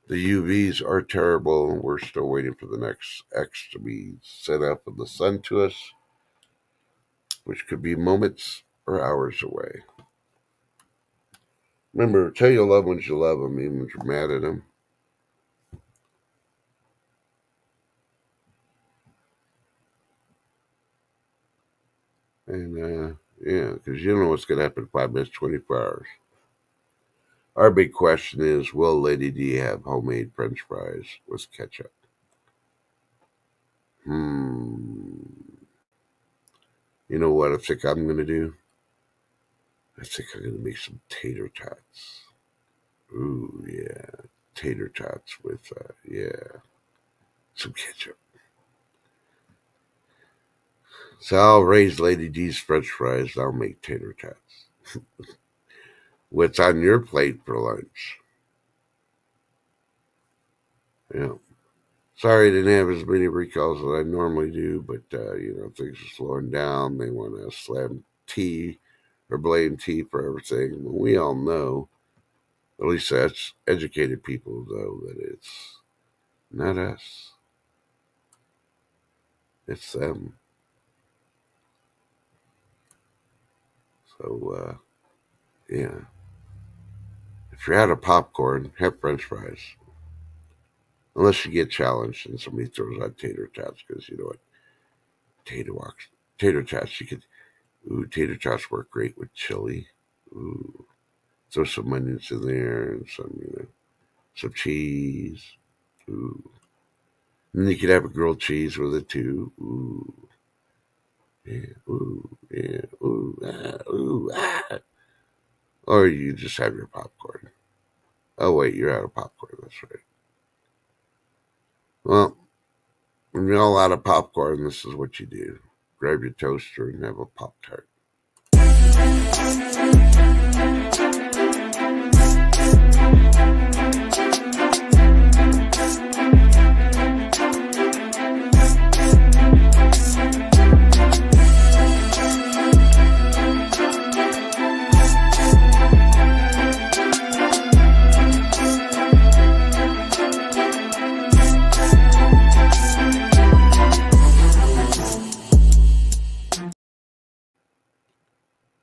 The UVs are terrible, and we're still waiting for the next X to be sent up in the sun to us, which could be moments or hours away. Remember, tell your loved ones you love them, even if you're mad at them. And, yeah, because you don't know what's going to happen in 5 minutes, 24 hours. Our big question is, will Lady D have homemade French fries with ketchup? You know what I think I'm going to do? I think I'm going to make some tater tots. Ooh, yeah. Tater tots with, some ketchup. So I'll raise Lady D's French fries. I'll make tater tots. What's on your plate for lunch? Yeah. Sorry I didn't have as many recalls as I normally do, but, things are slowing down. They want to slam T or blame T for everything. Well, we all know, at least that's educated people know, that it's not us. It's them. So, yeah. If you're out of popcorn, have French fries. Unless you get challenged and somebody throws out tater tots, because you know what? Tater tots, tater tots work great with chili. Ooh. Throw some onions in there and some cheese. Ooh. And you could have a grilled cheese with it too. Ooh. Yeah. Ooh. Yeah. Ooh. Ah. Ooh. Ah. Or you just have your popcorn. Oh wait, you're out of popcorn. That's right. Well, when you're all out of popcorn, this is what you do. Grab your toaster and have a Pop-Tart.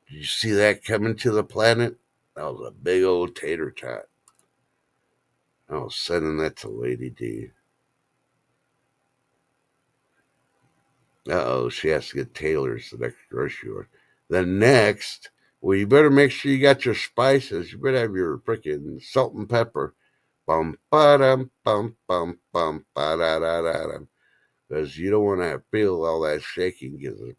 Did you see that coming to the planet? That was a big old tater tot. I was sending that to Lady D. Uh-oh, she has to get Taylor's the next grocery store. Then next, well, you better make sure you got your spices. You better have your freaking salt and pepper. Bum ba dum bum bum bum ba da da da dum. Because you don't want to feel all that shaking. Because if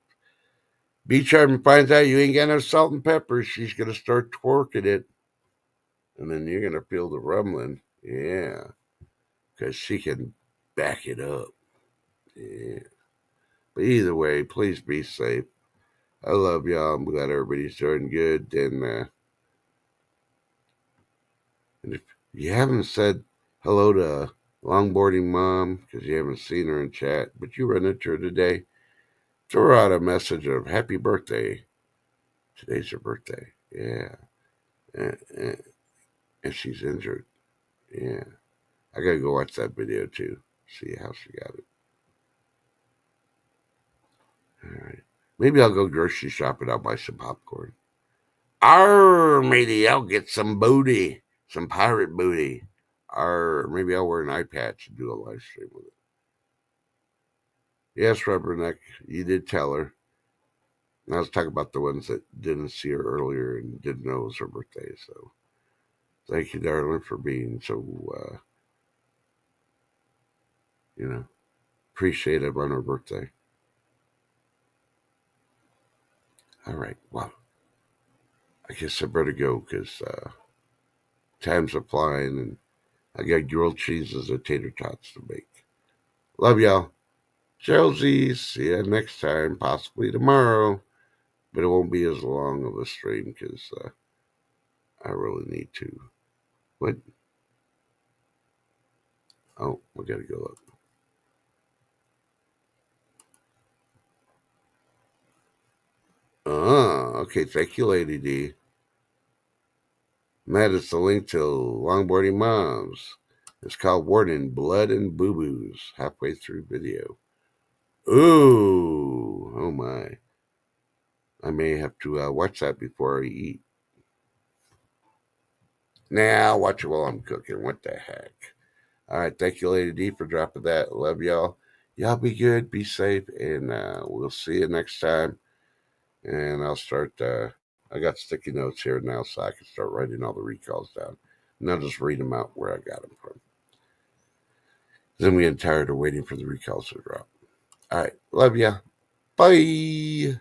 Beach Charm finds out you ain't got no salt and pepper, she's gonna start twerking it, and then you're gonna feel the rumbling. Yeah, because she can back it up. Yeah. But either way, please be safe. I love y'all. I'm glad everybody's doing good. And if you haven't said hello to Longboarding Mom because you haven't seen her in chat, but you run into her today, throw her out a message of happy birthday. Today's her birthday. Yeah. And she's injured. Yeah. I gotta go watch that video too. See how she got it. All right. Maybe I'll go grocery shopping. I'll buy some popcorn. Maybe I'll get some booty. Some pirate booty. Maybe I'll wear an eye patch and do a live stream with it. Yes, Rubberneck, you did tell her. And I was talking about the ones that didn't see her earlier and didn't know it was her birthday. So thank you, darling, for being so, appreciative on her birthday. All right. Well, I guess I better go because time's a flying and I got grilled cheeses and tater tots to make. Love y'all. Chelsea, see you next time, possibly tomorrow. But it won't be as long of a stream because I really need to. What? Oh, we gotta go up. Okay. Thank you, Lady D. Matt, it's the link to Longboarding Moms. It's called Warden Blood and Boo Boos. Halfway through video. Ooh, oh my. I may have to watch that before I eat. Nah, I'll watch it while I'm cooking. What the heck? All right. Thank you, Lady D, for dropping that. Love y'all. Y'all be good, be safe, and we'll see you next time. And I'll start. I got sticky notes here now, so I can start writing all the recalls down. And I'll just read them out where I got them from. Then we get tired of waiting for the recalls to drop. All right. Love ya. Bye.